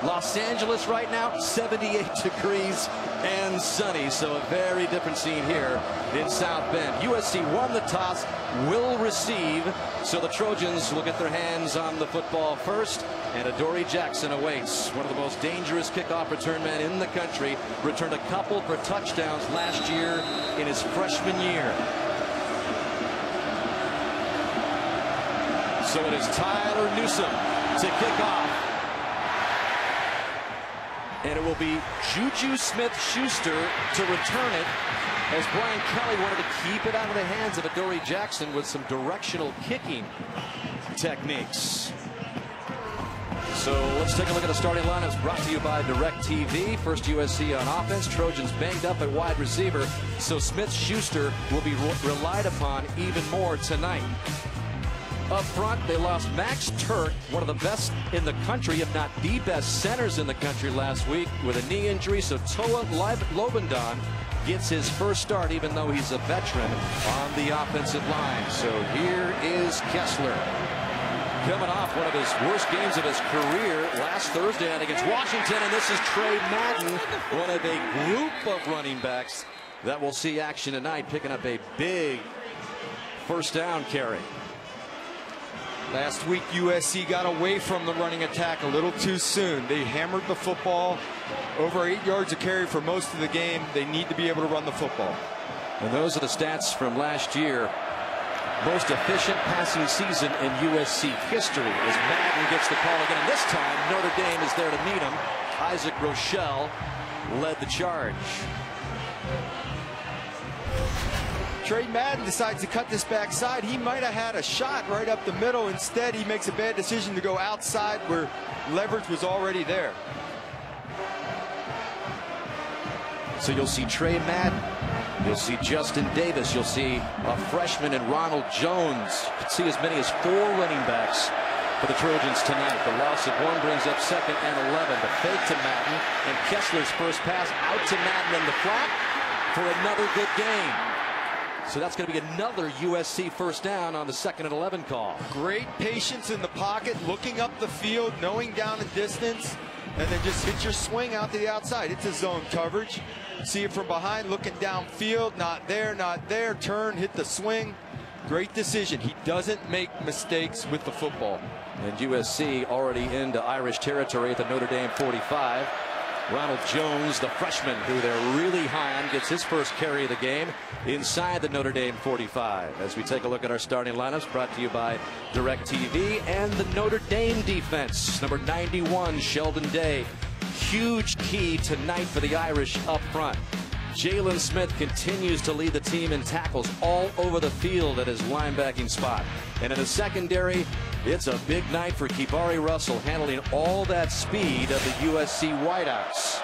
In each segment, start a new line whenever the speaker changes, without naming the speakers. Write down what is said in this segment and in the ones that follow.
Los Angeles right now, 78 degrees and sunny, so a very different scene here in South Bend. USC won the toss, will receive, so the Trojans will get their hands on the football first, and Adoree Jackson awaits. One of the most dangerous kickoff return men in the country, returned a couple for touchdowns last year in his freshman year. So it is Tyler Newsome to kick off. And it will be Juju Smith-Schuster to return it, as Brian Kelly wanted to keep it out of the hands of Adoree Jackson with some directional kicking techniques. So let's take a look at the starting lineups brought to you by DirecTV. First USC on offense. Trojans banged up at wide receiver, so Smith-Schuster will be relied upon even more tonight. Up front, they lost Max Turk, one of the best in the country, if not the best centers in the country last week, with a knee injury. So Toa Lobendon gets his first start, even though he's a veteran on the offensive line. So here is Kessler, coming off one of his worst games of his career last Thursday night against Washington. And this is Trey Madden, one of a group of running backs that will see action tonight, picking up a big first down carry.
Last week, USC got away from the running attack a little too soon. They hammered the football over 8 yards a carry for most of the game. They need to be able to run the football.
And those are the stats from last year. Most efficient passing season in USC history as Madden gets the call again. And this time, Notre Dame is there to meet him. Isaac Rochelle led the charge.
Trey Madden decides to cut this backside. He might have had a shot right up the middle. Instead, he makes a bad decision to go outside where leverage was already there.
So you'll see Trey Madden. You'll see Justin Davis. You'll see a freshman in Ronald Jones. You can see as many as 4 running backs for the Trojans tonight. The loss of one brings up 2nd and 11. The fake to Madden, and Kessler's first pass out to Madden in the flat for another good gain. So that's going to be another USC first down on the 2nd and 11 call.
Great patience in the pocket, looking up the field, knowing down and distance, and then just hit your swing out to the outside. It's a zone coverage. See it from behind, looking downfield, not there, turn, hit the swing. Great decision. He doesn't make mistakes with the football.
And USC already into Irish territory at the Notre Dame 45. Ronald Jones, the freshman, who they're really high on, gets his first carry of the game inside the Notre Dame 45. As we take a look at our starting lineups, brought to you by DirecTV and the Notre Dame defense. Number 91, Sheldon Day. Huge key tonight for the Irish up front. Jalen Smith continues to lead the team in tackles all over the field at his linebacking spot. And in the secondary, it's a big night for Kibari Russell, handling all that speed of the USC wideouts.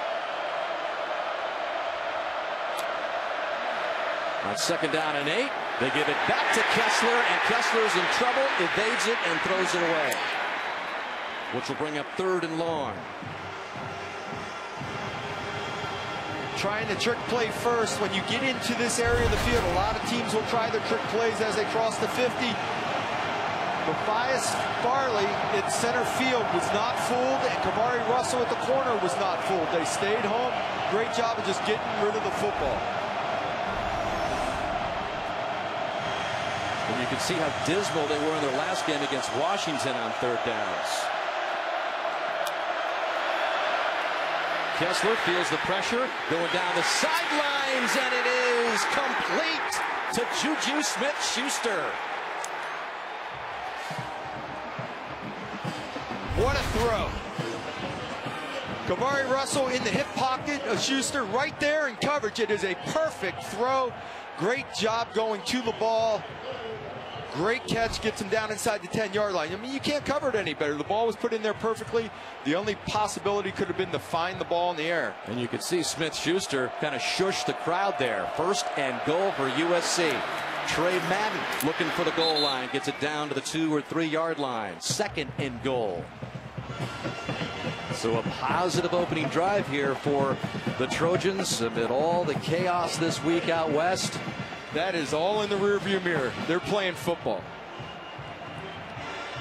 On 2nd down and 8, they give it back to Kessler, and Kessler's in trouble, evades it, and throws it away, which will bring up 3rd and long.
Trying the trick play first. When you get into this area of the field, a lot of teams will try their trick plays as they cross the 50. Matthias Farley at center field was not fooled, and Kibari Russell at the corner was not fooled. They stayed home. Great job of just getting rid of the football.
And you can see how dismal they were in their last game against Washington on 3rd downs. Kessler feels the pressure going down the sidelines, and it is complete to Juju Smith-Schuster.
What a throw. Kibari Russell in the hip pocket of Schuster right there in coverage. It is a perfect throw. Great job going to the ball. Great catch, gets him down inside the 10-yard line. I mean, you can't cover it any better. The ball was put in there perfectly. The only possibility could have been to find the ball in the air.
And you could see Smith-Schuster kind of shush the crowd there. 1st and goal for USC. Trey Madden looking for the goal line. Gets it down to the 2 or 3 yard line. 2nd and goal. So a positive opening drive here for the Trojans amid all the chaos this week out west.
That is all in the rearview mirror. They're playing football.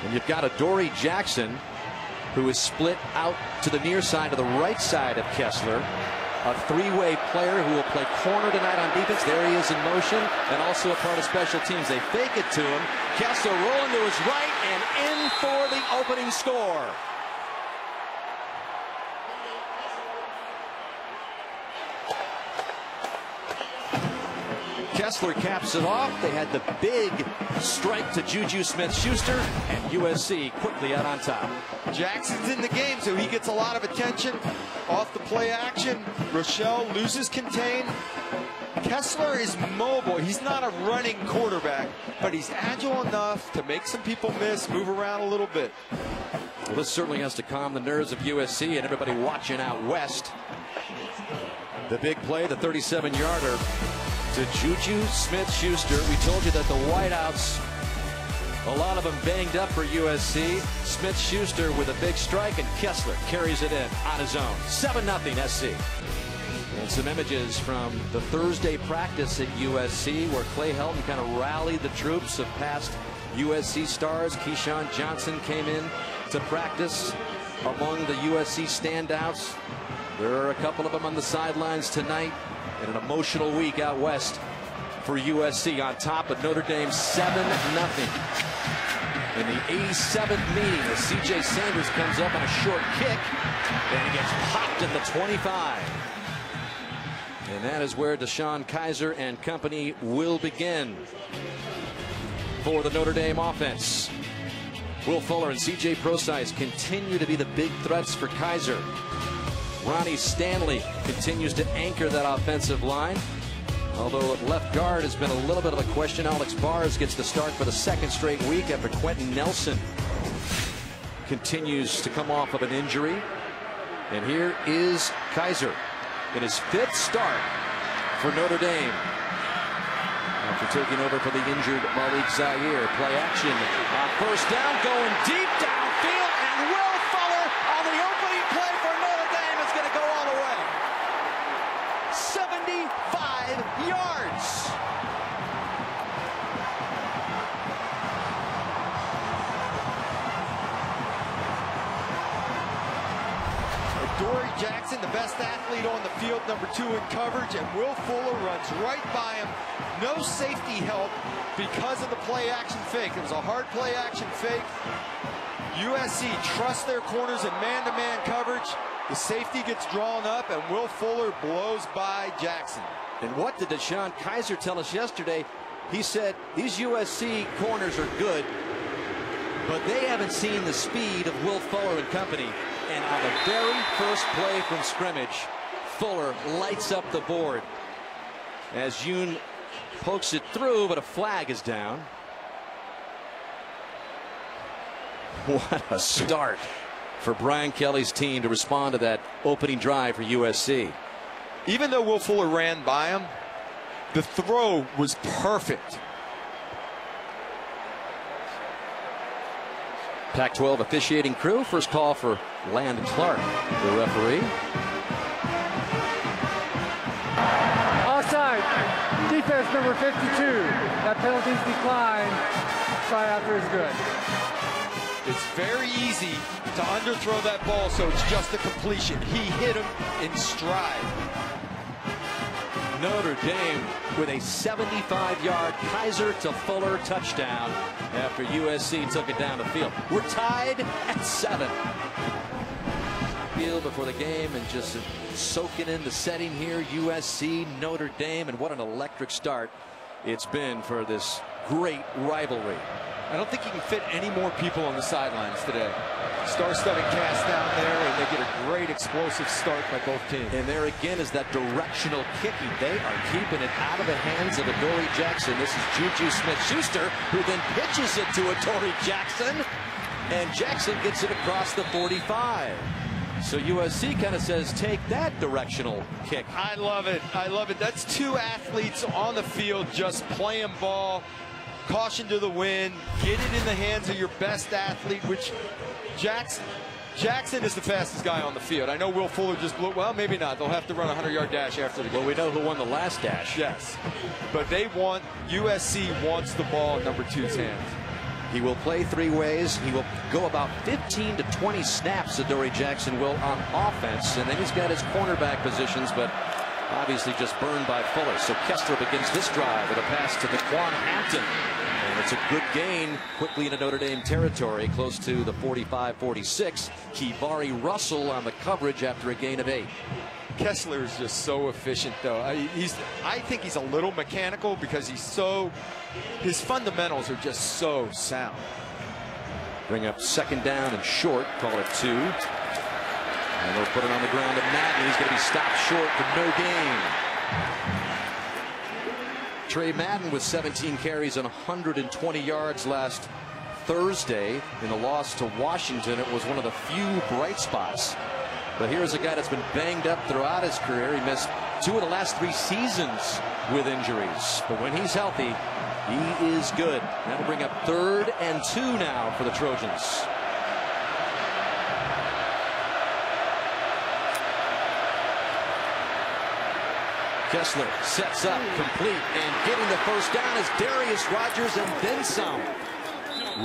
And you've got Adoree Jackson who is split out to the near side to the right side of Kessler. A three-way player who will play corner tonight on defense. There he is in motion, and also a part of special teams. They fake it to him. Kessler rolling to his right and in for the opening score. Kessler caps it off. They had the big strike to Juju Smith-Schuster, and USC quickly out on top.
Jackson's in the game, so he gets a lot of attention off the play action. Rochelle loses contain. Kessler is mobile. He's not a running quarterback, but he's agile enough to make some people miss, move around a little bit.
Well, this certainly has to calm the nerves of USC and everybody watching out west. The big play, the 37-yarder. To Juju Smith-Schuster. We told you that the wideouts, a lot of them banged up for USC. Smith-Schuster with a big strike, and Kessler carries it in on his own. 7-0 SC. And some images from the Thursday practice at USC where Clay Helton kind of rallied the troops of past USC stars. Keyshawn Johnson came in to practice among the USC standouts. There are a couple of them on the sidelines tonight. In an emotional week out west for USC, on top of Notre Dame 7-0. In the 87th meeting, as C.J. Sanders comes up on a short kick, and he gets popped at the 25. And that is where Deshaun Kaiser and company will begin for the Notre Dame offense. Will Fuller and C.J. Prosise continue to be the big threats for Kaiser. Ronnie Stanley continues to anchor that offensive line. Although at left guard has been a little bit of a question. Alex Bars gets the start for the second straight week after Quentin Nelson continues to come off of an injury. And here is Kaiser in his 5th start for Notre Dame. After taking over for the injured Malik Zaire. Play action on first down, going deep downfield, and Will Fuller on the opening play for Notre Dame is going to go all the way. 75 yards.
Dory Jackson, the best athlete on the field, number 2 in coverage, and Will Fuller runs right by him. No safety help because of the play action fake. It was a hard play action fake. USC trusts their corners in man-to-man coverage. The safety gets drawn up, and Will Fuller blows by Jackson.
And what did Deshaun Kaiser tell us yesterday? He said these USC corners are good, but they haven't seen the speed of Will Fuller and company. And on the very first play from scrimmage, Fuller lights up the board as Yoon pokes it through, but a flag is down. What a start for Brian Kelly's team to respond to that opening drive for USC.
Even though Will Fuller ran by him, the throw was perfect.
Pac-12 officiating crew. First call for Landon Clark, the referee.
Offside. Defense number 52. That penalty's declined. Try after is good.
It's very easy to underthrow that ball, so it's just a completion. He hit him in stride.
Notre Dame with a 75-yard Kaiser to Fuller touchdown after USC took it down the field. We're tied at 7. Field before the game and just soaking in the setting here. USC, Notre Dame, and what an electric start it's been for this great rivalry.
I don't think you can fit any more people on the sidelines today. Star-studded cast down there, and they get a great explosive start by both teams.
And there again is that directional kicking. They are keeping it out of the hands of Adoree Jackson. This is Juju Smith-Schuster, who then pitches it to Adoree Jackson, and Jackson gets it across the 45. So USC kind of says, take that directional kick.
I love it. I love it. That's 2 athletes on the field just playing ball. Caution to the wind. Get it in the hands of your best athlete, which Jackson is the fastest guy on the field. I know Will Fuller just blew. Well, maybe not. They'll have to run a 100-yard dash after the game.
Well, we know who won the last dash.
Yes. But USC wants the ball in number 2's hands.
He will play 3 ways. He will go about 15 to 20 snaps, Adoree Jackson will, on offense. And then he's got his cornerback positions, but obviously just burned by Fuller. So Kessler begins this drive with a pass to Daquan Hampton. And it's a good gain quickly into Notre Dame territory, close to the 45-46. Kivari Russell on the coverage after a gain of 8.
Kessler is just so efficient, though. I think he's a little mechanical because his fundamentals are just so sound.
Bring up 2nd down and short, call it 2. And they'll put it on the ground to Madden. He's going to be stopped short for no gain. Trey Madden with 17 carries and 120 yards last Thursday in the loss to Washington. It was one of the few bright spots. But here's a guy that's been banged up throughout his career. He missed 2 of the last 3 seasons with injuries. But when he's healthy, he is good. That'll bring up 3rd and 2 now for the Trojans. Kessler sets up, complete, and getting the first down is Darius Rogers and then some.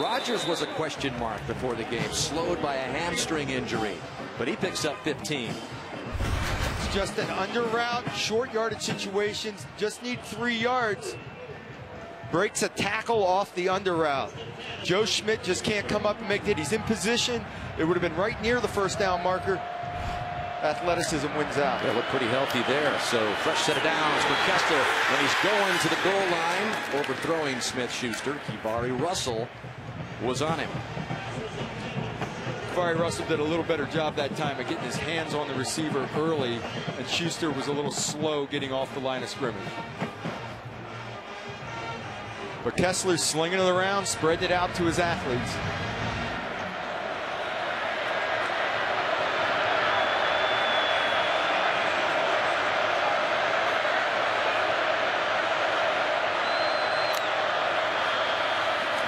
Rogers was a question mark before the game, slowed by a hamstring injury, but he picks up 15.
It's just an under route, short yardage situations, just need 3 yards. Breaks a tackle off the under route. Joe Schmidt just can't come up and make it. He's in position. It would have been right near the first down marker. Athleticism wins out.
Yeah, look pretty healthy there. So fresh set of downs for Kessler when he's going to the goal line, overthrowing Smith-Schuster. Kivari Russell was on him.
Kivari Russell did a little better job that time of getting his hands on the receiver early, and Schuster was a little slow getting off the line of scrimmage. But Kessler's slinging it around, spread it out to his athletes.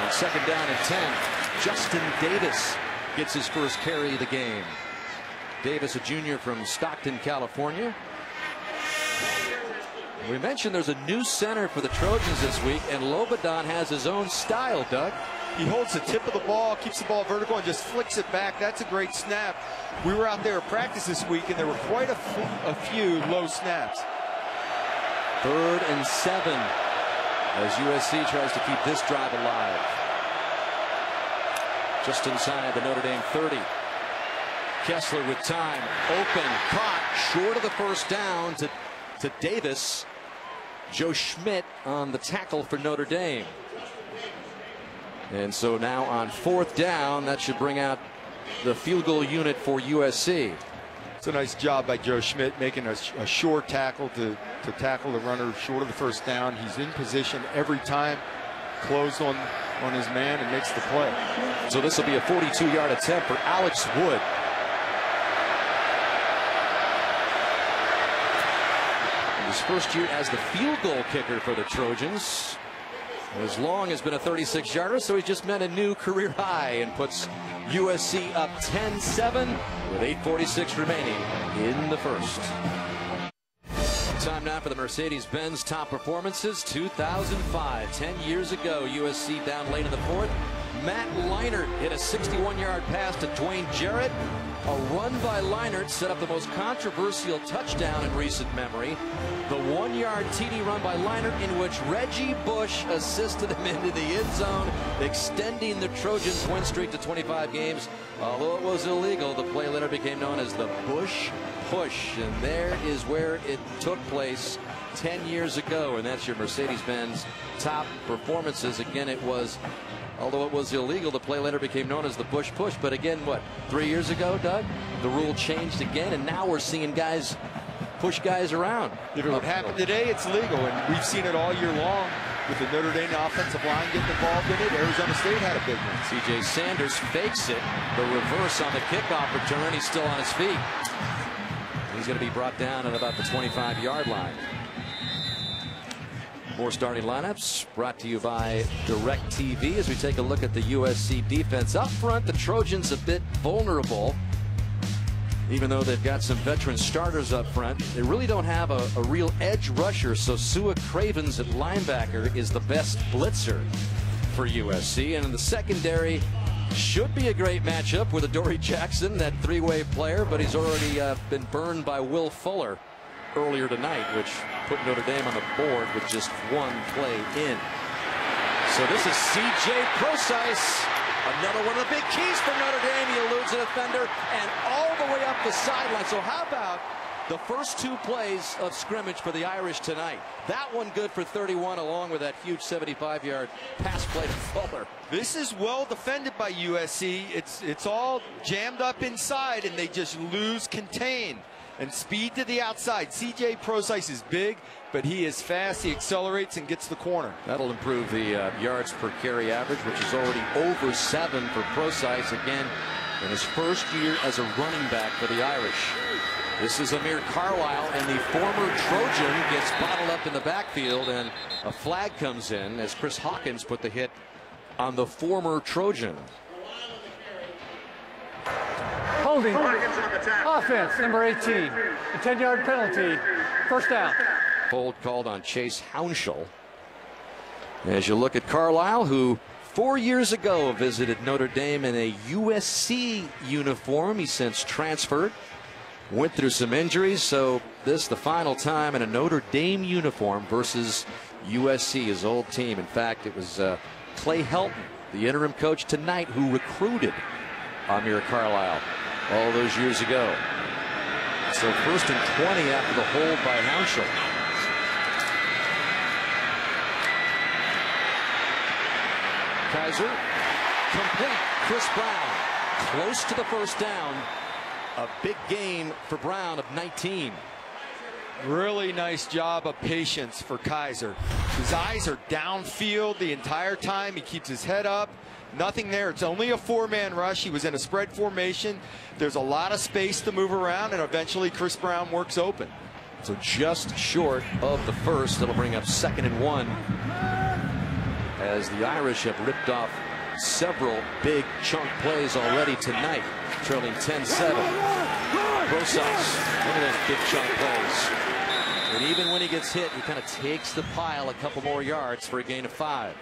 On 2nd down and 10, Justin Davis gets his first carry of the game. Davis, a junior from Stockton, California. We mentioned there's a new center for the Trojans this week, and Lobadan has his own style, Doug.
He holds the tip of the ball, keeps the ball vertical, and just flicks it back. That's a great snap. We were out there at practice this week, and there were quite a few low snaps.
3rd and 7 as USC tries to keep this drive alive. Just inside the Notre Dame 30. Kessler with time, open, caught, short of the first down to Davis. Joe Schmidt on the tackle for NotreAme. And so now on 4th down, that should bring out the field goal unit for USC.
It's a nice job by Joe Schmidt making a short tackle to tackle the runner short of the first down. He's in position every time, closed on his man, and makes the play.
So this will be a 42-yard attempt for Alex Wood. His first year as the field goal kicker for the Trojans. As long has been a 36-yarder, so he's just met a new career high and puts USC up 10-7 with 8:46 remaining in the first. Time now for the Mercedes-Benz top performances. 2005, 10 years ago, USC down late in the 4th. Matt Leinart hit a 61-yard pass to Dwayne Jarrett. A run by Leinart set up the most controversial touchdown in recent memory. The 1-yard TD run by Leinart, in which Reggie Bush assisted him into the end zone, extending the Trojans' win streak to 25 games. Although it was illegal, the play later became known as the Bush Push. And there is where it took place 10 years ago. And that's your Mercedes-Benz top performances. Again, it was, although it was illegal, the play later became known as the Bush Push. But again, what, 3 years ago, Doug? The rule changed again, and now we're seeing guys push guys around.
If it would happen today, it's legal, and we've seen it all year long with the Notre Dame offensive line getting involved in it. Arizona State had a big one.
C.J. Sanders fakes it. The reverse on the kickoff return. He's still on his feet. He's going to be brought down at about the 25-yard line. More starting lineups brought to you by DirecTV as we take a look at the USC defense. Up front, the Trojans a bit vulnerable. Even though they've got some veteran starters up front, they really don't have a real edge rusher. So Sua Cravens at linebacker is the best blitzer. for USC. And in the secondary, should be a great matchup with Adoree Jackson, that three-way player, but he's already been burned by Will Fuller earlier tonight, which put Notre Dame on the board with just one play in. So this is C.J. Prosise, another one of the big keys for Notre Dame. He eludes a defender and all the way up the sideline. So how about the first two plays of scrimmage for the Irish tonight? That one good for 31, along with that huge 75-yard pass play to Fuller.
This is well defended by USC. It's all jammed up inside, and they just lose contain and speed to the outside. C.J. Prosise is big, but he is fast. He accelerates and gets the corner.
That'll improve the yards per carry average, which is already over 7 for Prosise, again in his first year as a running back for the Irish. This is Amir Carlisle, and the former Trojan gets bottled up in the backfield, and a flag comes in as Chris Hawkins put the hit on the former Trojan.
Holding. Offense, number 18. A 10-yard penalty. First down.
Hold called on Chase Hounshell. As you look at Carlisle, who 4 years ago visited Notre Dame in a USC uniform. He since transferred. Went through some injuries, so this the final time in a Notre Dame uniform versus USC, his old team. In fact, it was Clay Helton, the interim coach tonight, who recruited Amir Carlisle all those years ago. So first and 20 after the hold by Hounshell. Kaiser, complete. Chris Brown, close to the first down. A big gain for Brown of 19.
Really nice job of patience for Kaiser. His eyes are downfield the entire time. He keeps his head up. Nothing there. It's only a 4-man rush. He was in a spread formation. There's a lot of space to move around, and eventually Chris Brown works open.
So just short of the first. It'll bring up 2nd and 1 as the Irish have ripped off several big chunk plays already tonight, trailing 10-7. Prosise, look at those big chunk plays. And even when he gets hit, he kind of takes the pile a couple more yards for a gain of 5.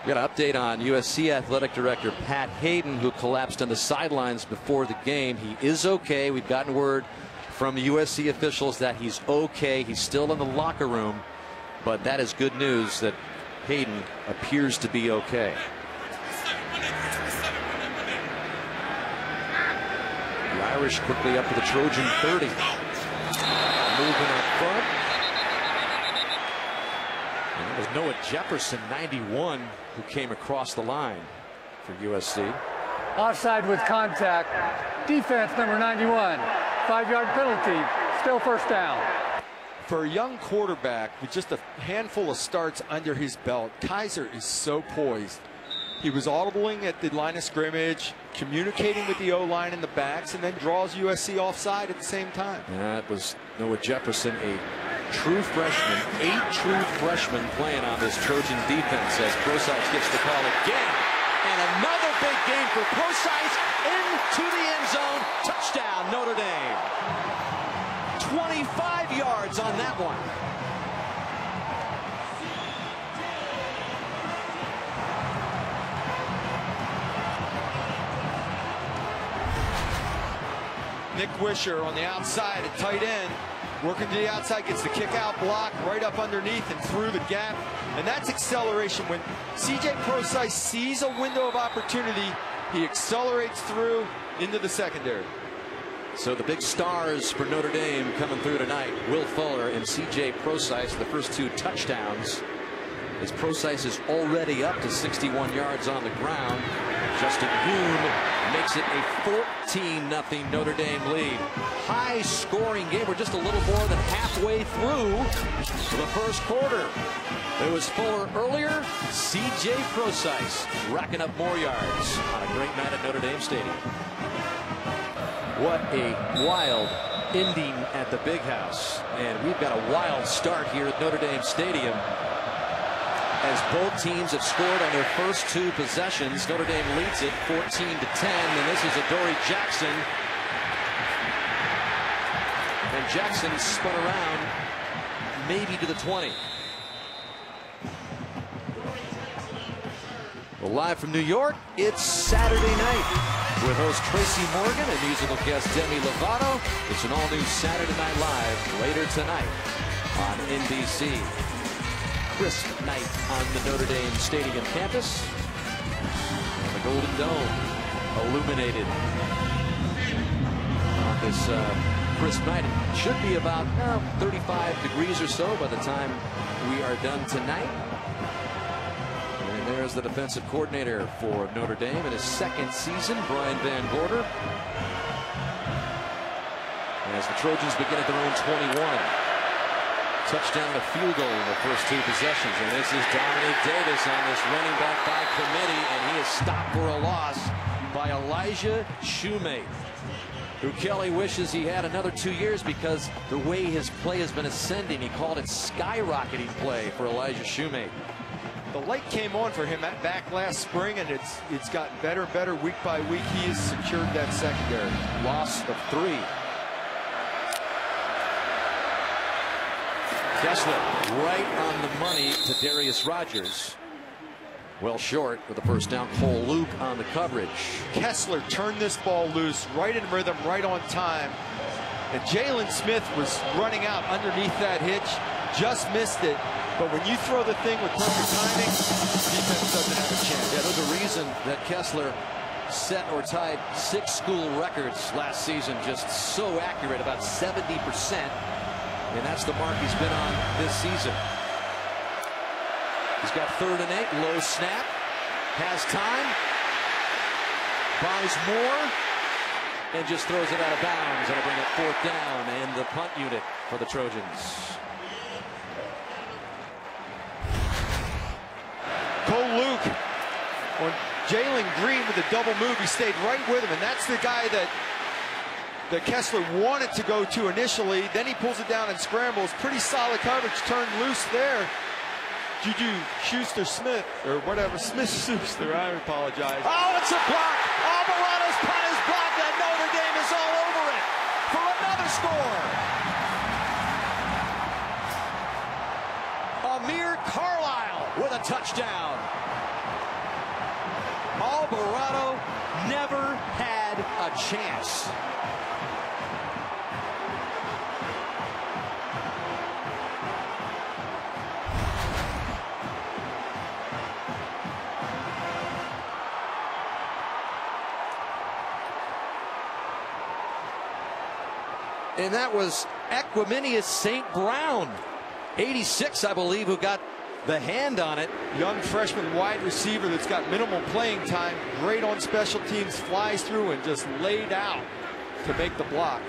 We got an update on USC Athletic Director Pat Hayden, who collapsed on the sidelines before the game. He is okay. We've gotten word from USC officials that he's okay. He's still in the locker room, but that is good news that Hayden appears to be okay. The Irish quickly up to the Trojan 30. Moving up front. And it was Noah Jefferson, 91, who came across the line for USC.
Offside with contact. Defense, number 91. 5-yard penalty. Still first down.
For a young quarterback with just a handful of starts under his belt, Kaiser is so poised. He was audibling at the line of scrimmage, communicating with the O-line and the backs, and then draws USC offside at the same time.
That was Noah Jefferson, a true freshman, 8 true freshmen playing on this Trojan defense as Prosise gets the call again. And another big game for Prosise into the end zone. Touchdown, Notre Dame. 25 yards on that one.
Nick Wisher on the outside at tight end, working to the outside, gets the kick out block right up underneath and through the gap. And that's acceleration. When C.J. Prosise sees a window of opportunity, he accelerates through into the secondary.
So the big stars for Notre Dame coming through tonight, Will Fuller and C.J. Prosise, the first 2 touchdowns, as Prosise is already up to 61 yards on the ground. Justin Yoon makes it a 14-0 Notre Dame lead. High-scoring game. We're just a little more than halfway through the first quarter. It was Fuller earlier. C.J. Prosise racking up more yards on a great night at Notre Dame Stadium. What a wild ending at the Big House. And we've got a wild start here at Notre Dame Stadium, as both teams have scored on their first 2 possessions. Notre Dame leads it 14-10, and this is Adoree Jackson. And Jackson spun around maybe to the 20. Well, live from New York, it's Saturday night with host Tracy Morgan and musical guest Demi Lovato. It's an all-new Saturday Night Live later tonight on NBC. Crisp night on the Notre Dame Stadium campus. And the Golden Dome illuminated on this crisp night. It should be about 35 degrees or so by the time we are done tonight. And there's the defensive coordinator for Notre Dame in his second season, Brian Van Gorder. As the Trojans begin at their own 21. Touchdown and a field goal in the first two possessions. And this is Dominic Davis on this running back by committee. And he is stopped for a loss by Elijah Shoemate, who Kelly wishes he had another 2 years because the way his play has been ascending. He called it skyrocketing play for Elijah Shoemate.
The light came on for him back last spring, and it's gotten better and better week by week. He has secured that secondary.
Loss of 3. Kessler right on the money to Darius Rogers. Well short with the first down. Cole Luke on the coverage.
Kessler turned this ball loose, right in rhythm, right on time. And Jalen Smith was running out underneath that hitch, just missed it. But when you throw the thing with perfect timing, defense doesn't have a chance.
Yeah, there's a reason that Kessler set or tied 6 school records last season. Just so accurate, about 70%. And that's the mark he's been on this season. He's got 3rd and 8, low snap, has time, buys more, and just throws it out of bounds. That'll bring it 4th down and the punt unit for the Trojans.
Cole Luke on Jalen Green with a double move. He stayed right with him, and that's the guy that Kessler wanted to go to initially. Then he pulls it down and scrambles. Pretty solid coverage, turned loose there. Juju Schuster-Smith, or whatever, Smith-Schuster, I apologize.
Oh, it's a block. Alvarado's punt is blocked, and Notre Dame is all over it for another score. Amir Carlisle with a touchdown. Alvarado never had a chance. And that was Equiminius St. Brown, 86, I believe, who got the hand on it.
Young freshman wide receiver that's got minimal playing time, great on special teams, flies through and just laid out to make the block.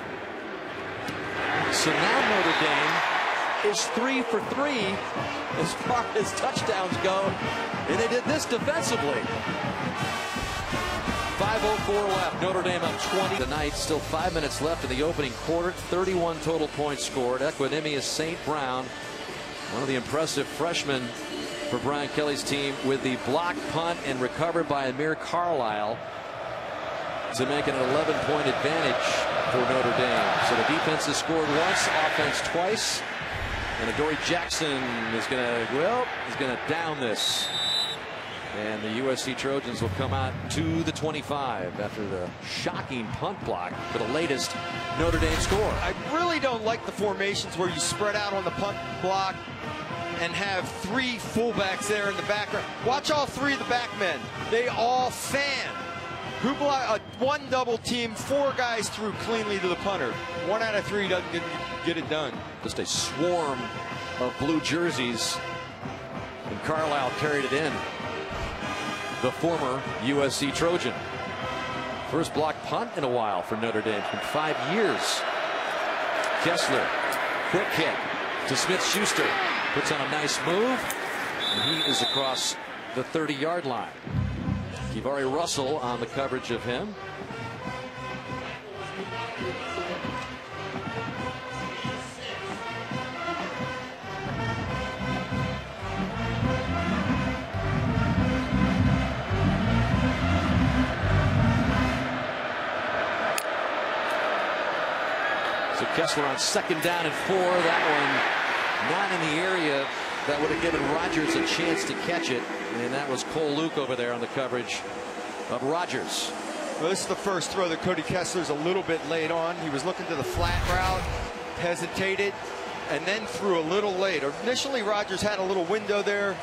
So now Notre Dame is 3 for 3 as far as touchdowns go, and they did this defensively. 5:04 left. Notre Dame up 20 tonight. Still 5 minutes left in the opening quarter. 31 total points scored. Equinemius St. Brown, one of the impressive freshmen for Brian Kelly's team, with the block punt and recovered by Amir Carlisle to make it an 11-point advantage for Notre Dame. So the defense has scored once, offense twice, and Adoree Jackson is going to down this. And the USC Trojans will come out to the 25 after the shocking punt block for the latest Notre Dame score.
I really don't like the formations where you spread out on the punt block and have 3 fullbacks there in the background. Watch all 3 of the back men. They all fan. Who block? One double team, 4 guys through cleanly to the punter. 1 out of 3 doesn't get it done.
Just a swarm of blue jerseys. And Carlisle carried it in. The former USC Trojan. First block punt in a while for Notre Dame in 5 years. Kessler, quick hit to Smith-Schuster. Puts on a nice move, and he is across the 30-yard line. Kivari Russell on the coverage of him. So Kessler on 2nd down and 4. That one not in the area that would have given Rogers a chance to catch it, and that was Cole Luke over there on the coverage of Rogers.
Well, this is the first throw that Cody Kessler's a little bit late on. He was looking to the flat route, hesitated, and then threw a little late. Initially, Rogers had a little window there.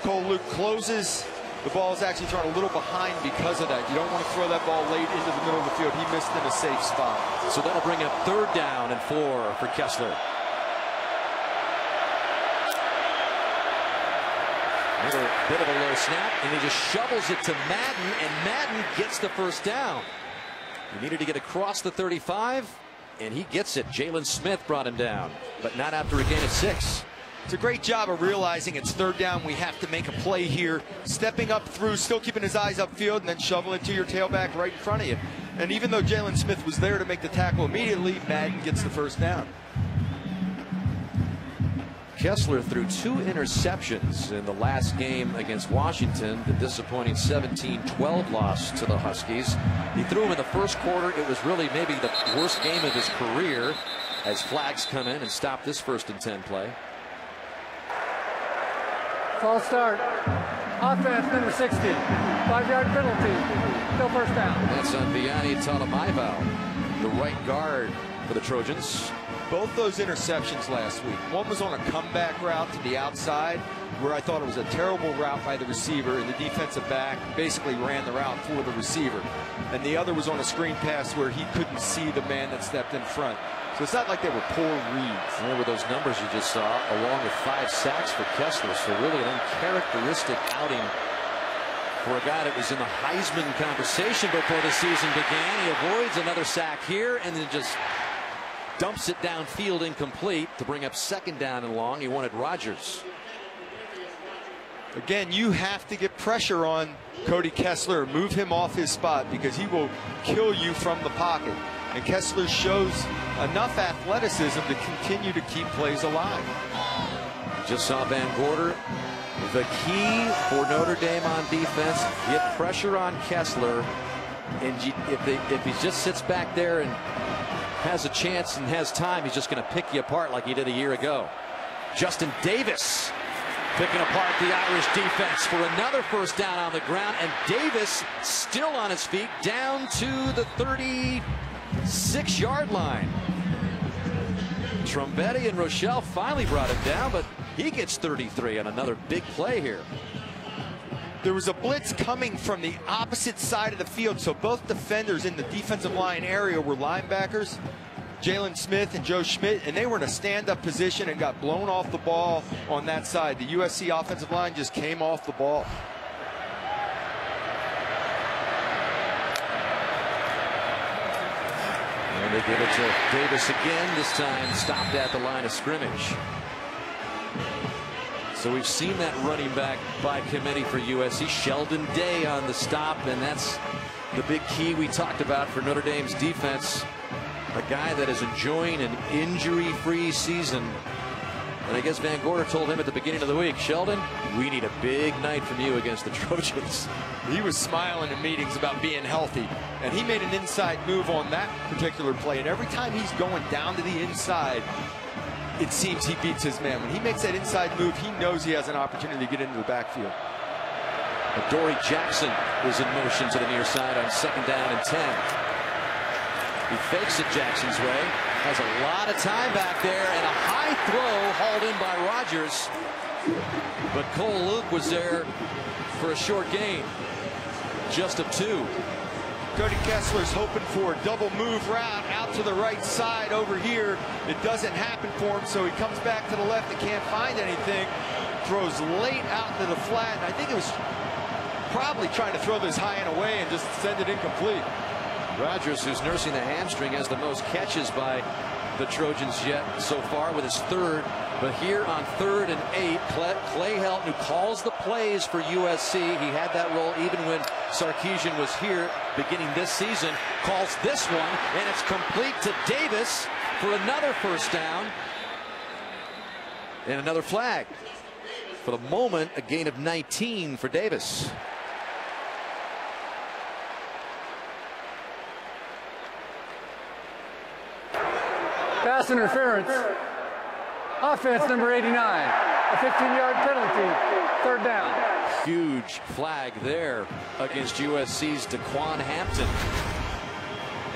Cole Luke closes. The ball is actually thrown a little behind because of that. You don't want to throw that ball late into the middle of the field. He missed in a safe spot.
So that'll bring up 3rd down and 4 for Kessler. Another bit of a low snap, and he just shovels it to Madden, and Madden gets the 1st down. He needed to get across the 35, and he gets it. Jalen Smith brought him down, but not after a gain of 6.
It's a great job of realizing it's 3rd down. We have to make a play here. Stepping up through, still keeping his eyes upfield, and then shovel it to your tailback right in front of you. And even though Jalen Smith was there to make the tackle immediately, Madden gets the 1st down.
Kessler threw 2 interceptions in the last game against Washington, the disappointing 17-12 loss to the Huskies. He threw them in the 1st quarter. It was really maybe the worst game of his career as flags come in and stop this 1st and 10 play.
False start. Offense, number 60. 5-yard penalty. Still 1st down.
That's on Vianney Talamaivao, the right guard for the Trojans.
Both those interceptions last week. One was on a comeback route to the outside, where I thought it was a terrible route by the receiver, and the defensive back basically ran the route for the receiver. And the other was on a screen pass where he couldn't see the man that stepped in front. So it's not like they were poor reads.
Remember those numbers you just saw, along with 5 sacks for Kessler. So really an uncharacteristic outing for a guy that was in the Heisman conversation before the season began. He avoids another sack here and then just dumps it downfield incomplete to bring up 2nd down and long. He wanted Rogers.
Again, you have to get pressure on Cody Kessler, move him off his spot, because he will kill you from the pocket. And Kessler shows enough athleticism to continue to keep plays alive.
Just saw Van Gorder. The key for Notre Dame on defense, get pressure on Kessler. And if he just sits back there and has a chance and has time, he's just going to pick you apart like he did a year ago. Justin Davis picking apart the Irish defense for another 1st down on the ground, and Davis still on his feet down to the 36-yard line. Trombetti and Rochelle finally brought him down, but he gets 33 on another big play here.
There was a blitz coming from the opposite side of the field, so both defenders in the defensive line area were linebackers, Jalen Smith and Joe Schmidt, and they were in a stand-up position and got blown off the ball on that side. The USC offensive line just came off the ball.
And they give it to Davis again, this time stopped at the line of scrimmage. So we've seen that running back by committee for USC. Sheldon Day on the stop, and that's the big key we talked about for Notre Dame's defense. A guy that is enjoying an injury-free season. And I guess Van Gorder told him at the beginning of the week, Sheldon, we need a big night from you against the Trojans.
He was smiling in meetings about being healthy, and he made an inside move on that particular play. And every time he's going down to the inside, it seems he beats his man. When he makes that inside move, he knows he has an opportunity to get into the backfield.
Adoree Jackson is in motion to the near side on 2nd down and 10. He fakes it Jackson's way. Has a lot of time back there, and a high throw hauled in by Rogers. But Cole Luke was there for a short gain, just of 2.
Cody Kessler's hoping for a double move route out to the right side over here. It doesn't happen for him, so he comes back to the left and can't find anything. Throws late out to the flat. And I think it was probably trying to throw this high and away and just send it incomplete.
Rogers, who's nursing the hamstring, has the most catches by the Trojans yet so far with his 3rd. But here on 3rd and 8, Clay Helton, who calls the plays for USC, he had that role even when Sarkisian was here beginning this season, calls this one, and it's complete to Davis for another 1st down. And another flag. For the moment, a gain of 19 for Davis.
Pass interference. Offense, number 89. A 15-yard penalty. Third down.
Huge flag there against USC's Daquan Hampton.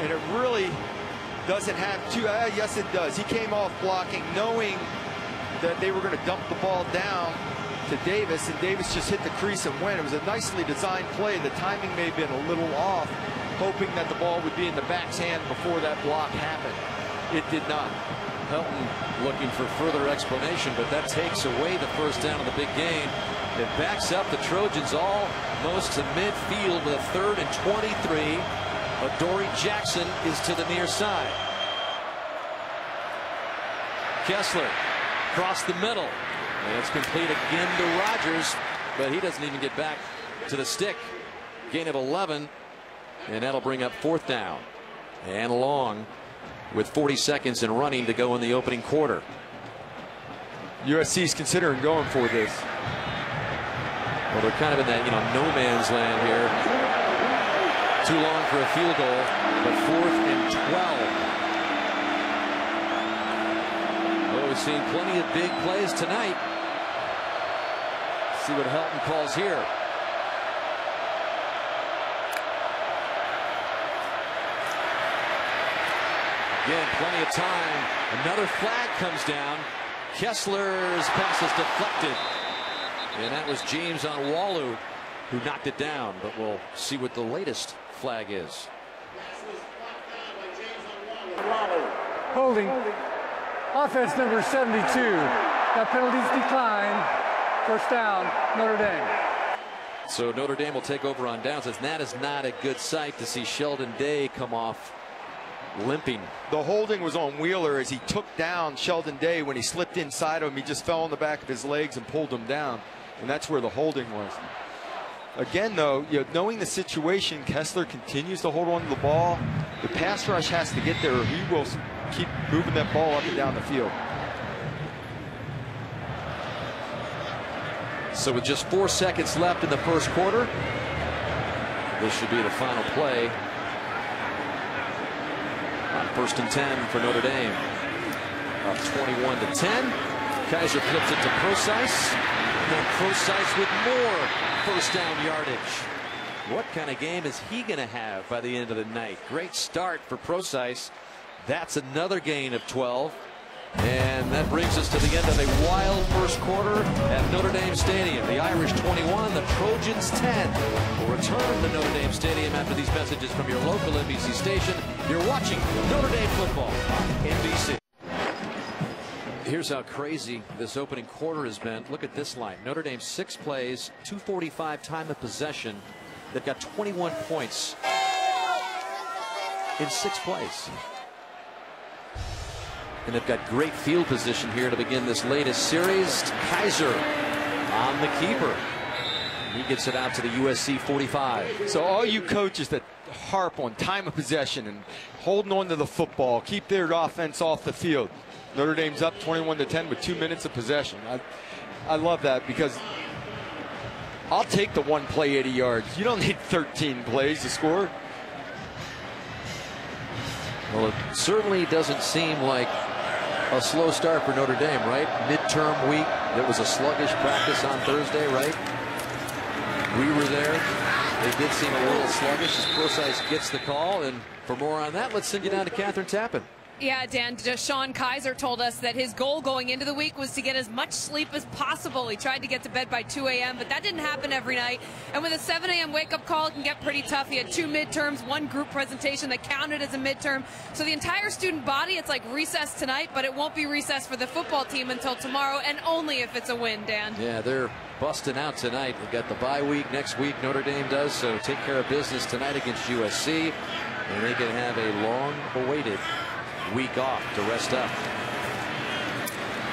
And it really doesn't have to. Yes, it does. He came off blocking, knowing that they were going to dump the ball down to Davis, and Davis just hit the crease and went. It was a nicely designed play. The timing may have been a little off, hoping that the ball would be in the back's hand before that block happened. It did not.
Helton looking for further explanation, but that takes away the first down of the big game. It backs up the Trojans almost to midfield with a 3rd and 23. Adoree Jackson is to the near side. Kessler across the middle. And it's complete again to Rogers, but he doesn't even get back to the stick. Gain of 11, and that'll bring up 4th down. And long with 40 seconds and running to go in the opening quarter.
USC's considering going for this.
Well, they're kind of in that, no man's land here. Too long for a field goal, but 4th and 12. Well, we've seen plenty of big plays tonight. See what Helton calls here. Again, plenty of time. Another flag comes down. Kessler's pass is deflected. And that was James Onwalu who knocked it down. But we'll see what the latest flag is.
Holding. Offense number 72. That penalties decline. First down, Notre Dame.
So Notre Dame will take over on downs. And that is not a good sight to see Sheldon Day come off limping.
The holding was on Wheeler as he took down Sheldon Day. When he slipped inside of him, he just fell on the back of his legs and pulled him down. And that's where the holding was. Again, though, knowing the situation, Kessler continues to hold on to the ball. The pass rush has to get there, or he will keep moving that ball up and down the field.
So with just 4 seconds left in the first quarter, this should be the final play. On 1st and 10 for Notre Dame. Up 21-10. Kaiser flips it to Procise. And then Procise with more first down yardage. What kind of game is he going to have by the end of the night? Great start for Procise. That's another gain of 12. And that brings us to the end of a wild first quarter at Notre Dame Stadium. The Irish 21, the Trojans 10. We'll return to Notre Dame Stadium after these messages from your local NBC station. You're watching Notre Dame football on NBC. Here's how crazy this opening quarter has been. Look at this line. Notre Dame 6 plays, 2:45 time of possession. They've got 21 points in 6 plays. And they've got great field position here to begin this latest series. Kaiser on the keeper. He gets it out to the USC 45.
So all you coaches that harp on time of possession and holding on to the football, keep their offense off the field. Notre Dame's up 21-10 with 2 minutes of possession. I love that, because I'll take the one play 80 yards. You don't need 13 plays to score.
Well, it certainly doesn't seem like a slow start for Notre Dame, right? Midterm week. There was a sluggish practice on Thursday, right? We were there. They did seem a little sluggish as Procise gets the call. And for more on that, let's send you down to Catherine Tappan.
Yeah, Dan, Sean Kaiser told us that his goal going into the week was to get as much sleep as possible. He tried to get to bed by 2 a.m., but that didn't happen every night. And with a 7 a.m. wake-up call, it can get pretty tough. He had 2 midterms, 1 group presentation that counted as a midterm. So the entire student body, it's like recess tonight, but it won't be recess for the football team until tomorrow, and only if it's a win, Dan.
Yeah, they're busting out tonight. They've got the bye week next week. Notre Dame does, so take care of business tonight against USC. And they can have a long-awaited week off to rest up.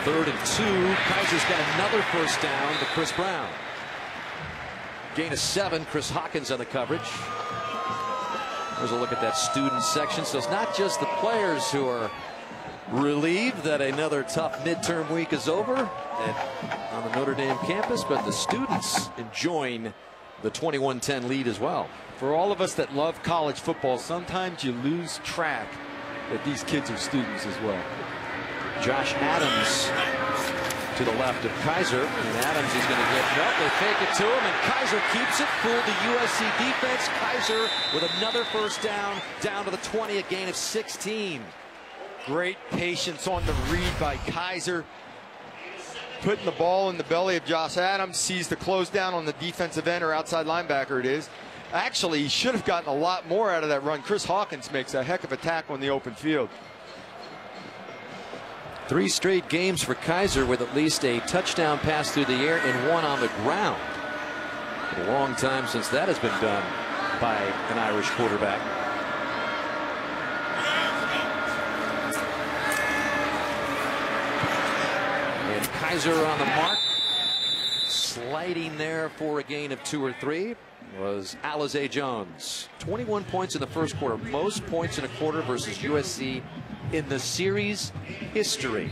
3rd and 2. Kaiser's got another first down to Chris Brown. Gain of 7. Chris Hawkins on the coverage. There's a look at that student section. So it's not just the players who are relieved that another tough midterm week is over on the Notre Dame campus, but the students enjoying the 21-10 lead as well.
For all of us that love college football, sometimes you lose track that these kids are students as well.
Josh Adams to the left of Kaiser, and Adams is going to get, nope, they fake it to him, and Kaiser keeps it. Fooled the USC defense. Kaiser with another first down to the 20, a gain of 16.
Great patience on the read by Kaiser. Putting the ball in the belly of Josh Adams, sees the close down on the defensive end or outside linebacker it is. Actually, he should have gotten a lot more out of that run. Chris Hawkins makes a heck of a tackle in the open field.
3 straight games for Kaiser with at least a touchdown pass through the air and 1 on the ground. A long time since that has been done by an Irish quarterback. And Kaiser on the mark. Sliding there for a gain of 2 or 3 was Alize Jones. 21 points in the first quarter. Most points in a quarter versus USC in the series history.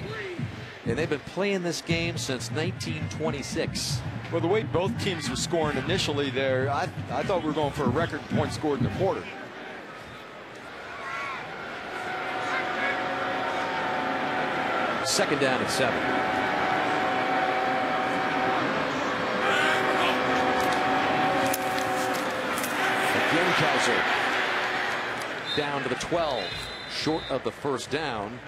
And they've been playing this game since 1926.
Well, the way both teams were scoring initially there, I thought we were going for a record point scored in the quarter.
Second down and 7. Again, Kaiser down to the 12, short of the first down.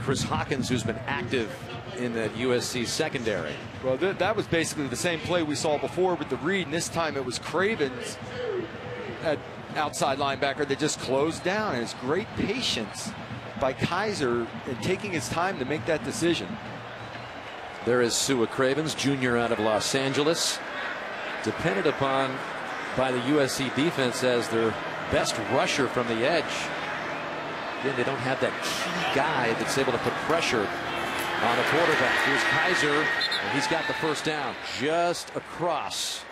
Chris Hawkins, who's been active in that USC secondary.
Well, that was basically the same play we saw before with the read, and this time it was Cravens at outside linebacker that just closed down. And it's great patience by Kaiser in taking his time to make that decision.
There is Sua Cravens, junior out of Los Angeles, depended upon by the USC defense as their best rusher from the edge. Again, they don't have that key guy that's able to put pressure on the quarterback. Here's Kaiser, and he's got the first down just across.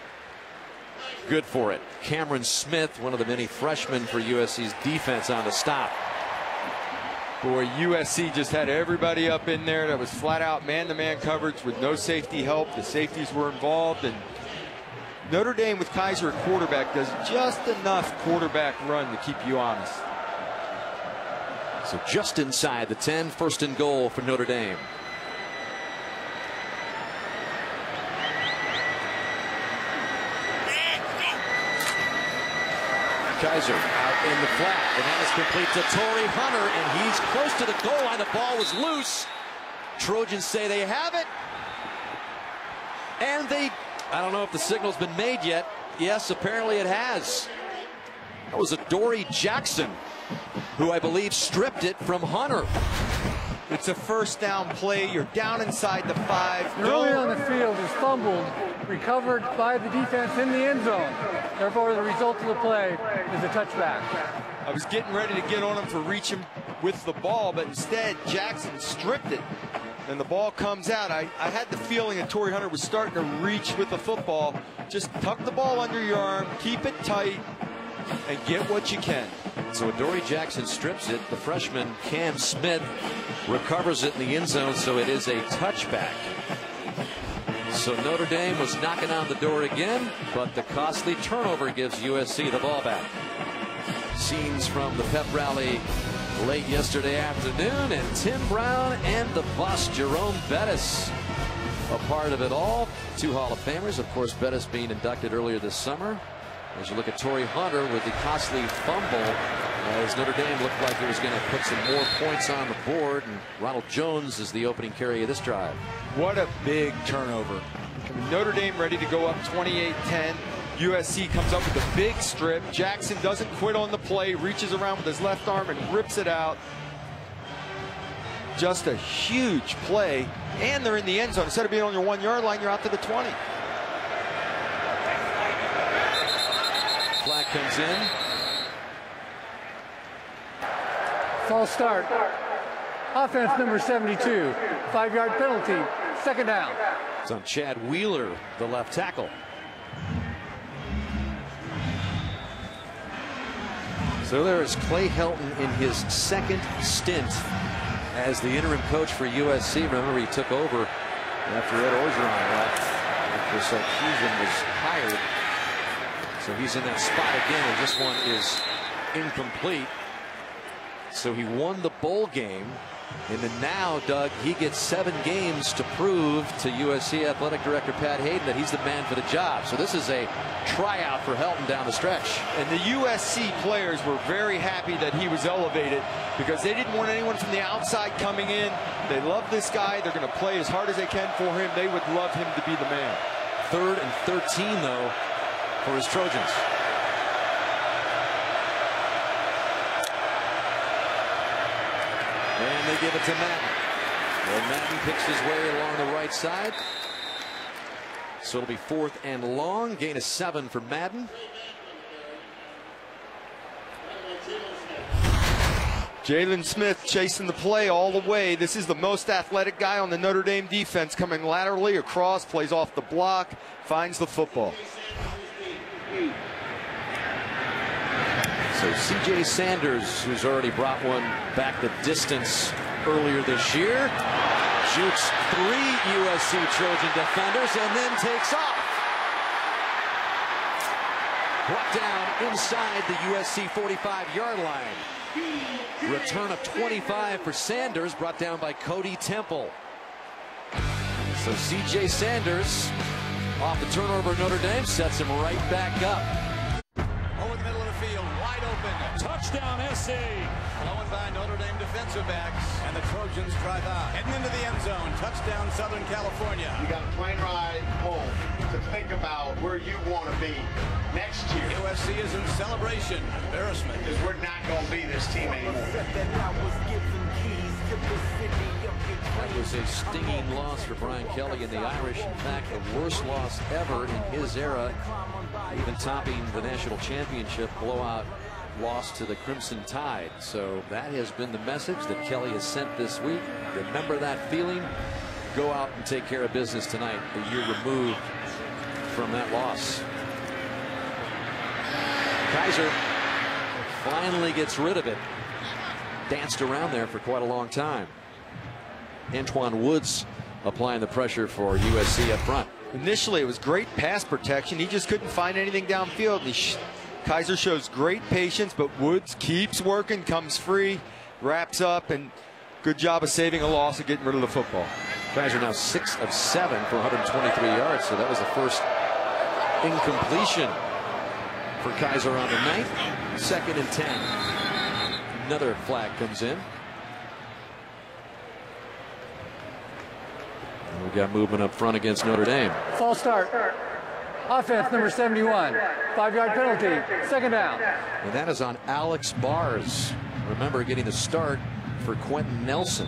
Good for it. Cameron Smith, one of the many freshmen for USC's defense, on the stop.
Boy, USC just had everybody up in there. That was flat out man-to-man coverage with no safety help. The safeties were involved, and Notre Dame with Kaiser at quarterback does just enough quarterback run to keep you honest.
So just inside the 10, first and goal for Notre Dame. Kaiser out in the flat, and that is complete to Torrey Hunter, and he's close to the goal line. The ball was loose. Trojans say they have it, and I don't know if the signal's been made yet. Yes, apparently it has. That was Adoree Jackson, who I believe stripped it from Hunter.
It's a first down play. You're down inside the 5.
Early on the field is fumbled, recovered by the defense in the end zone. Therefore, the result of the play is a touchback.
I was getting ready to get on him for reaching with the ball, but instead Jackson stripped it, and the ball comes out. I had the feeling that Torrey Hunter was starting to reach with the football. Just tuck the ball under your arm, keep it tight, and get what you can.
So Adoree Jackson strips it. The freshman Cam Smith recovers it in the end zone, so it is a touchback. So Notre Dame was knocking on the door again, but the costly turnover gives USC the ball back. Scenes from the pep rally late yesterday afternoon, and Tim Brown and the bus, Jerome Bettis, a part of it all. 2 Hall of Famers, of course, Bettis being inducted earlier this summer. As you look at Torrey Hunter with the costly fumble, as Notre Dame looked like it was going to put some more points on the board, and Ronald Jones is the opening carry of this drive.
What a big turnover. Notre Dame ready to go up 28-10. USC comes up with a big strip. Jackson doesn't quit on the play, reaches around with his left arm and rips it out. Just a huge play, and they're in the end zone. Instead of being on your 1-yard line, you're out to the 20.
Flag comes in.
False start. Offense number 72. 5-yard penalty. Second down.
It's on Chad Wheeler, the left tackle. So there is Clay Helton in his second stint as the interim coach for USC. Remember, he took over after Ed Orgeron left after Sarkisian was hired. So he's in that spot again, and this one is incomplete. So he won the bowl game. And then now, Doug, he gets 7 games to prove to USC Athletic Director Pat Hayden that he's the man for the job. So this is a tryout for Helton down the stretch.
And the USC players were very happy that he was elevated because they didn't want anyone from the outside coming in. They love this guy. They're going to play as hard as they can for him. They would love him to be the man.
3rd and 13, though, for his Trojans. And they give it to Madden. Well, Madden picks his way along the right side. So it'll be 4th and long. Gain of 7 for Madden.
Jalen Smith chasing the play all the way. This is the most athletic guy on the Notre Dame defense, coming laterally across, plays off the block, finds the football.
So C.J. Sanders, who's already brought one back the distance earlier this year, shoots 3 USC Trojan defenders and then takes off. Brought down inside the USC 45-yard line. Return of 25 for Sanders, brought down by Cody Temple. So C.J. Sanders, off the turnover of Notre Dame, sets him right back up.
Over the middle of the field, wide open. Touchdown, SC. Flowing by Notre Dame defensive backs, and the Trojans drive out. Heading into the end zone. Touchdown, Southern California.
You got a plane ride home to think about where you want to be next year.
USC is in celebration. Embarrassment.
Because we're not going to be this team anymore.
That was a stinging loss for Brian Kelly and the Irish. In fact, the worst loss ever in his era, even topping the national championship blowout loss to the Crimson Tide. So that has been the message that Kelly has sent this week. Remember that feeling. Go out and take care of business tonight, a year removed from that loss. Kaiser finally gets rid of it. Danced around there for quite a long time. Antoine Woods applying the pressure for USC up front.
Initially, it was great pass protection. He just couldn't find anything downfield. Kaiser shows great patience, but Woods keeps working, comes free, wraps up, and good job of saving a loss and getting rid of the football.
Kaiser now 6 of 7 for 123 yards, so that was the first incompletion for Kaiser on the night. 2nd and 10. Another flag comes in. And we got movement up front against Notre Dame.
False start. Offense number 71. 5-yard penalty. 2nd down.
And that is on Alex Bars. Remember, getting the start for Quentin Nelson.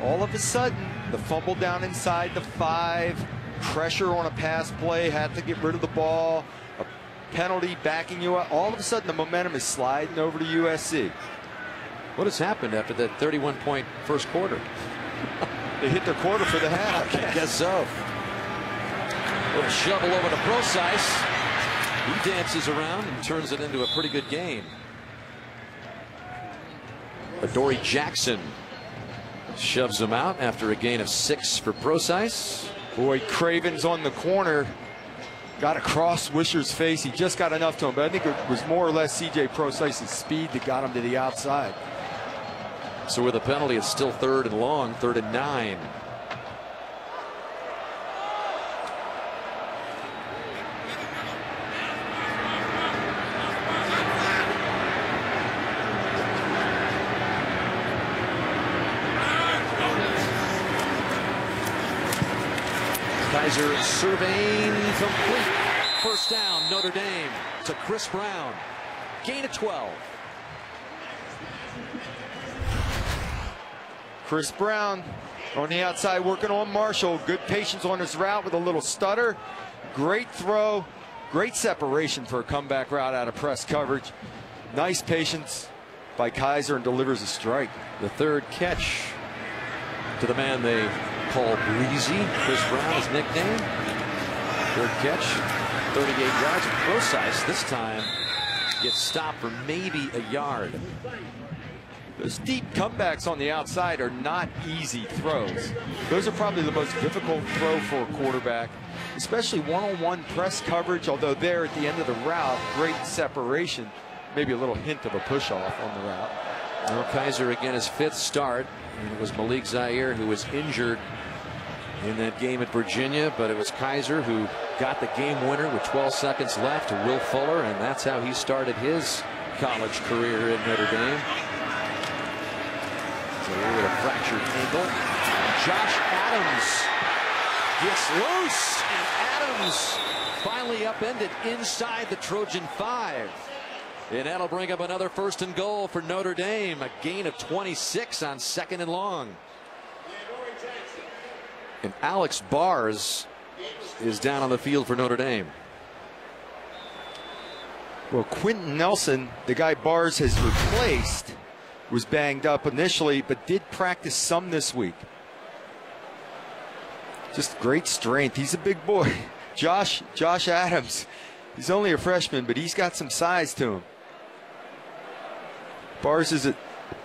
All of a sudden, the fumble down inside the 5, pressure on a pass play, had to get rid of the ball, a penalty backing you up. All of a sudden, the momentum is sliding over to USC.
What has happened after that 31-point first quarter?
They hit their quarter for the half.
I guess so. A little shovel over to Procise. He dances around and turns it into a pretty good gain. Adoree Jackson shoves him out after a gain of 6 for Procise.
Boy, Craven's on the corner. Got across Wisher's face. He just got enough to him, but I think it was more or less C.J. Procise's speed that got him to the outside.
So with a penalty, it's still 3rd and long, 3rd and 9. Kaiser surveying complete. 1st down, Notre Dame to Chris Brown. Gain of 12.
Chris Brown on the outside working on Marshall. Good patience on his route with a little stutter. Great throw. Great separation for a comeback route out of press coverage. Nice patience by Kaiser, and delivers a strike.
The 3rd catch to the man they call Breezy. Chris Brown, his nickname. 3rd catch, 38 yards. Procise this time gets stopped for maybe a yard.
Those deep comebacks on the outside are not easy throws. Those are probably the most difficult throw for a quarterback, especially one-on-one press coverage, although there at the end of the route, great separation, maybe a little hint of a push-off on the route.
Well, Kaiser again his 5th start. And it was Malik Zaire who was injured in that game at Virginia, but it was Kaiser who got the game winner with 12 seconds left to Will Fuller, and that's how he started his college career at Notre Dame. Zaire with a fractured ankle. Josh Adams gets loose, and Adams finally upended inside the Trojan 5. And that'll bring up another 1st and goal for Notre Dame. A gain of 26 on 2nd and long. And Alex Bars is down on the field for Notre Dame.
Well, Quentin Nelson, the guy Bars has replaced, was banged up initially, but did practice some this week. Just great strength. He's a big boy. Josh Adams, he's only a freshman, but he's got some size to him. Bars is at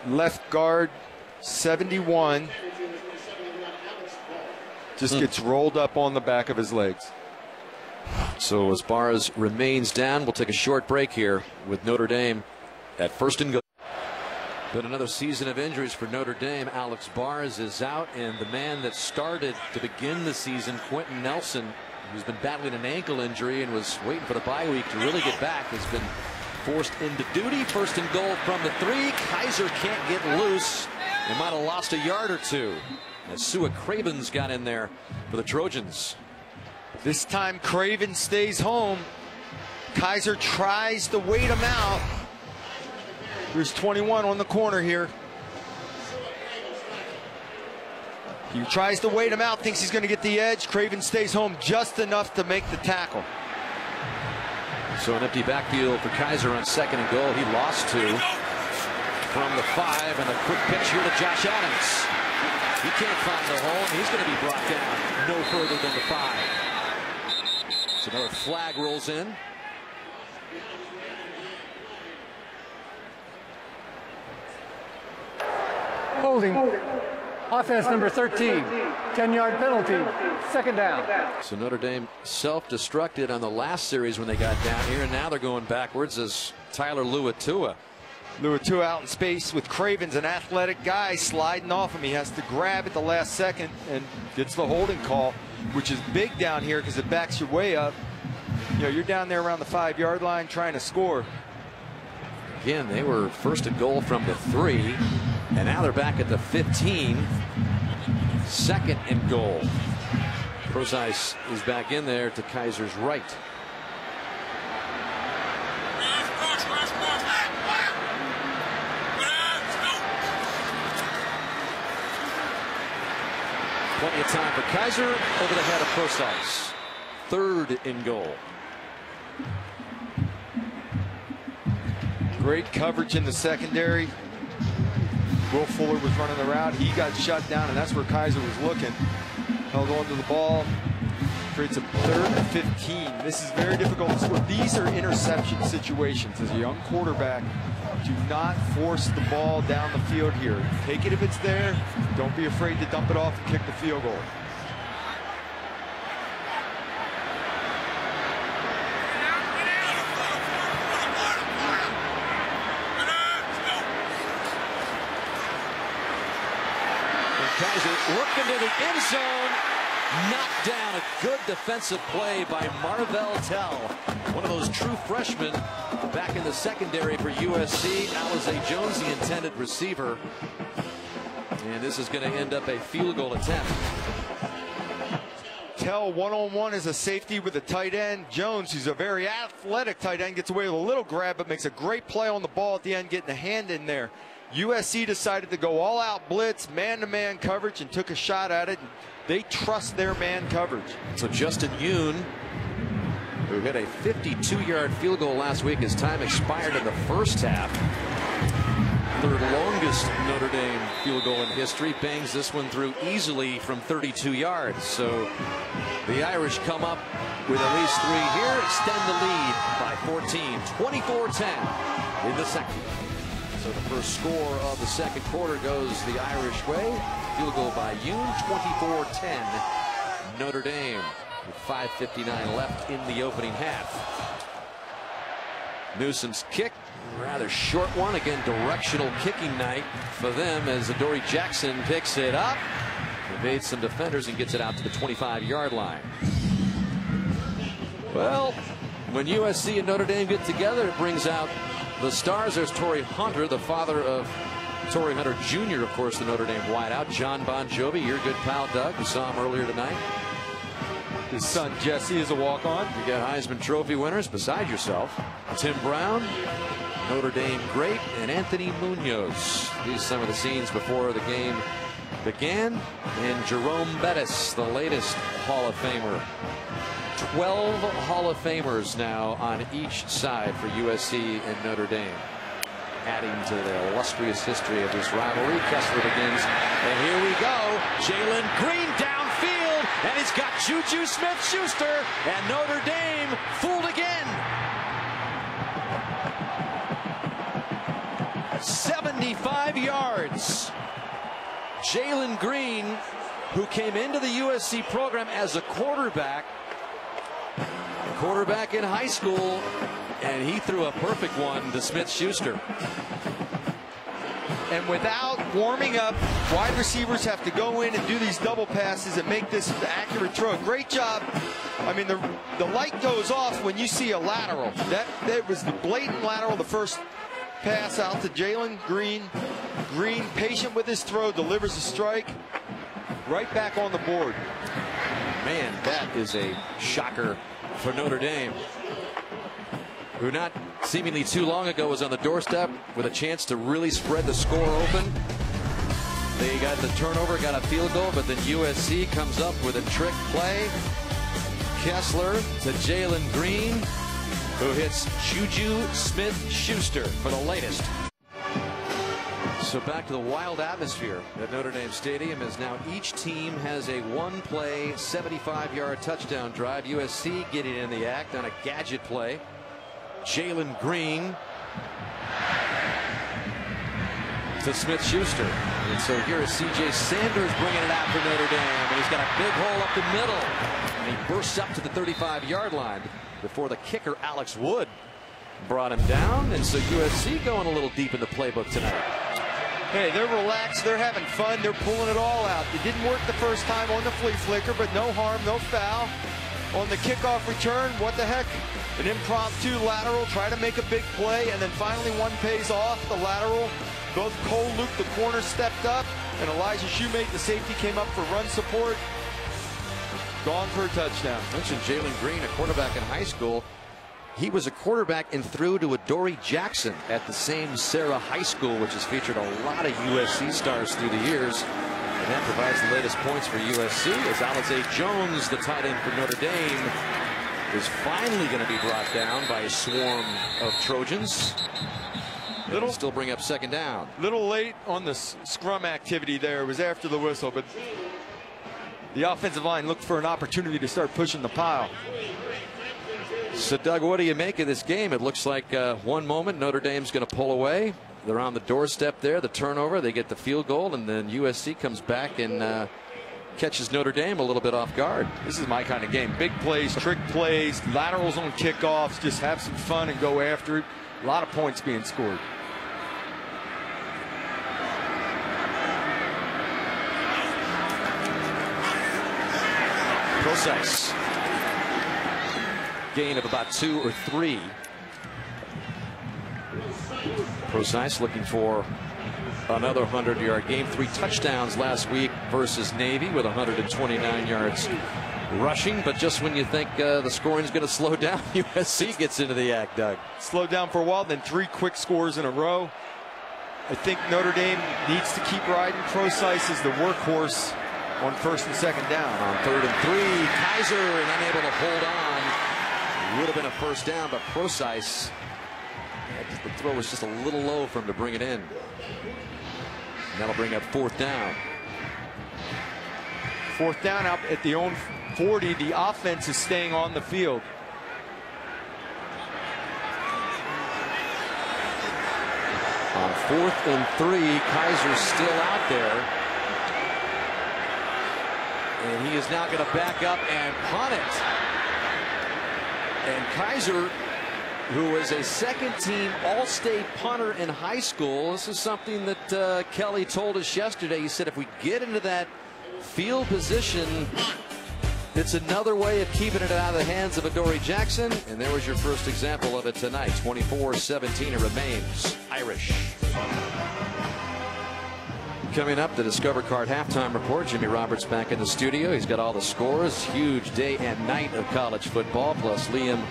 left guard, 71. Just gets rolled up on the back of his legs.
So as Bars remains down, we'll take a short break here with Notre Dame at 1st and goal. But another season of injuries for Notre Dame. Alex Bars is out, and the man that started to begin the season, Quentin Nelson, who's been battling an ankle injury and was waiting for the bye week to really get back, has been forced into duty. 1st and goal from the 3. Kaiser can't get loose. They might have lost a yard or two as Sua Cravens got in there for the Trojans.
This time Craven stays home. Kaiser tries to wait him out. There's 21 on the corner here. He tries to wait him out, thinks he's going to get the edge. Craven stays home just enough to make the tackle.
So an empty backfield for Kaiser on 2nd and goal. He lost 2 from the 5, and a quick pitch here to Josh Adams. He can't find the hole, and he's going to be brought down no further than the 5. So another flag rolls in.
Holding. Offense number 13. 10-yard penalty. 2nd down.
So Notre Dame self-destructed on the last series when they got down here, and now they're going backwards as Tyler Luatua.
Luatua out in space with Cravens, an athletic guy sliding off him. He has to grab at the last second and gets the holding call, which is big down here because it backs your way up. You know, you're down there around the 5-yard line trying to score.
Again, they were 1st and goal from the 3, and now they're back at the 15. 2nd and goal. Prozice is back in there to Kaiser's right. Plenty of time for Kaiser over the head of Prozice. 3rd and goal.
Great coverage in the secondary. Will Fuller was running the route. He got shut down, and that's where Kaiser was looking. Held on to the ball. Creates a 3rd and 15. This is very difficult to score. These are interception situations. As a young quarterback, do not force the ball down the field here. Take it if it's there. Don't be afraid to dump it off and kick the field goal.
Kaiser looked into the end zone, knocked down. A good defensive play by Marvell Tell, one of those true freshmen back in the secondary for USC. Alize Jones, the intended receiver, and this is going to end up a field goal attempt.
Tell one-on-one as a safety with a tight end. Jones, who's a very athletic tight end, gets away with a little grab, but makes a great play on the ball at the end, getting a hand in there. USC decided to go all-out blitz, man-to-man coverage, and took a shot at it. They trust their man coverage.
So Justin Yoon, who hit a 52-yard field goal last week, his time expired in the 1st half. 3rd longest Notre Dame field goal in history. Bangs this one through easily from 32 yards. So the Irish come up with at least 3 here, extend the lead by 14, 24-10 in the second. So the first score of the second quarter goes the Irish way. Field goal by Yoon, 24-10 Notre Dame with 5:59 left in the opening half. Newsom's kick Rather short one. Again, directional kicking night for them as Adoree Jackson picks it up, evades some defenders and gets it out to the 25-yard line. Well, when USC and Notre Dame get together, it brings out the stars. There's Torrey Hunter, the father of Torrey Hunter Jr., of course, the Notre Dame wideout. John Bon Jovi, your good pal Doug. We saw him earlier tonight.
His son Jesse is a walk-on.
You got Heisman Trophy winners beside yourself. Tim Brown, Notre Dame great, and Anthony Munoz. These are some of the scenes before the game began. And Jerome Bettis, the latest Hall of Famer. 12 Hall of Famers now on each side for USC and Notre Dame, adding to the illustrious history of this rivalry. Kessler begins, and here we go. Jalen Green downfield, and he's got Juju Smith-Schuster, and Notre Dame fooled again. 75 yards. Jalen Green, who came into the USC program as a quarterback in high school, and he threw a perfect one to Smith-Schuster.
And without warming up, wide receivers have to go in and do these double passes and make this accurate throw. Great job. I mean, the light goes off when you see a lateral. That was the blatant lateral, the first pass out to Jalen Green. Green, patient with his throw, delivers a strike. Right back on the board.
Man, that is a shocker for Notre Dame, who not seemingly too long ago was on the doorstep with a chance to really spread the score open. They got the turnover, got a field goal, but then USC comes up with a trick play. Kessler to Jalen Green, who hits Juju Smith-Schuster for the latest. So back to the wild atmosphere at Notre Dame Stadium, as now each team has a one-play 75-yard touchdown drive. USC getting in the act on a gadget play. Jalen Green to Smith-Schuster. And so here is C.J. Sanders bringing it out for Notre Dame, and he's got a big hole up the middle. And he bursts up to the 35-yard line before the kicker, Alex Wood, brought him down. And so USC going a little deep in the playbook tonight.
Hey, they're relaxed, they're having fun, they're pulling it all out. It didn't work the first time on the flea flicker, but no harm, no foul. On the kickoff return, what the heck? An impromptu lateral, try to make a big play, and then finally one pays off, the lateral. Both Cole Luke, the corner, stepped up, and Elijah Shoemate, the safety, came up for run support. Gone for a touchdown.
Mentioned Jalen Green, a quarterback in high school. He was a quarterback and threw to Adoree Jackson at the same Sarah High School, which has featured a lot of USC stars through the years. And that provides the latest points for USC as Alize Jones, the tight end for Notre Dame, is finally going to be brought down by a swarm of Trojans. It'll still bring up second down.
Little late on the scrum activity there. It was after the whistle, but the offensive line looked for an opportunity to start pushing the pile.
So, Doug, what do you make of this game? It looks like one moment Notre Dame's going to pull away. They're on the doorstep there, the turnover. They get the field goal, and then USC comes back and catches Notre Dame a little bit off guard.
This is my kind of game. Big plays, trick plays, laterals on kickoffs. Just have some fun and go after it. A lot of points being scored.
Process. Gain of about 2 or 3. Process looking for another 100-yard game. 3 touchdowns last week versus Navy with 129 yards rushing. But just when you think the scoring is going to slow down, USC gets into the act, Doug.
Slowed down for a while, then 3 quick scores in a row. I think Notre Dame needs to keep riding. Process is the workhorse on first and second down.
On 3rd and 3, Kaiser unable to hold on. Would have been a first down, but Process, the throw was just a little low for him to bring it in. And that'll bring up 4th down.
4th down out at the own 40. The offense is staying on the field.
On 4th and 3, Kaiser's still out there. And he is now going to back up and punt it. And Kaiser who was a second-team All-State punter in high school. This is something that Kelly told us yesterday. He said if we get into that field position, it's another way of keeping it out of the hands of Adoree Jackson. And there was your first example of it tonight. 24-17, it remains Irish. Coming up, the Discover Card halftime report. Jimmy Roberts back in the studio. He's got all the scores. Huge day and night of college football. Plus Liam,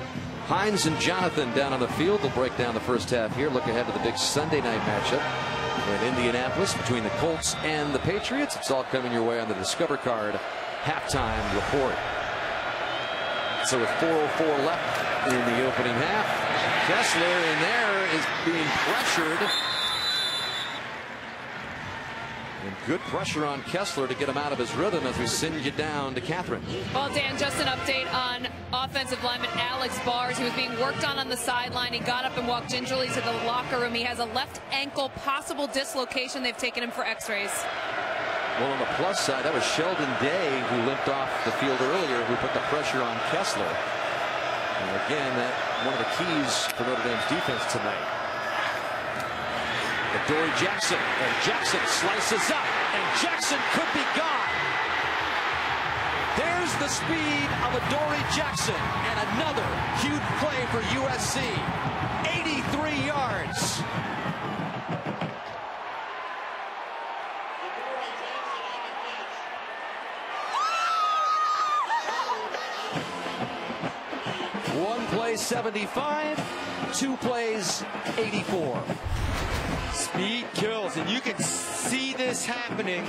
Hines, and Jonathan down on the field. They'll break down the first half here. Look ahead to the big Sunday night matchup in Indianapolis between the Colts and the Patriots. It's all coming your way on the Discover Card halftime report. So with 4:04 left in the opening half, Kessler in there is being pressured. And good pressure on Kessler to get him out of his rhythm as we send you down to Catherine.
Well, Dan, just an update on offensive lineman Alex Bars. He was being worked on the sideline. He got up and walked gingerly to the locker room. He has a left ankle possible dislocation. They've taken him for x-rays.
Well, on the plus side, that was Sheldon Day who limped off the field earlier, who put the pressure on Kessler. And again, that one of the keys for Notre Dame's defense tonight. Adoree Jackson, and Jackson slices up, and Jackson could be gone. There's the speed of Adoree Jackson, and another huge play for USC. 83 yards. One play 75, 2 plays 84.
Speed kills, and you can see this happening.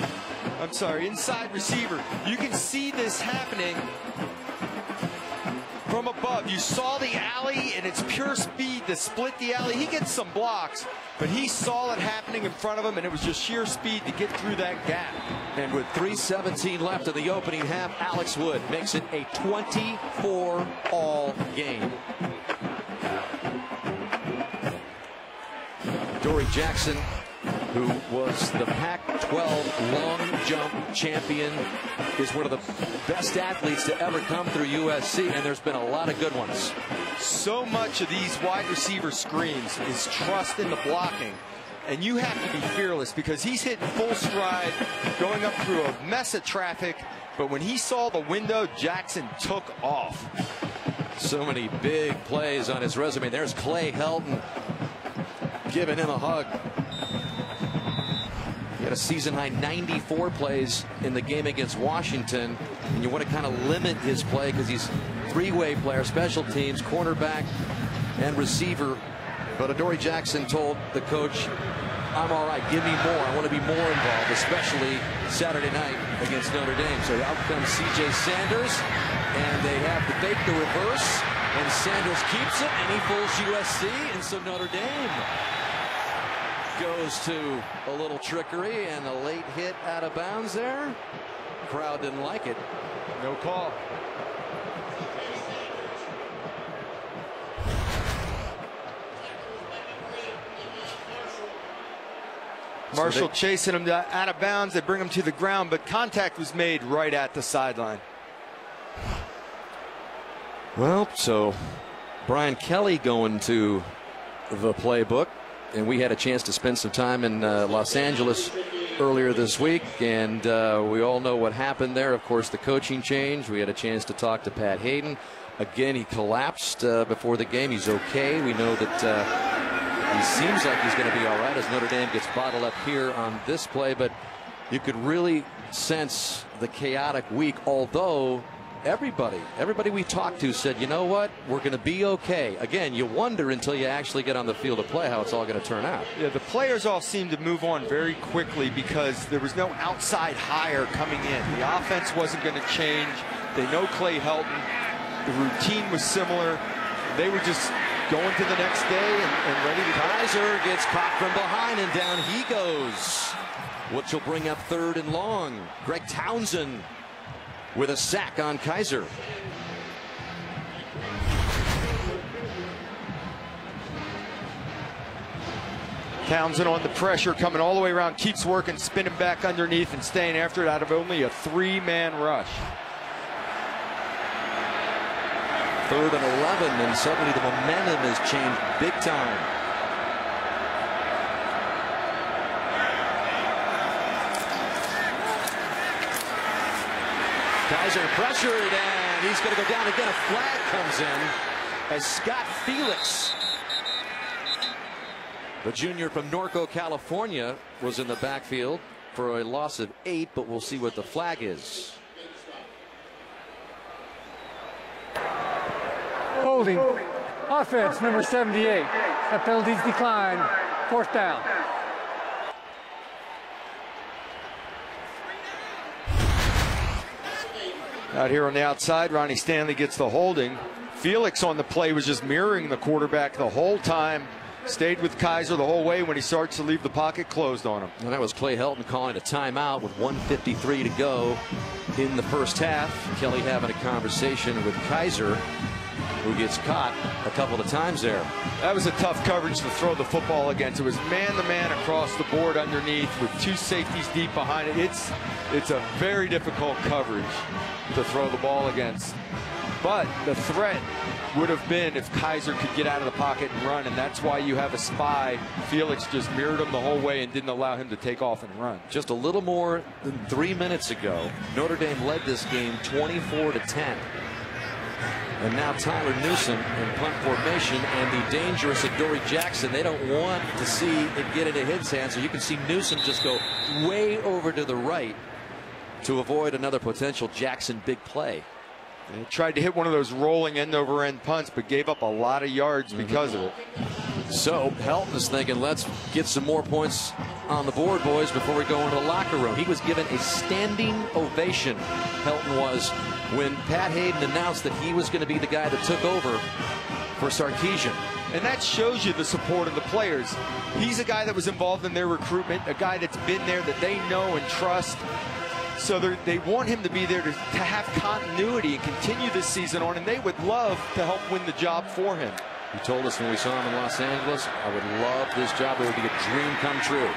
I'm sorry, inside receiver. You can see this happening from above. You saw the alley, and it's pure speed to split the alley. He gets some blocks, but he saw it happening in front of him, and it was just sheer speed to get through that gap.
And with 3:17 left in the opening half, Alex Wood makes it a 24-all game. Adoree Jackson, who was the Pac-12 long jump champion, is one of the best athletes to ever come through USC, and there's been a lot of good ones.
So much of these wide receiver screens is trust in the blocking, and you have to be fearless because he's hitting full stride, going up through a mess of traffic, but when he saw the window, Jackson took off.
So many big plays on his resume. There's Clay Helton giving him a hug. He had a season-high 94 plays in the game against Washington, and you want to kind of limit his play because he's three-way player, special teams, cornerback, and receiver. But Adoree Jackson told the coach, I'm all right, give me more. I want to be more involved, especially Saturday night against Notre Dame. So out comes C.J. Sanders, and they have to fake the reverse, and Sanders keeps it, and he fools USC, and so Notre Dame goes to a little trickery and a late hit out of bounds there. Crowd didn't like it.
No call. Marshall chasing him out of bounds. They bring him to the ground, but contact was made right at the sideline.
Well, so Brian Kelly going to the playbook, and we had a chance to spend some time in Los Angeles earlier this week, and we all know what happened there. Of course, the coaching change. We had a chance to talk to Pat Hayden. Again, he collapsed before the game. He's okay. We know that he seems like he's going to be all right as Notre Dame gets bottled up here on this play, but you could really sense the chaotic week, although everybody we talked to said, you know what, we're going to be okay. Again, you wonder until you actually get on the field of play how it's all going to turn out.
Yeah, the players all seemed to move on very quickly because there was no outside hire coming in. The offense wasn't going to change. They know Clay Helton. The routine was similar. They were just going to the next day and ready to go.
Kaiser gets caught from behind, and down he goes, which will bring up 3rd and long. Greg Townsend with a sack on Kaiser.
Townsend on the pressure, coming all the way around, keeps working, spinning back underneath and staying after it out of only a 3-man rush.
3rd and 11, and suddenly the momentum has changed big time. Kaiser pressured, and he's going to go down again. A flag comes in as Scott Felix, the junior from Norco, California, was in the backfield for a loss of 8, but we'll see what the flag is.
Holding. Offense, number 78. That penalty's declined. 4th down.
Out here on the outside, Ronnie Stanley gets the holding. Felix on the play was just mirroring the quarterback the whole time. Stayed with Kaiser the whole way. When he starts to leave the pocket, closed on him.
And that was Clay Helton calling a timeout with 1:53 to go in the first half. Kelly having a conversation with Kaiser, who gets caught a couple of times there.
That was a tough coverage to throw the football against. It was man-to-man across the board underneath with 2 safeties deep behind it. It's a very difficult coverage to throw the ball against. But the threat would have been if Kaiser could get out of the pocket and run, and that's why you have a spy. Felix just mirrored him the whole way and didn't allow him to take off and run.
Just a little more than 3 minutes ago, Notre Dame led this game 24-10. And now Tyler Newsome in punt formation, and the dangerous Adoree Jackson. They don't want to see it get into his hands, so you can see Newsome just go way over to the right to avoid another potential Jackson big play.
And he tried to hit one of those rolling end-over-end punts, but gave up a lot of yards because of it.
So Helton is thinking, let's get some more points on the board, boys, before we go into the locker room. He was given a standing ovation, Helton was, when Pat Hayden announced that he was going to be the guy that took over for Sarkisian.
And that shows you the support of the players. He's a guy that was involved in their recruitment, a guy that's been there, that they know and trust. So they want him to be there to have continuity and continue this season on, and they would love to help win the job for him.
He told us when we saw him in Los Angeles, I would love this job. It would be a dream come true.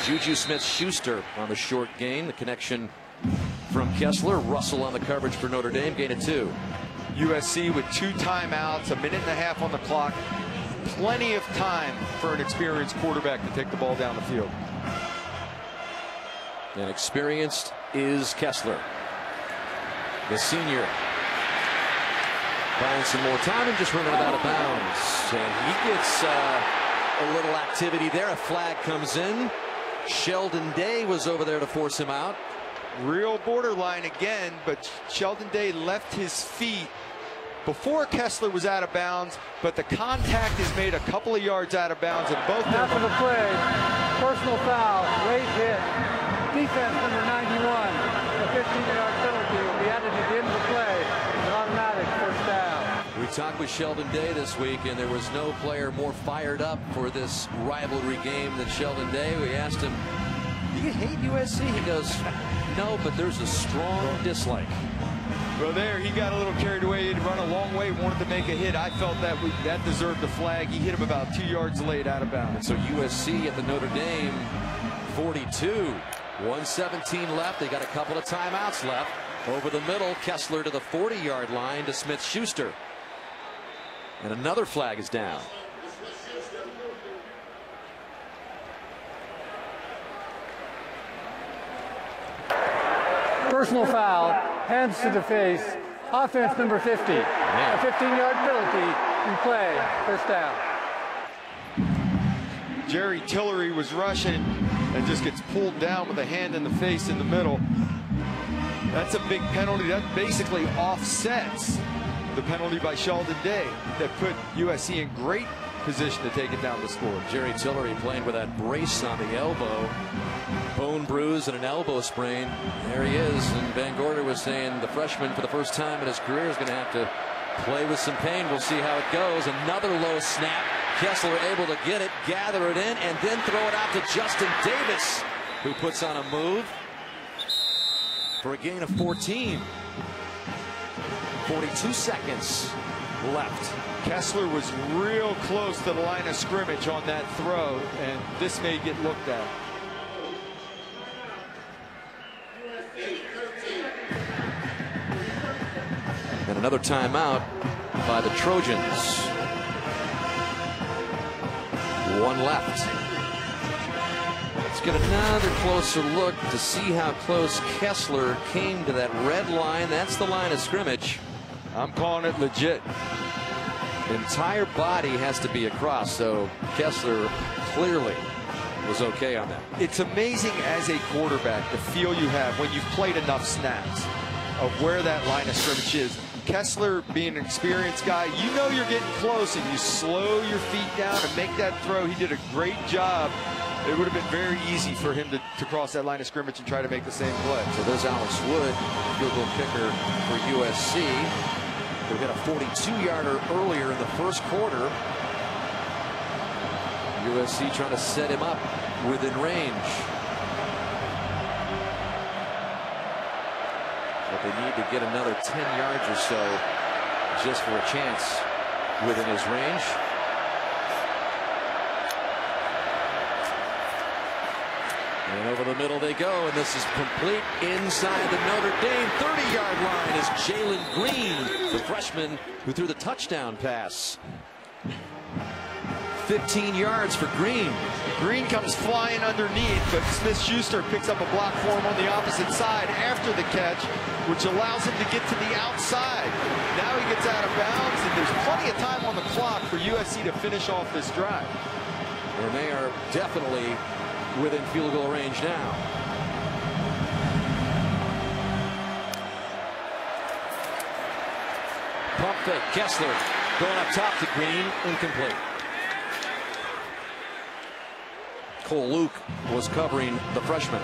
Juju Smith-Schuster on the short gain. The connection from Kessler. Russell on the coverage for Notre Dame. Gain of 2.
USC with 2 timeouts, 1.5 minutes on the clock. Plenty of time for an experienced quarterback to take the ball down the field.
And experienced is Kessler, the senior, buying some more time and just running out of bounds. And he gets a little activity there. A flag comes in. Sheldon Day was over there to force him out.
Real borderline again, but Sheldon Day left his feet before Kessler was out of bounds, but the contact is made a couple of yards out of bounds, and both
After the play, personal foul, late hit. Defense number 91, the 15-yard penalty will be added at the end of the play. An automatic 1st down.
We talked with Sheldon Day this week, and there was no player more fired up for this rivalry game than Sheldon Day. We asked him, do you hate USC? He goes, no, but there's a strong dislike.
Well, there he got a little carried away. He'd run a long way, wanted to make a hit. I felt that deserved a flag. He hit him about 2 yards late out of bounds.
So USC at the Notre Dame 42. 1:17 left. They got a couple of timeouts left. Over the middle, Kessler to the 40-yard line to Smith-Schuster. And another flag is down.
Personal foul, hands to the face. Offense number 50. A 15-yard penalty in play. 1st down.
Jerry Tillery was rushing and just gets pulled down with a hand in the face in the middle. That's a big penalty. That basically offsets the penalty by Sheldon Day that put USC in great position to take it down the score.
Jerry Tillery playing with that brace on the elbow. Bone bruise and an elbow sprain. There he is. And Van Gorder was saying the freshman for the first time in his career is going to have to play with some pain. We'll see how it goes. Another low snap. Kessler able to get it, gather it in, and then throw it out to Justin Davis, who puts on a move for a gain of 14. 42 seconds left.
Kessler was real close to the line of scrimmage on that throw, and this may get looked at.
And another timeout by the Trojans. One left. Let's get another closer look to see how close Kessler came to that red line. That's the line of scrimmage.
I'm calling it legit.
Entire body has to be across, so Kessler clearly was okay on that.
It's amazing as a quarterback the feel you have when you've played enough snaps of where that line of scrimmage is. Kessler, being an experienced guy, you know you're getting close and you slow your feet down and make that throw. He did a great job. It would have been very easy for him to cross that line of scrimmage and try to make the same play.
So there's Alex Wood, field goal kicker for USC. They hit a 42-yarder earlier in the first quarter. USC trying to set him up within range. But they need to get another 10 yards or so just for a chance within his range. And over the middle they go, and this is complete inside the Notre Dame 30-yard line is Jalen Green, the freshman who threw the touchdown pass. 15 yards for Green.
Green comes flying underneath, but Smith-Schuster picks up a block for him on the opposite side after the catch, which allows him to get to the outside. Now he gets out of bounds, and there's plenty of time on the clock for USC to finish off this drive.
And they are definitely within field goal range now. Pump fake. Kessler going up top to Green. Incomplete. Cole Luke was covering the freshman.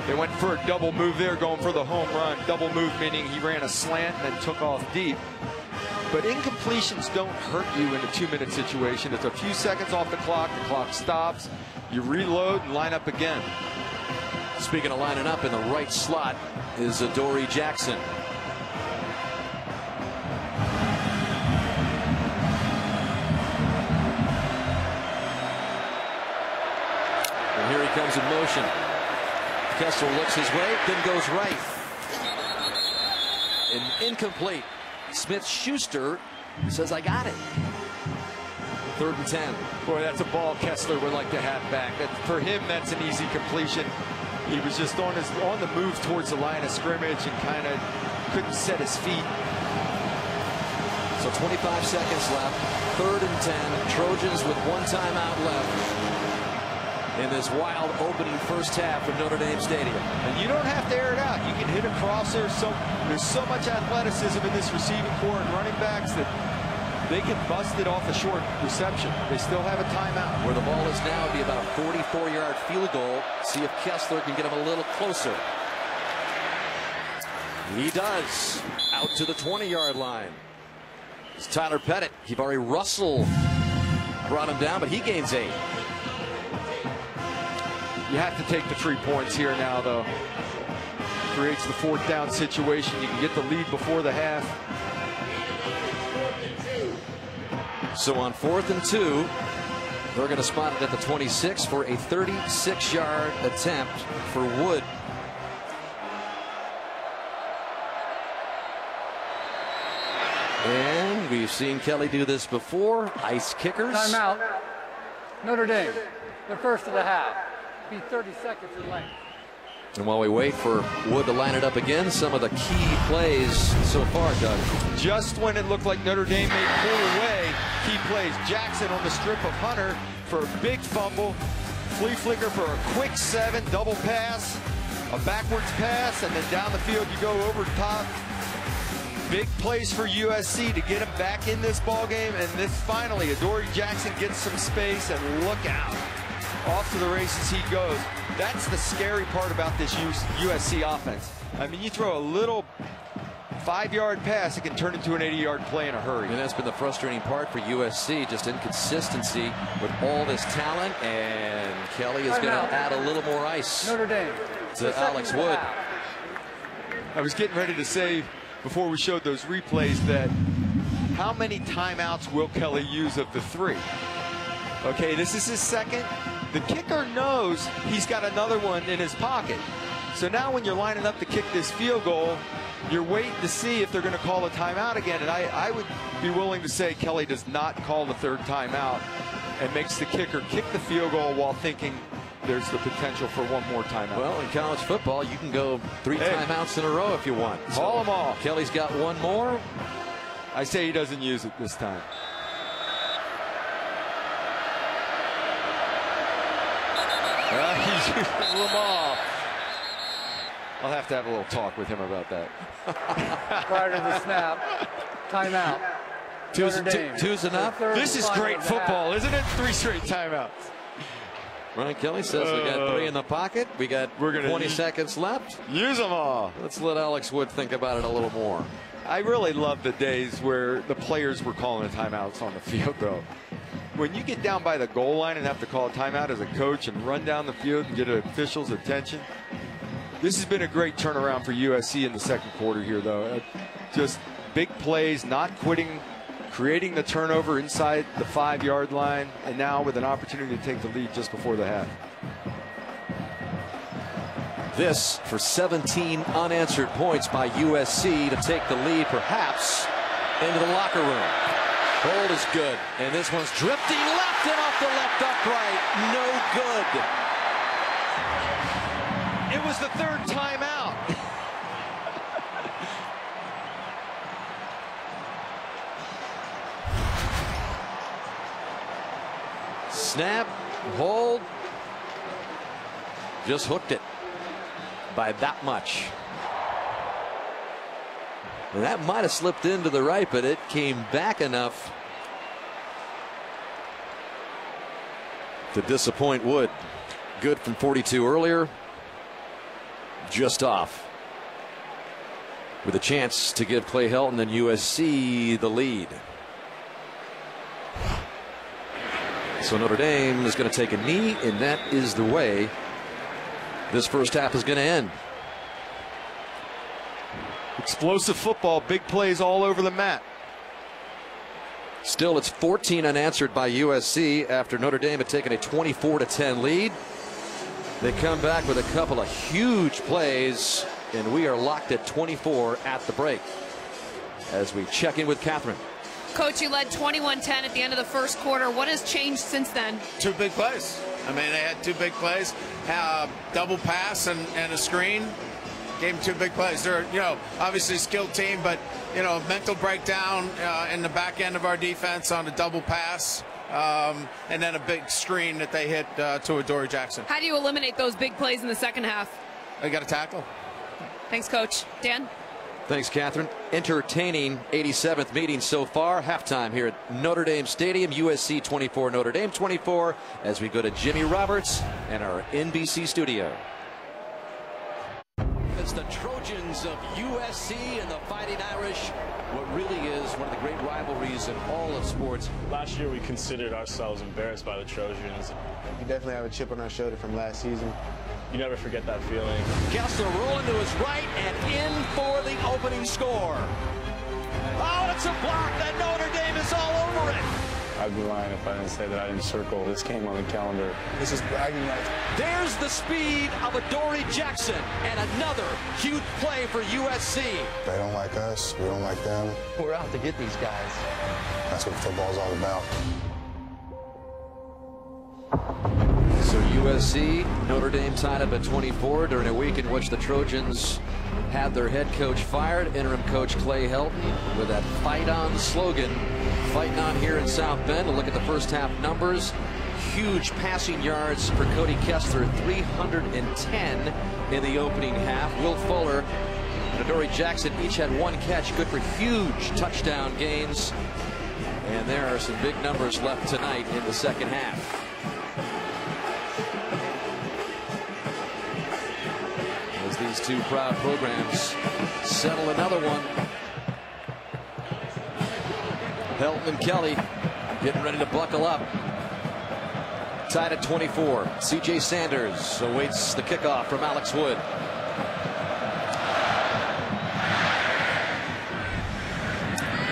They went for a double move there, going for the home run. Double move meaning he ran a slant and then took off deep. But incompletions don't hurt you in a 2-minute situation. It's a few seconds off the clock stops, you reload and line up again.
Speaking of lining up, in the right slot is Adoree Jackson. And here he comes in motion. Kessler looks his way, then goes right. And incomplete. Smith-Schuster says, I got it. 3rd and 10.
Boy, that's a ball Kessler would like to have back. For him, that's an easy completion. He was just on the move towards the line of scrimmage and kind of couldn't set his feet.
So 25 seconds left. 3rd and 10. Trojans with 1 timeout left in this wild opening first half of Notre Dame Stadium.
And you don't have to air it out. You can hit a crosser. There's so much athleticism in this receiving core and running backs that they can bust it off a short reception. They still have a timeout.
Where the ball is now would be about a 44-yard field goal. See if Kessler can get him a little closer. He does. Out to the 20-yard line. It's Tyler Pettit. Kivari Russell brought him down, but he gains 8.
You have to take the 3 points here now, though. Creates the 4th down situation. You can get the lead before the half.
So on 4th and 2, they're going to spot it at the 26 for a 36-yard attempt for Wood. And we've seen Kelly do this before. Ice kickers.
Timeout. Notre Dame, the first of the half. Be 30 seconds in length.
And while we wait for Wood to line it up again, some of the key plays so far, Doug.
Just when it looked like Notre Dame may pull away, key plays. Jackson on the strip of Hunter for a big fumble. Flea flicker for a quick 7, double pass, a backwards pass, and then down the field you go over the top. Big plays for USC to get him back in this ball game. And this finally, Adoree Jackson gets some space, and look out. Off to the races he goes. That's the scary part about this USC offense. I mean, you throw a little 5-yard pass, it can turn into an 80-yard play in a hurry.
And that's been the frustrating part for USC, just inconsistency with all this talent. And Kelly is going to add a little more ice
Notre Dame
to Alex Wood.
I was getting ready to say before we showed those replays that how many timeouts will Kelly use of the 3? Okay, this is his second. The kicker knows he's got another one in his pocket. So now when you're lining up to kick this field goal, you're waiting to see if they're going to call a timeout again. And I would be willing to say Kelly does not call the third timeout and makes the kicker kick the field goal while thinking there's the potential for one more timeout.
Well, in college football, you can go 3 timeouts in a row if you want.
Call them all.
Kelly's got one more.
I say he doesn't use it this time. He's using them all. I'll have to have a little talk with him about that.
Prior to the snap, timeout.
Two's enough.
This is great football, isn't it? 3 straight timeouts.
Ryan Kelly says we got 3 in the pocket. We got 20 seconds left.
Use them all.
Let's let Alex Wood think about it a little more.
I really love the days where the players were calling the timeouts on the field, though. When you get down by the goal line and have to call a timeout as a coach and run down the field and get an official's attention. This has been a great turnaround for USC in the second quarter here, though. Just big plays, not quitting, creating the turnover inside the 5-yard line, and now with an opportunity to take the lead just before the half.
This for 17 unanswered points by USC to take the lead, perhaps into the locker room. Hold is good, and this one's drifting left and off the left upright. No good.
It was the third timeout.
Snap, hold, just hooked it by that much. And that might have slipped into the right, but it came back enough to disappoint Wood. Good from 42 earlier, just off. With a chance to give Clay Helton and USC the lead. So Notre Dame is going to take a knee, and that is the way this first half is going to end.
Explosive football, big plays all over the map.
Still, it's 14 unanswered by USC after Notre Dame had taken a 24-10 lead. They come back with a couple of huge plays, and we are locked at 24 at the break as we check in with Catherine.
Coach, you led 21-10 at the end of the first quarter. What has changed since then?
2 big plays. I mean, they had 2 big plays, double pass and a screen. Gave them 2 big plays. They're, obviously a skilled team, but, mental breakdown in the back end of our defense on a double pass. And then a big screen that they hit to Adoree Jackson.
How do you eliminate those big plays in the second half?
They got to tackle.
Thanks, Coach. Dan?
Thanks, Catherine. Entertaining 87th meeting so far. Halftime here at Notre Dame Stadium. USC 24, Notre Dame 24, as we go to Jimmy Roberts and our NBC studio. It's the Trojans of USC and the Fighting Irish. What really is one of the great rivalries in all of sports.
Last year we considered ourselves embarrassed by the Trojans.
We definitely have a chip on our shoulder from last season.
You never forget that feeling.
Kessler rolling to his right and in for the opening score. Oh, it's a block, and Notre Dame is all over it.
I'd be lying if I didn't say that I didn't circle this game on the calendar.
This is bragging rights.
There's the speed of Adoree Jackson, and another huge play for USC.
They don't like us. We don't like them.
We're out to get these guys.
That's what football's all about.
So USC, Notre Dame tied up at 24 during a week in which the Trojans had their head coach fired. Interim coach Clay Helton with that fight on slogan. Fighting on here in South Bend. A look at the first half numbers. Huge passing yards for Cody Kessler, 310 in the opening half. Will Fuller and Adoree Jackson each had 1 catch. Good for huge touchdown gains. And there are some big numbers left tonight in the second half. As these two proud programs settle another one. Helton and Kelly getting ready to buckle up. Tied at 24. C.J. Sanders awaits the kickoff from Alex Wood.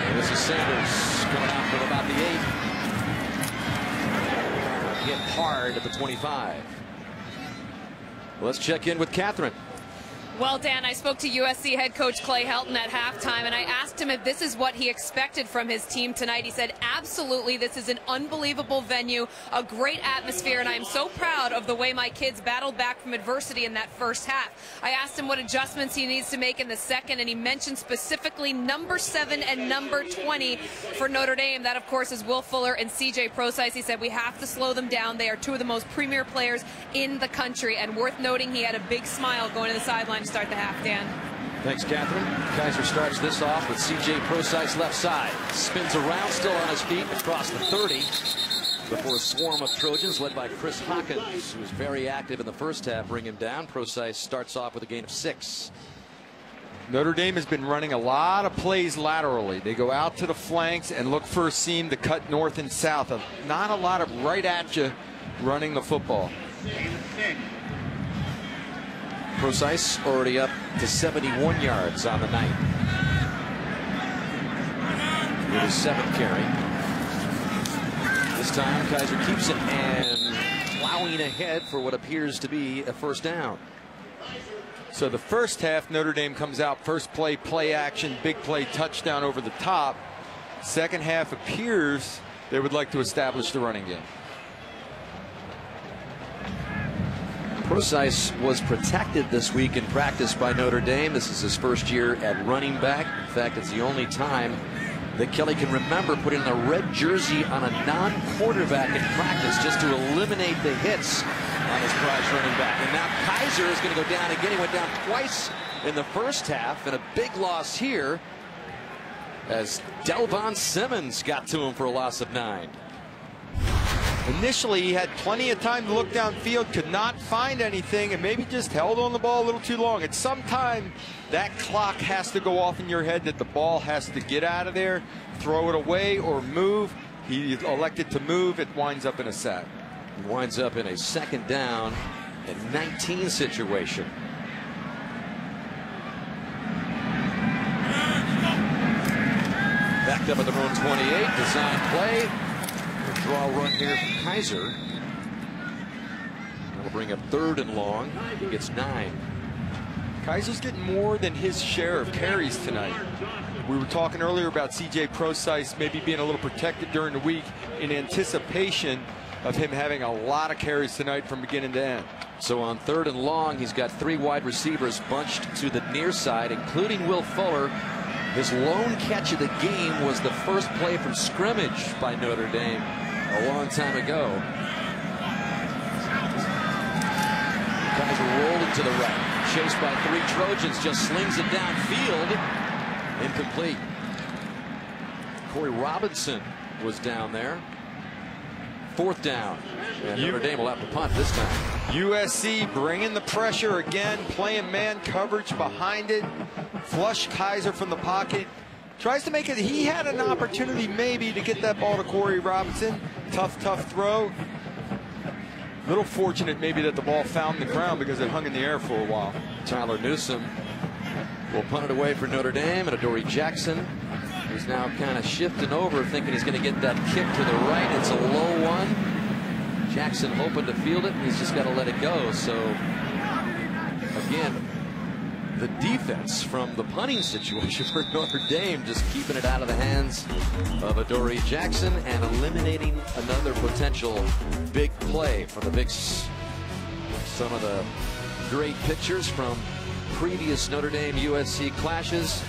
And this is Sanders coming out from about the 8. Hit hard at the 25. Let's check in with Catherine.
Well, Dan, I spoke to USC head coach Clay Helton at halftime, and I asked him if this is what he expected from his team tonight. He said, absolutely, this is an unbelievable venue, a great atmosphere, and I am so proud of the way my kids battled back from adversity in that first half. I asked him what adjustments he needs to make in the second, and he mentioned specifically number 7 and number 20 for Notre Dame. That, of course, is Will Fuller and C.J. Prosise. He said, we have to slow them down. They are two of the most premier players in the country, and worth noting, he had a big smile going to the sideline to start the half, Dan.
Thanks, Catherine. Kaiser starts this off with C.J. Prosise left side. Spins around, still on his feet, across the 30. Before a swarm of Trojans led by Chris Hawkins, who was very active in the first half, bring him down. Prosise starts off with a gain of 6.
Notre Dame has been running a lot of plays laterally. They go out to the flanks and look for a seam to cut north and south. Not a lot of right at you running the football.
Prosise already up to 71 yards on the night with his 7th carry. This time Kaiser keeps it and plowing ahead for what appears to be a first down.
So the first half, Notre Dame comes out, first play, play action, big play, touchdown over the top. Second half appears they would like to establish the running game.
Prosise was protected this week in practice by Notre Dame. This is his first year at running back. In fact, it's the only time that Kelly can remember putting a red jersey on a non-quarterback in practice just to eliminate the hits on his prize running back. And now Kaiser is going to go down again. He went down twice in the first half, and a big loss here as Delvon Simmons got to him for a loss of 9.
Initially, he had plenty of time to look downfield, could not find anything, and maybe just held on the ball a little too long. At some time, that clock has to go off in your head that the ball has to get out of there, throw it away, or move. He elected to move. It winds up in a sack.
He winds up in a second down and 19 situation. Backed up at their own 28, design play. Draw run here from Kaiser. That'll bring up 3rd and long. He gets 9.
Kaiser's getting more than his share of carries tonight. We were talking earlier about C.J. Prosise maybe being a little protected during the week in anticipation of him having a lot of carries tonight from beginning to end.
So on 3rd and long, he's got 3 wide receivers bunched to the near side, including Will Fuller. His lone catch of the game was the first play from scrimmage by Notre Dame a long time ago. Kaiser rolling to the right, chased by 3 Trojans, just slings it downfield. Incomplete. Corey Robinson was down there. 4th down. And Notre Dame will have to punt this time.
USC bringing the pressure again, playing man coverage behind it. Flush Kaiser from the pocket. Tries to make it. He had an opportunity maybe to get that ball to Corey Robinson. Tough throw. Little fortunate maybe that the ball found the ground because it hung in the air for a while.
Tyler Newsome will punt it away for Notre Dame, and Adoree Jackson is now kind of shifting over, thinking he's going to get that kick to the right. It's a low one. Jackson hoping to field it, and he's just got to let it go. So again, the defense from the punting situation for Notre Dame, just keeping it out of the hands of Adoree Jackson and eliminating another potential big play for the Bigs. Some of the great pictures from previous Notre Dame USC clashes.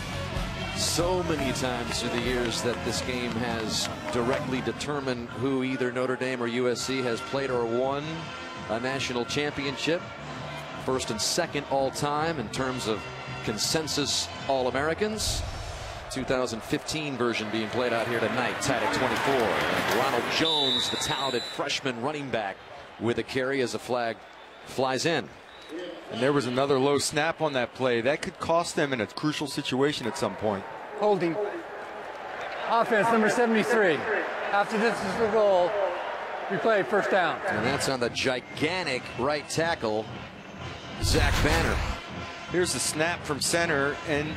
So many times through the years that this game has directly determined who either Notre Dame or USC has played or won a national championship. 1st and 2nd all time in terms of consensus All-Americans. 2015 version being played out here tonight, tied at 24. And Ronald Jones, the talented freshman running back, with a carry as a flag flies in.
And there was another low snap on that play. That could cost them in a crucial situation at some point.
Holding. Offense number 73. After this is the goal, we play first down.
And that's on the gigantic right tackle, Zach Banner.
Here's the snap from center, and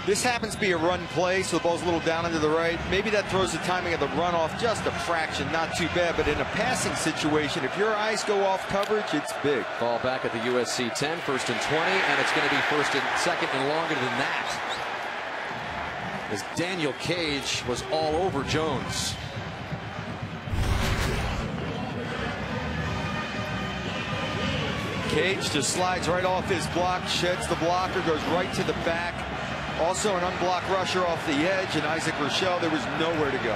This happens to be a run play, so the ball's a little down and to the right. Maybe that throws the timing of the run off just a fraction, not too bad. But in a passing situation, if your eyes go off coverage, it's big.
Ball back at the USC 10, 1st and 20, and it's going to be 1st and 2nd and longer than that. As Daniel Cage was all over Jones.
Cage just slides right off his block, sheds the blocker, goes right to the back. Also an unblocked rusher off the edge, and Isaac Rochelle, there was nowhere to go.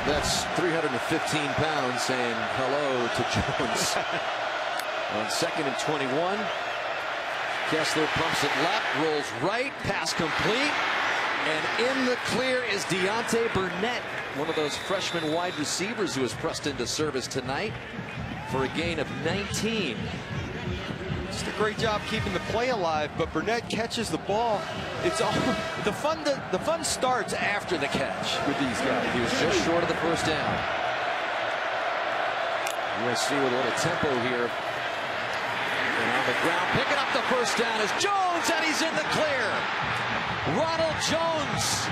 That's 315 pounds saying hello to Jones. On 2nd and 21. Kessler pumps it left, rolls right, pass complete. And in the clear is Deontay Burnett, one of those freshman wide receivers who was pressed into service tonight for a gain of 19.
Just a great job keeping the play alive, but Burnett catches the ball. It's all the fun starts after the catch with these guys.
He was just short of the 1st down. USC with a little tempo here. And on the ground, picking up the 1st down is Jones, and he's in the clear. Ronald Jones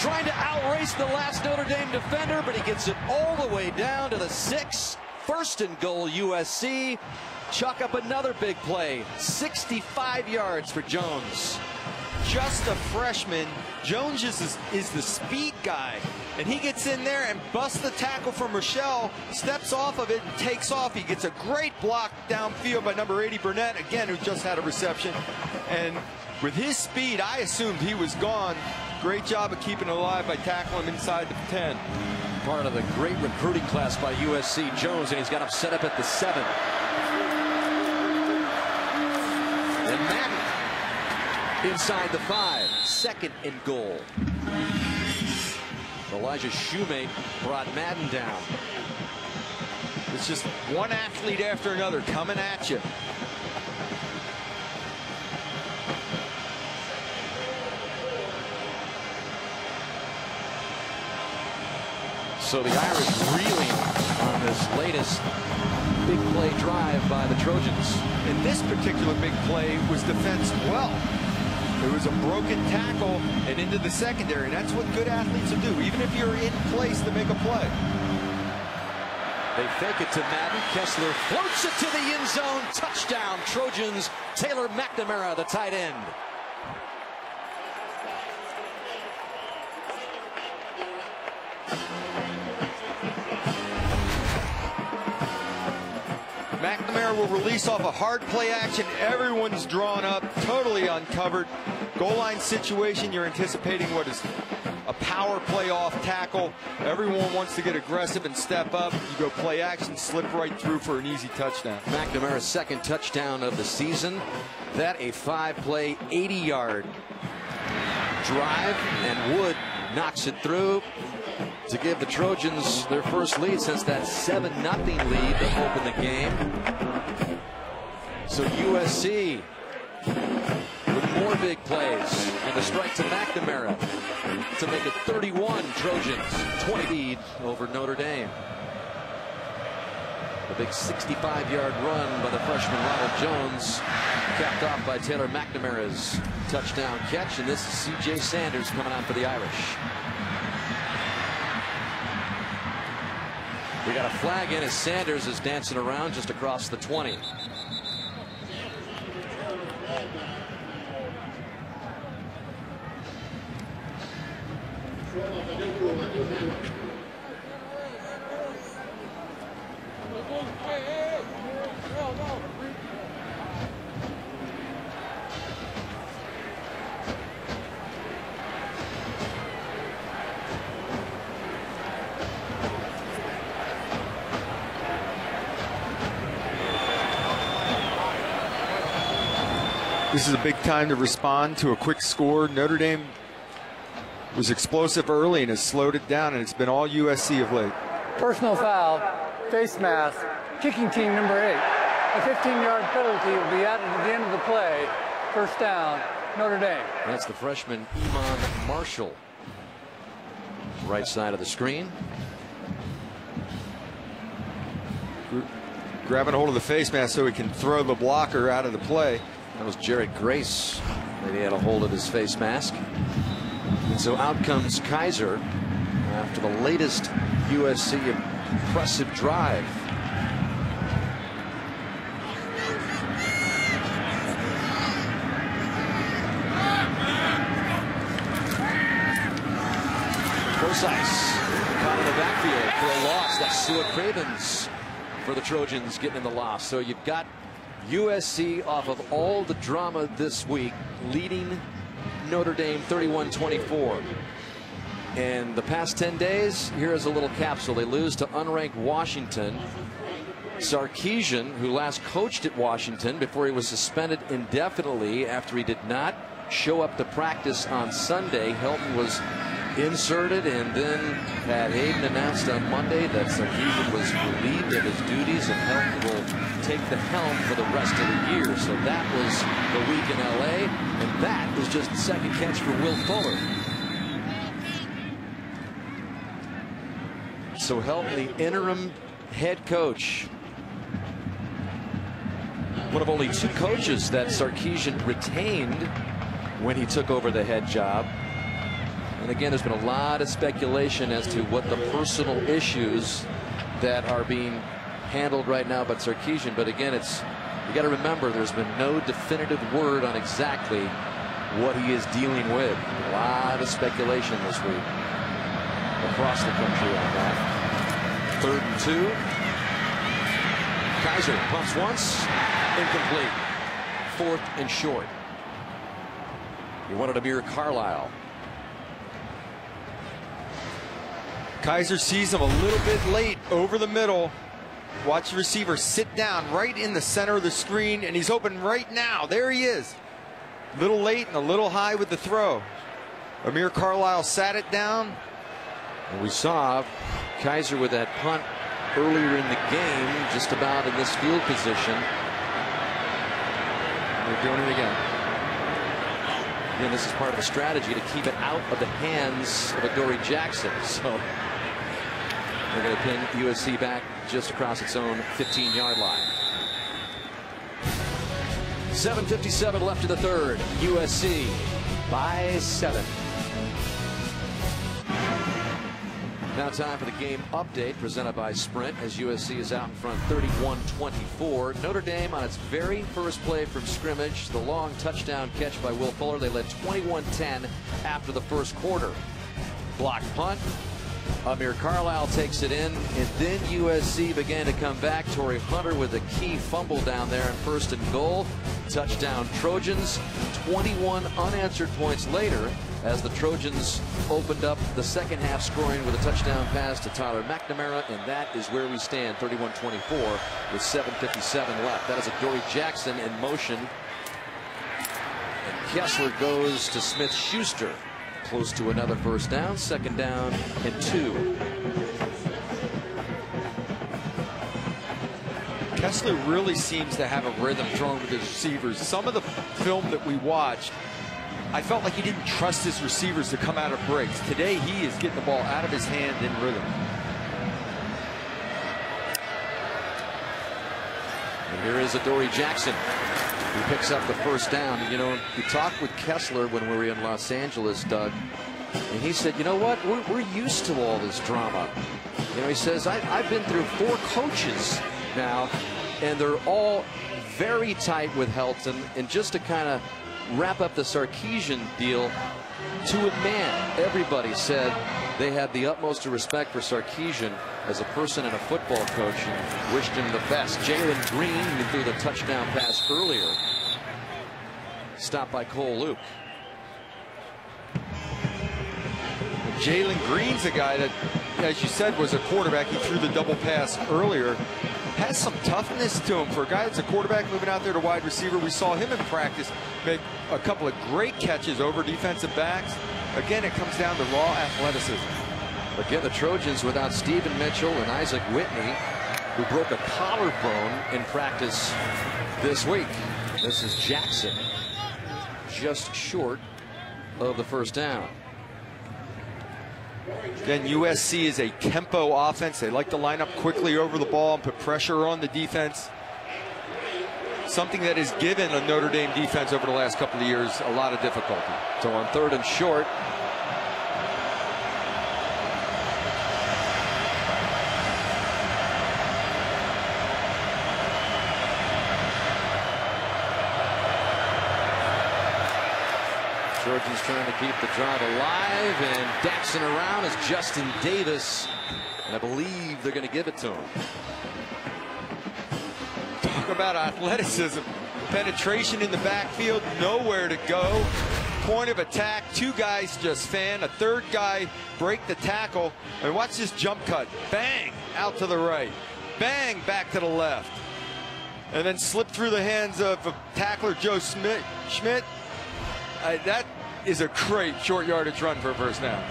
trying to outrace the last Notre Dame defender, but he gets it all the way down to the 6. 1st and goal, USC. Chuck up another big play. 65 yards for Jones.
Just a freshman. Jones is the speed guy, and he gets in there and busts the tackle from Rochelle, steps off of it and takes off. He gets a great block downfield by number 80 Burnett, again, who just had a reception. And with his speed, I assumed he was gone. Great job of keeping it alive by tackling him inside the 10.
Part of the great recruiting class by USC. Jones, and he's got him set up at the 7. And Madden inside the 5. 2nd and goal. Elijah Shoemate brought Madden down.
It's just one athlete after another coming at you.
So the Irish reeling on this latest big play drive by the Trojans.
And this particular big play was defensed well. It was a broken tackle and into the secondary, and that's what good athletes will do, even if you're in place to make a play.
They fake it to Madden. Kessler floats it to the end zone. Touchdown, Trojans. Taylor McNamara, the tight end.
McNamara will release off a hard play action. Everyone's drawn up, totally uncovered. Goal line situation, you're anticipating what is a power play off tackle. Everyone wants to get aggressive and step up. You go play action, slip right through for an easy touchdown.
McNamara's 2nd touchdown of the season. That a 5-play, 80-yard drive, and Wood knocks it through to give the Trojans their first lead since that 7-0 lead to open the game. So USC with more big plays, and the strike to McNamara to make it 31 Trojans, 20 lead over Notre Dame. The big 65-yard run by the freshman Ronald Jones, capped off by Taylor McNamara's touchdown catch, and this is C.J. Sanders coming out for the Irish. We got a flag in as Sanders is dancing around just across the 20.
This is a big time to respond to a quick score. Notre Dame was explosive early and has slowed it down, and it's been all USC of late.
Personal foul, face mask, kicking team number 8. A 15-yard penalty will be added at the end of the play. 1st down, Notre Dame.
That's the freshman Iman Marshall. Right side of the screen.
Grabbing hold of the face mask so he can throw the blocker out of the play.
That was Jared Grace Maybe he had a hold of his face mask. And so out comes Kaiser after the latest USC impressive drive. Ice caught in the backfield for a loss. That's Sua Cravens for the Trojans getting in the loss. So you've got USC off of all the drama this week leading Notre Dame 31-24. And the past 10 days, here is a little capsule. They lose to unranked Washington. Sarkisian, who last coached at Washington before he was suspended indefinitely after he did not show up to practice on Sunday. Helton was inserted, and then Pat Hayden announced on Monday that Sarkisian was relieved of his duties and Helton will take the helm for the rest of the year. So that was the week in LA, and that was just the second catch for Will Fuller. So Helton, the interim head coach, one of only 2 coaches that Sarkisian retained when he took over the head job. And again, there's been a lot of speculation as to what the personal issues that are being handled right now by Sarkisian. But again, you got to remember, there's been no definitive word on exactly what he is dealing with. A lot of speculation this week across the country on that. 3rd and 2. Kaiser pumps once, incomplete. 4th and short. He wanted Amir Carlisle.
Kaiser sees him a little bit late over the middle. Watch the receiver sit down right in the center of the screen, and he's open right now. There he is. A little late and a little high with the throw. Amir Carlisle sat it down.
And we saw Kaiser with that punt earlier in the game, just about in this field position. And they're doing it again. Again, this is part of the strategy to keep it out of the hands of Adoree Jackson. So they're going to pin USC back just across its own 15-yard line. 7:57 left in the 3rd. USC by 7. Now time for the game update presented by Sprint as USC is out in front 31-24. Notre Dame on its very first play from scrimmage, the long touchdown catch by Will Fuller. They led 21-10 after the first quarter. Blocked punt. Amir Carlisle takes it in, and then USC began to come back. Torrey Hunter with a key fumble down there in 1st and goal. Touchdown Trojans. 21 unanswered points later as the Trojans opened up the second half, scoring with a touchdown pass to Tyler McNamara, and that is where we stand, 31-24 with 7:57 left. That is Adoree Jackson in motion, and Kessler goes to Smith-Schuster. Close to another first down, 2nd down and 2.
Kessler really seems to have a rhythm throwing with his receivers. Some of the film that we watched, I felt like he didn't trust his receivers to come out of breaks. Today, he is getting the ball out of his hand in rhythm.
And here is Adoree Jackson, who picks up the first down. You know, we talked with Kessler when we were in Los Angeles, Doug, and he said, you know what, we're used to all this drama. You know, he says, I've been through 4 coaches now, and they're all very tight with Helton. And just to kind of wrap up the Sarkisian deal, to a man, everybody said they had the utmost of respect for Sarkisian as a person and a football coach, and wished him the best. Jalen Green, who threw the touchdown pass earlier, stopped by Cole Luke.
Jalen Green's a guy that, as you said, was a quarterback. He threw the double pass earlier. Has some toughness to him for a guy that's a quarterback moving out there to wide receiver. We saw him in practice make a couple of great catches over defensive backs. Again, it comes down to raw athleticism.
Again, the Trojans without Stephen Mitchell and Isaac Whitney, who broke a collarbone in practice this week. This is Jackson, just short of the first down.
Again, USC is a tempo offense. They like to line up quickly over the ball and put pressure on the defense. something that has given a Notre Dame defense over the last couple of years a lot of difficulty.
So on 3rd and short, Trojans trying to keep the drive alive, and dancing around is Justin Davis, and I believe they're going to give it to him.
Talk about athleticism, penetration in the backfield, nowhere to go. Point of attack, 2 guys just fan, a 3rd guy break the tackle, and watch this jump cut. Bang, out to the right. Bang, back to the left. And then slip through the hands of tackler Joe Schmidt. That is a great short yardage run for a first down.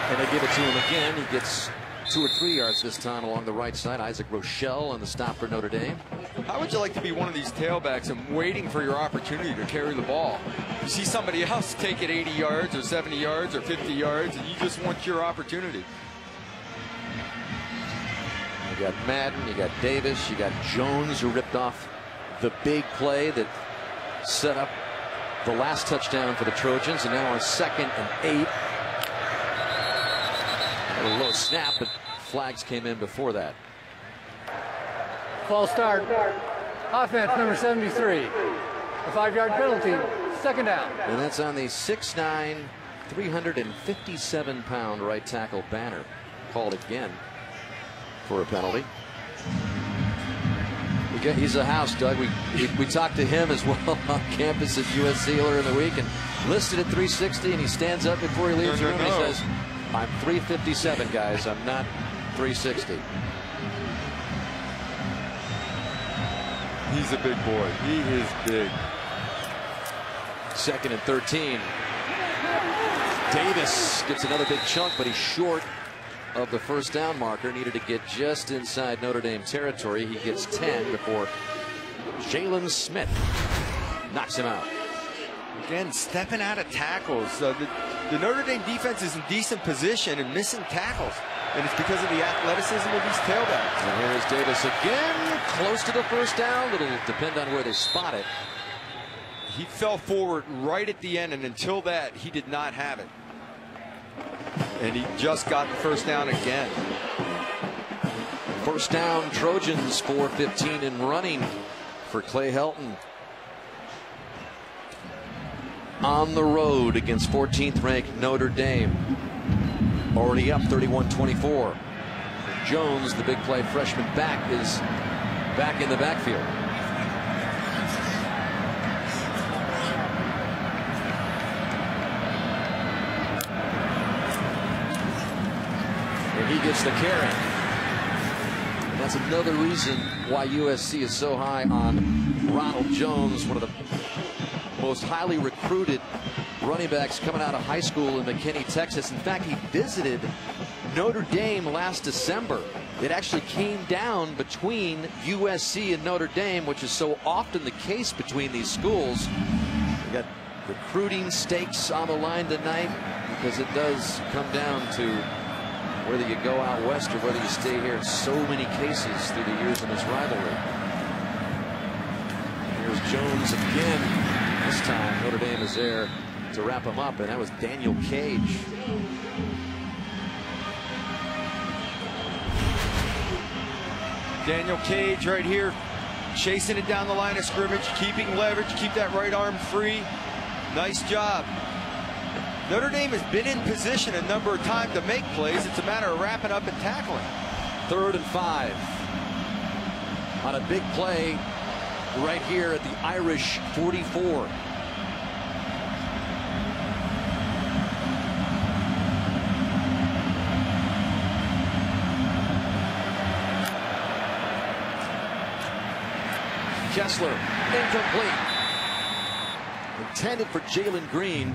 And they give it to him again. He gets 2 or 3 yards this time along the right side. Isaac Rochelle on the stop for Notre Dame.
How would you like to be one of these tailbacks and waiting for your opportunity to carry the ball? You see somebody else take it 80 yards or 70 yards or 50 yards, and you just want your opportunity.
You got Madden, you got Davis, you got Jones, who ripped off the big play that set up the last touchdown for the Trojans, and now on 2nd and 8. A low snap, but flags came in before that.
False start. Offense number 73. A 5-yard penalty. 2nd down.
And that's on the 6'9", 357-pound right tackle Banner. Called again for a penalty. He's a house, Doug. We talked to him as well on campus at USC earlier in the week, and listed at 360, and he stands up before he leaves the room and he says, I'm 357, guys. I'm not 360.
He's a big boy. He is big.
2nd and 13. Davis gets another big chunk, but he's short of the first down marker. Needed to get just inside Notre Dame territory. He gets 10 before Jalen Smith knocks him out.
Again, stepping out of tackles. The Notre Dame defense is in decent position and missing tackles. And it's because of the athleticism of these tailbacks.
And here's Davis again, close to the first down. It'll depend on where they spot it.
He fell forward right at the end, and until that, he did not have it. And he just got the first down again.
First down, Trojans, 4:15 in running for Clay Helton. On the road against 14th ranked Notre Dame. Already up 31-24. Jones, the big play freshman back, is back in the backfield. And he gets the carry. And that's another reason why USC is so high on Ronald Jones, one of the most highly recruited running backs coming out of high school in McKinney, Texas. In fact, he visited Notre Dame last December. It actually came down between USC and Notre Dame, which is so often the case between these schools. We got recruiting stakes on the line tonight, because it does come down to whether you go out west or whether you stay here in so many cases through the years in this rivalry. Here's Jones again. This time Notre Dame is there to wrap him up, and that was Daniel Cage.
Daniel Cage right here, chasing it down the line of scrimmage, keeping leverage, keep that right arm free. Nice job. Notre Dame has been in position a number of times to make plays. It's a matter of wrapping up and tackling.
3rd and 5. On a big play right here at the Irish 44. Kessler, incomplete. Intended for Jalen Green.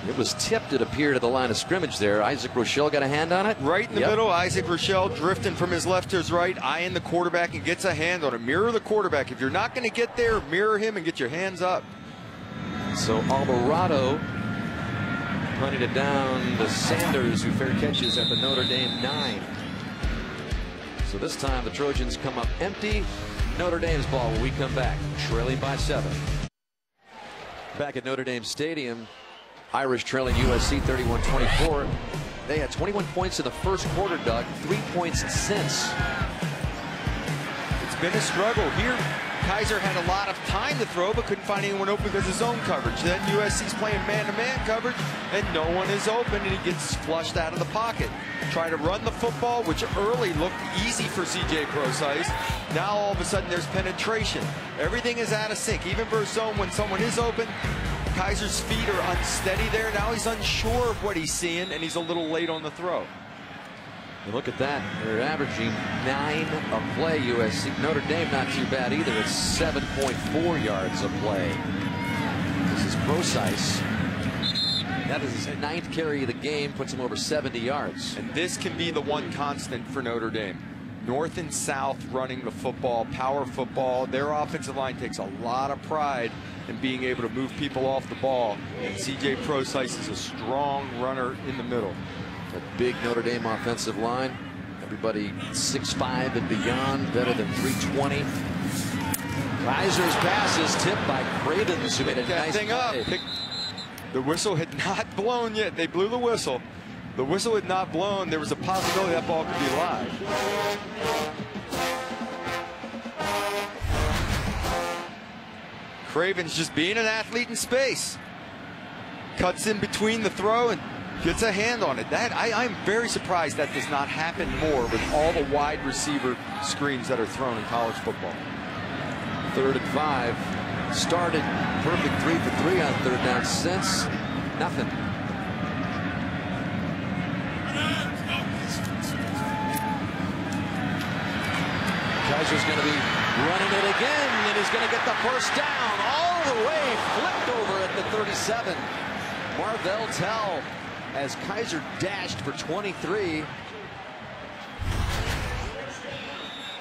It was tipped, it appeared, at the line of scrimmage there. Isaac Rochelle got a hand on it.
Right in the middle, Isaac Rochelle drifting from his left to his right, eyeing the quarterback, and gets a hand on him. Mirror the quarterback. If you're not going to get there, mirror him and get your hands up.
So Alvarado punted it down to Sanders, who fair catches at the Notre Dame 9. So this time the Trojans come up empty. Notre Dame's ball when we come back, trailing by 7. Back at Notre Dame Stadium, Irish trailing USC 31-24. They had 21 points in the first quarter, Doug. 3 points since.
It's been a struggle here. Kaiser had a lot of time to throw, but couldn't find anyone open because of zone coverage. Then USC's playing man-to-man coverage, and no one is open, and he gets flushed out of the pocket. Trying to run the football, which early looked easy for C.J. Procise. Now all of a sudden there's penetration. Everything is out of sync. Even versus zone, when someone is open, Kaiser's feet are unsteady there. Now he's unsure of what he's seeing, and he's a little late on the throw.
And look at that. They're averaging 9 a play, USC. Notre Dame not too bad either. It's 7.4 yards a play. This is Procise. That is his 9th carry of the game, puts him over 70 yards.
And this can be the one constant for Notre Dame. North and South running the football, power football. Their offensive line takes a lot of pride in being able to move people off the ball. And C.J. Procise is a strong runner in the middle.
A big Notre Dame offensive line. Everybody 6'5" and beyond, better than 320. Kaiser's pass is tipped by Cravens, who made a nice play.
The whistle had not blown yet. They blew the whistle. The whistle had not blown. There was a possibility that ball could be live. Cravens just being an athlete in space. Cuts in between the throw and gets a hand on it. I'm very surprised that does not happen more with all the wide receiver screens that are thrown in college football.
3rd and 5. Started perfect 3 for 3 on 3rd down since. Nothing. Kaiser's going to be running it again, and he's going to get the first down all the way, flipped over at the 37. Marvell Tell, as Kaiser dashed for 23.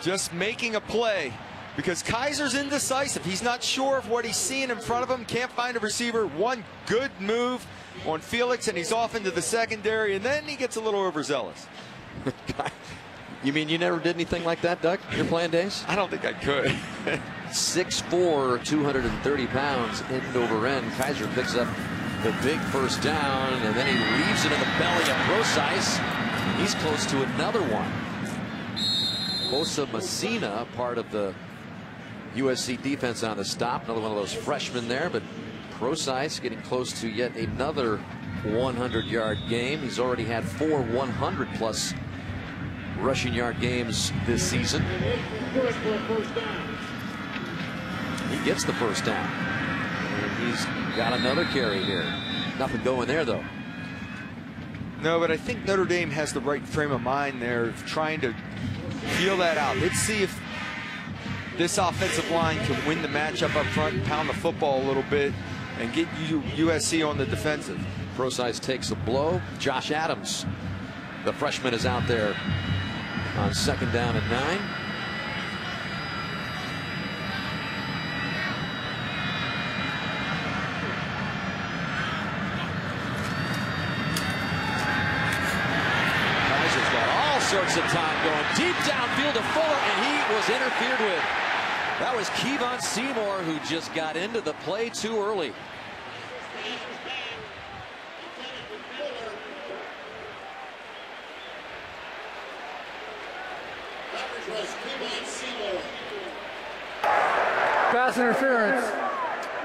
Just making a play because Kaiser's indecisive. He's not sure of what he's seeing in front of him. Can't find a receiver. One good move on Felix, and he's off into the secondary, and then he gets a little overzealous.
You mean you never did anything like that, Doug, in your playing days?
I don't think I could.
6'4", 230 pounds, end over end. Kaiser picks up the big first down, and then he leaves it in the belly of Procise. He's close to another one. Bosa Messina, part of the USC defense on the stop. Another one of those freshmen there, but Procise getting close to yet another 100-yard game. He's already had 4 100-plus rushing yard games this season. He gets the first down. And he's got another carry here. Nothing going there, though.
No, but I think Notre Dame has the right frame of mind there of trying to feel that out. Let's see if this offensive line can win the matchup up front and pound the football a little bit and get USC on the defensive.
Procise takes a blow. Josh Adams, the freshman, is out there on 2nd down and 9. Kaiser's got all sorts of time going deep downfield to Fuller, and he was interfered with. That was Kevon Seymour, who just got into the play too early.
Pass interference.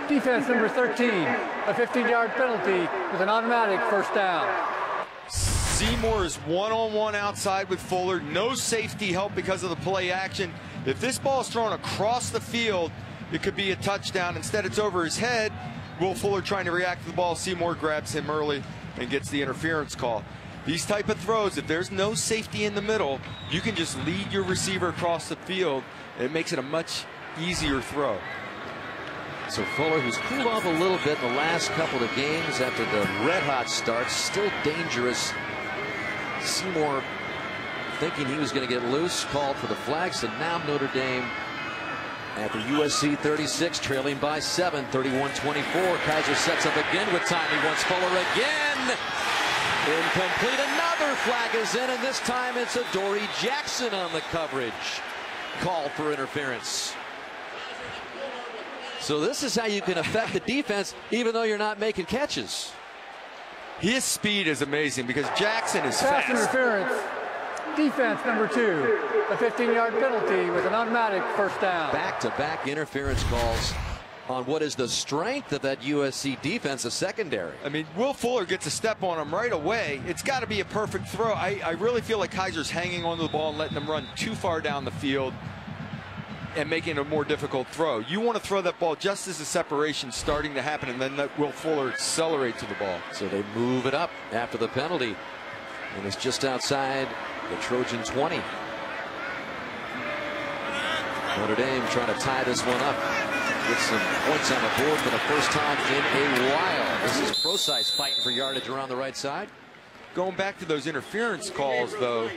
Defense number 13. A 15-yard penalty with an automatic first down.
Seymour is one-on-one outside with Fuller. No safety help because of the play action. If this ball is thrown across the field, it could be a touchdown. Instead, it's over his head. Will Fuller trying to react to the ball. Seymour grabs him early and gets the interference call. These type of throws, if there's no safety in the middle, you can just lead your receiver across the field. It makes it a much easier throw.
So Fuller, who's cooled off a little bit in the last couple of games after the red-hot starts, still dangerous. Seymour, thinking he was going to get loose, called for the flag. So now Notre Dame At the USC 36, trailing by 7, 31-24. Kaiser sets up again with time. He wants Fuller again. Incomplete. Another flag is in, and this time it's Adoree Jackson on the coverage. Called for interference. So this is how you can affect the defense, even though you're not making catches.
His speed is amazing because Jackson is
Pass
fast.
interference. Defense number 2. A 15-yard penalty with an automatic first down.
Back-to-back interference calls on what is the strength of that USC defensive secondary.
I mean, Will Fuller gets a step on him right away. It's got to be a perfect throw. I really feel like Kaiser's hanging onto the ball and letting them run too far down the field and making a more difficult throw. You want to throw that ball just as the separation's starting to happen, and then let Will Fuller accelerate to the ball.
So they move it up after the penalty, and it's just outside the Trojan 20. Notre Dame trying to tie this one up. Get some points on the board for the first time in a while. This is Procise fighting for yardage around the right side.
Going back to those interference calls, though,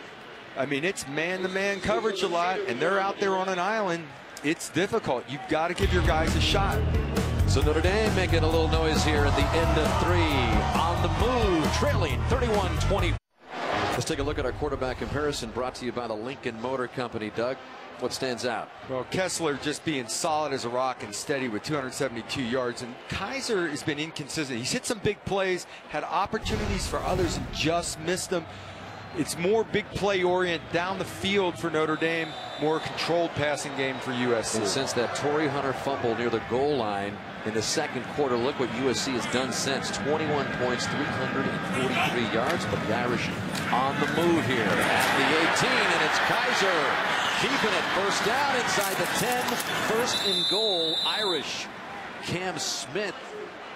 I mean, it's man-to-man coverage a lot, and they're out there on an island. It's difficult. You've got to give your guys a shot.
So Notre Dame making a little noise here at the end of 3. On the move, trailing 31-20. Let's take a look at our quarterback comparison brought to you by the Lincoln Motor Company. Doug, what stands out?
Well, Kessler just being solid as a rock and steady with 272 yards. And Kaiser has been inconsistent. He's hit some big plays, had opportunities for others and just missed them. It's more big play orient down the field for Notre Dame, more controlled passing game for USC.
And since that Torrey Hunter fumble near the goal line in the second quarter, look what USC has done since. 21 points, 343 yards, but the Irish on the move here at the 18, and it's Kaiser keeping it first down inside the 10. First and goal, Irish. Cam Smith,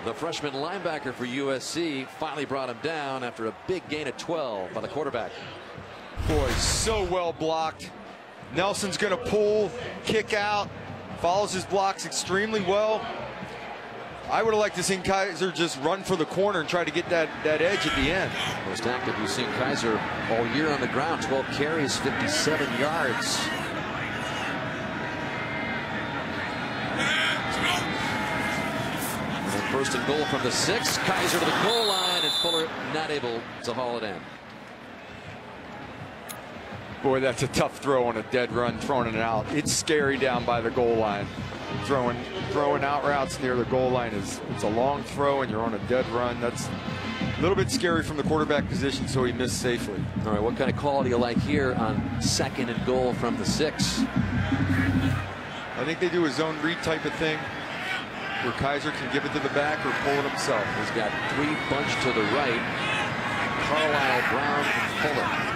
the freshman linebacker for USC, finally brought him down after a big gain of 12 by the quarterback.
Boy, so well blocked. Nelson's going to pull, kick out, follows his blocks extremely well. I would have liked to see Kaiser just run for the corner and try to get that edge at the end.
Most active we've seen Kaiser all year on the ground. 12 carries, 57 yards. And first and goal from the 6. Kaiser to the goal line, and Fuller not able to haul it in.
Boy, that's a tough throw on a dead run, throwing it out. It's scary down by the goal line. Throwing out routes near the goal line it's a long throw and you're on a dead run. That's a little bit scary from the quarterback position, so he missed safely.
All right, what kind of call do you like here on second and goal from the 6?
I think they do a zone read type of thing where Kaiser can give it to the back or pull it himself.
He's got 3 bunched to the right. Carlisle, Brown, and Fuller.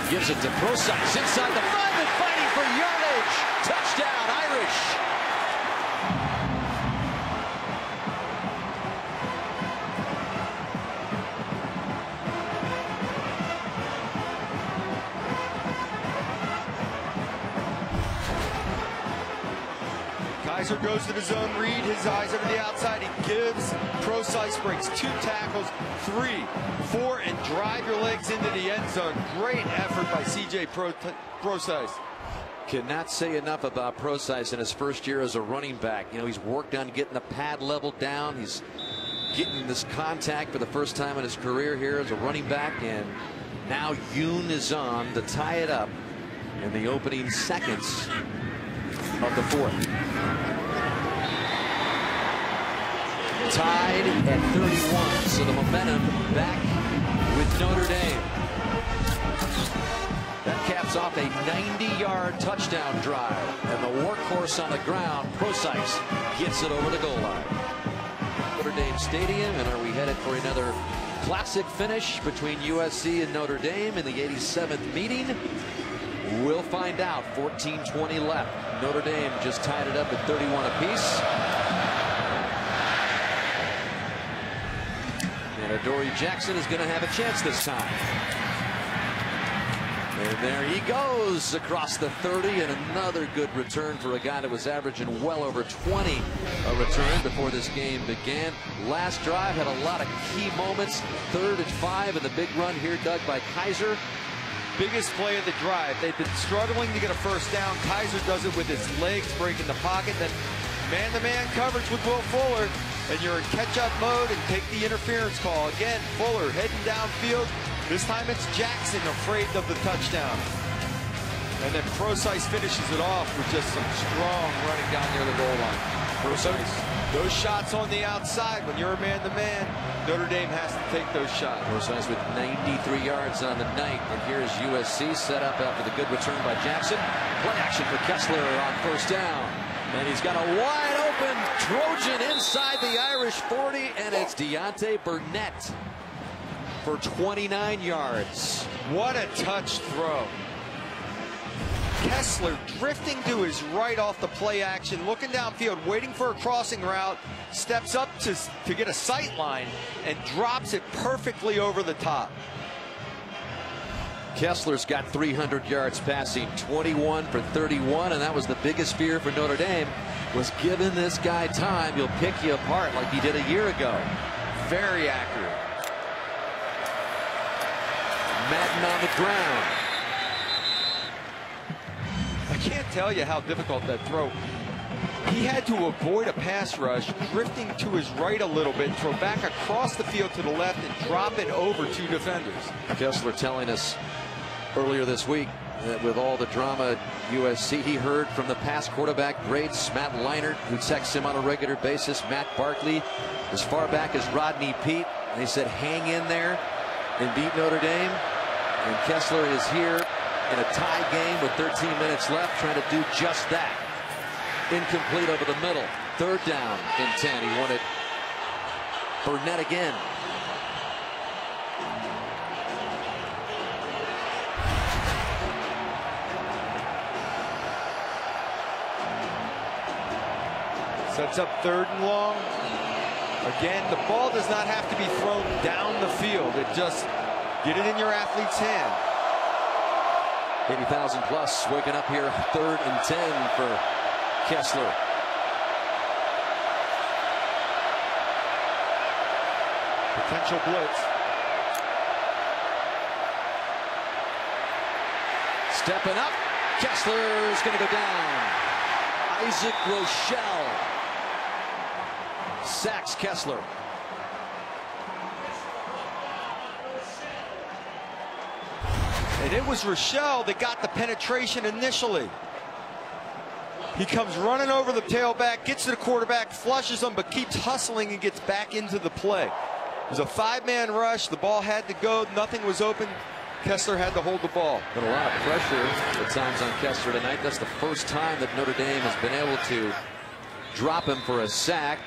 Gives it to Procise inside the 5 and fighting for yardage. Touchdown, Irish.
Kaiser goes to the zone read. His eyes are to the outside. He gives. Procise breaks 2 tackles, 3, 4, and drive your legs into the end zone. Great effort by CJ Procise.
Cannot say enough about Procise in his first year as a running back. You know, he's worked on getting the pad level down. He's getting this contact for the first time in his career here as a running back. And now Yoon is on to tie it up in the opening seconds of the 4th. Tied at 31, so the momentum back with Notre Dame. That caps off a 90-yard touchdown drive, and the workhorse on the ground, Procise, gets it over the goal line. Notre Dame Stadium, and are we headed for another classic finish between USC and Notre Dame in the 87th meeting? We'll find out. 14:20 left. Notre Dame just tied it up at 31 apiece. And Adoree Jackson is going to have a chance this time. And there he goes across the 30, and another good return for a guy that was averaging well over 20 a return before this game began. Last drive had a lot of key moments. 3rd and 5 and the big run here dug by Kaiser.
biggest play of the drive. They've been struggling to get a first down. Kaiser does it with his legs, breaking the pocket, then man-to-man coverage with Will Fuller, and you're in catch-up mode and take the interference call. Again, Fuller heading downfield. This time it's Jackson afraid of the touchdown. And then Procise finishes it off with just some strong running down near the goal line. Those shots on the outside, when you're a man-to-man, Notre Dame has to take those shots.
Procise with 93 yards on the night. And here's USC set up after the good return by Jackson. Play action for Kessler on first down. And he's got a wide open Trojan inside the Irish 40, and it's Deontay Burnett for 29 yards.
What a touch throw. Kessler drifting to his right off the play action, looking downfield, waiting for a crossing route, steps up to get a sight line, and drops it perfectly over the top.
Kessler's got 300 yards passing, 21 for 31, and that was the biggest fear for Notre Dame, was giving this guy time, he'll pick you apart like he did a year ago.
Very accurate.
Madden on the ground.
I can't tell you how difficult that throw. He had to avoid a pass rush, drifting to his right a little bit, throw back across the field to the left, and drop it over two defenders.
Kessler telling us earlier this week that with all the drama at USC, he heard from the past quarterback greats, Matt Leinart, who texts him on a regular basis, Matt Barkley, as far back as Rodney Peete, and they said hang in there and beat Notre Dame. And Kessler is here in a tie game with 13 minutes left, trying to do just that. Incomplete over the middle. Third down and 10. He wanted Burnett again.
Sets up third and long. Again, the ball does not have to be thrown down the field. It just get it in your athlete's hand.
80,000 plus waking up here. Third and 10 for Kessler.
Potential blitz.
Stepping up. Kessler is going to go down. Isaac Rochelle sacks Kessler.
And it was Rochelle that got the penetration initially. He comes running over the tailback, gets to the quarterback, flushes him, but keeps hustling and gets back into the play. It was a five-man rush. The ball had to go. Nothing was open. Kessler had to hold the ball.
But a lot of pressure at times on Kessler tonight. That's the first time that Notre Dame has been able to drop him for a sack.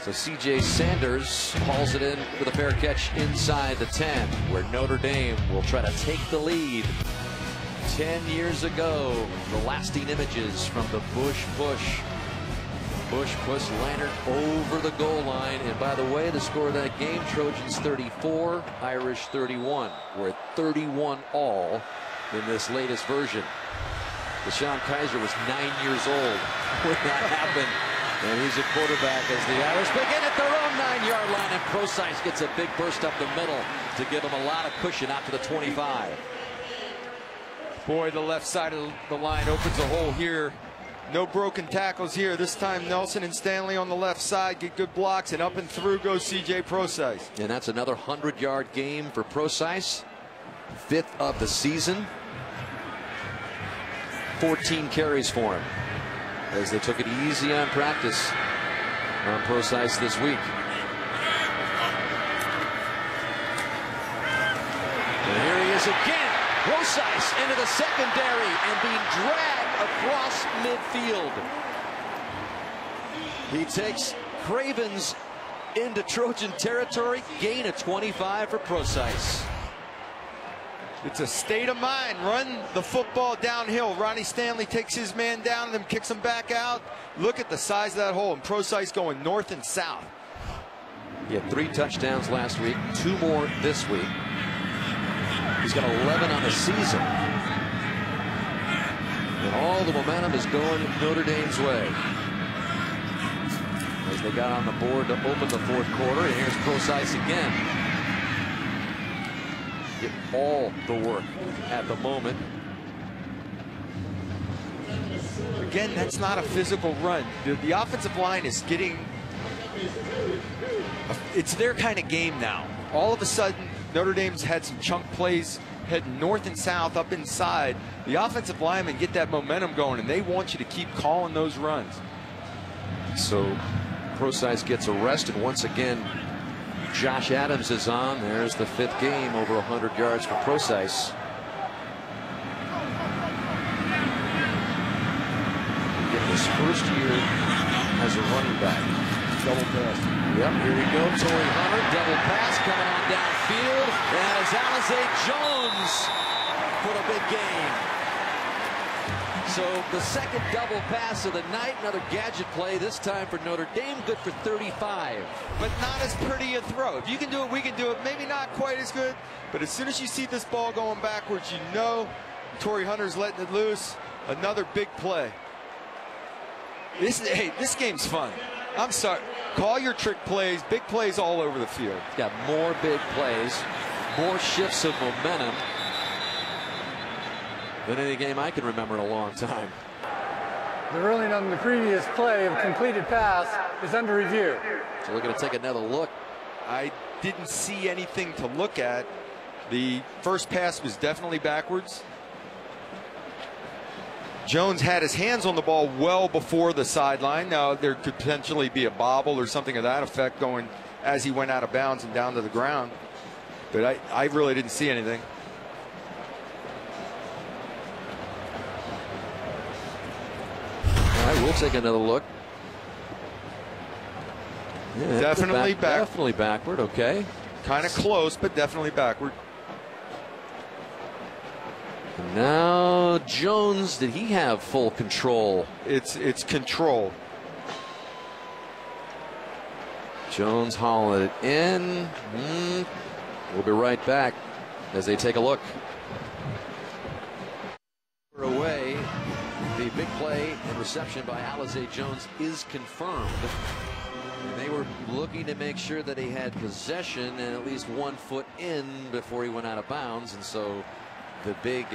So C.J. Sanders hauls it in with a fair catch inside the 10, where Notre Dame will try to take the lead. 10 years ago, the lasting images from the Bush push. Bush pushed Leinart over the goal line. And by the way, the score of that game, Trojans 34, Irish 31. We're at 31 all in this latest version. Sean Kaiser was 9 years old when that happened. And he's a quarterback as the Irish begin at their own 9-yard line. And Procise gets a big burst up the middle to give him a lot of cushion out to the 25.
Boy, the left side of the line opens a hole here. No broken tackles here. This time Nelson and Stanley on the left side get good blocks, and up and through goes C.J. Procise.
And that's another 100-yard game for Procise. 5th of the season. 14 carries for him, as they took it easy on practice on Procise this week. And here he is again. Procise into the secondary and being dragged across midfield. He takes Cravens into Trojan territory. Gain of 25 for Procise.
It's a state of mind. Run the football downhill. Ronnie Stanley takes his man down and then kicks him back out. Look at the size of that hole. And Procise going north and south.
He had 3 touchdowns last week, 2 more this week. He's got 11 on the season. And all the momentum is going Notre Dame's way, as they got on the board to open the 4th quarter. And here's Procise again. get all the work at the moment.
Again, that's not a physical run. The offensive line is getting, it's their kind of game now. All of a sudden, Notre Dame's had some chunk plays heading north and south up inside. The offensive linemen get that momentum going, and they want you to keep calling those runs.
So Procise gets arrested once again. Josh Adams is on. There's the 5th game over 100 yards for Procise. His first year as a running back.
Double pass.
Yep, here we go. Torrey Hunter, double pass coming on downfield. And it's Alize Jones for the big game. So the second double pass of the night, another gadget play, this time for Notre Dame, good for 35.
But not as pretty a throw. If you can do it, we can do it. Maybe not quite as good, but as soon as you see this ball going backwards, you know Torrey Hunter's letting it loose. Another big play. This game's fun. I'm sorry. Call your trick plays, big plays all over the field.
Got more big plays, more shifts of momentum than any game I can remember in a long time.
The ruling on the previous play of completed pass is under review.
So we're going to take another look.
I didn't see anything to look at. The first pass was definitely backwards. Jones had his hands on the ball well before the sideline. Now there could potentially be a bobble or something of that effect going as he went out of bounds and down to the ground. But I really didn't see anything.
All right, we'll take another look. Yeah,
Definitely back.
Definitely backward, okay.
Kind of close, but definitely backward.
Now Jones, did he have full control?
It's controlled.
Jones hauling it in. We'll be right back as they take a look. Away, the big play and reception by Alize Jones is confirmed. And they were looking to make sure that he had possession and at least 1 foot in before he went out of bounds, and so the big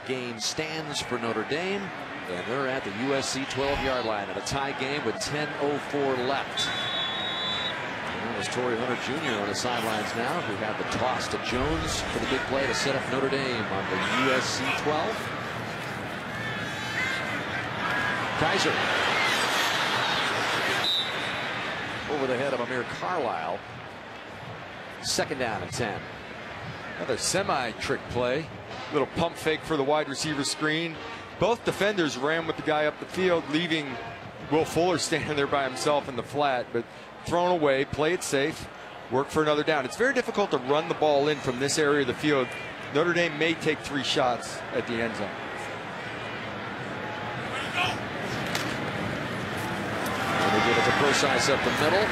game stands for Notre Dame, and they're at the USC 12-yard line at a tie game with 10:04 left. And there's Torrey Hunter Jr. on the sidelines now, who had the toss to Jones for the big play to set up Notre Dame on the USC 12. Kaiser over the head of Amir Carlisle. 2nd down and 10.
Another semi-trick play. Little pump fake for the wide receiver screen. Both defenders ran with the guy up the field, leaving Will Fuller standing there by himself in the flat, but thrown away. Play it safe. Work for another down. It's very difficult to run the ball in from this area of the field. Notre Dame may take 3 shots at the end zone.
And they give it to Procise up the middle.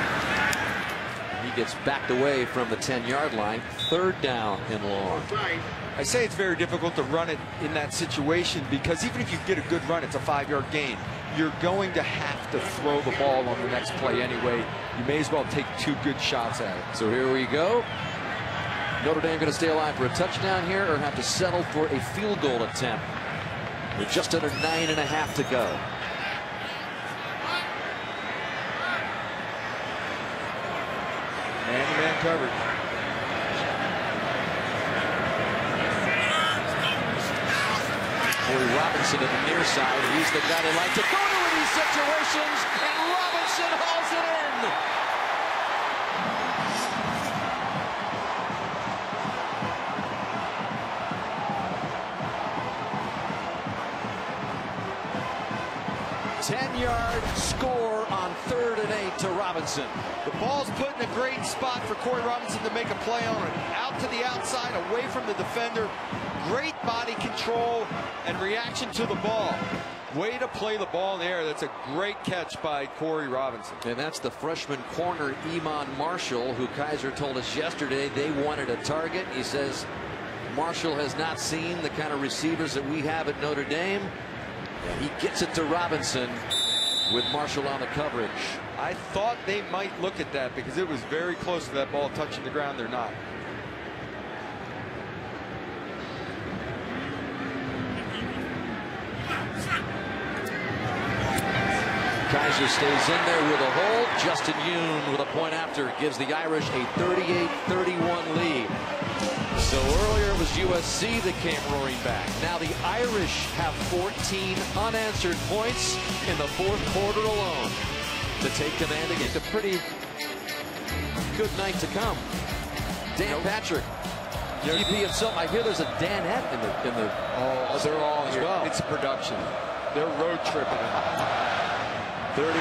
He gets backed away from the 10-yard line. 3rd down and long.
I say it's very difficult to run it in that situation because even if you get a good run, it's a 5-yard gain. You're going to have to throw the ball on the next play anyway. You may as well take 2 good shots at it.
So here we go. Notre Dame going to stay alive for a touchdown here or have to settle for a field goal attempt with just under 9.5 to go.
Man-to-man coverage.
Corey Robinson at the near side. He's the guy they like to go to in these situations, and Robinson hauls it in. Ten-yard score on 3rd and 8 to Robinson.
The ball's put in a great spot for Corey Robinson to make a play on it. Out to the outside, away from the defender. Great body control and reaction to the ball. Way to play the ball in the air. That's a great catch by Corey Robinson.
And that's the freshman corner, Iman Marshall, who Kaiser told us yesterday they wanted a target. He says Marshall has not seen the kind of receivers that we have at Notre Dame. And he gets it to Robinson with Marshall on the coverage.
I thought they might look at that because it was very close to that ball touching the ground. They're not.
Kaiser stays in there with a hold. Justin Yoon with a point after gives the Irish a 38-31 lead. So earlier it was USC that came roaring back. Now the Irish have 14 unanswered points in the fourth quarter alone to take command against a pretty good night to come. Dan Patrick, DP himself. I hear there's a Danette in the.
Oh, they're all
as
here.
well.
It's production. They're road tripping.
31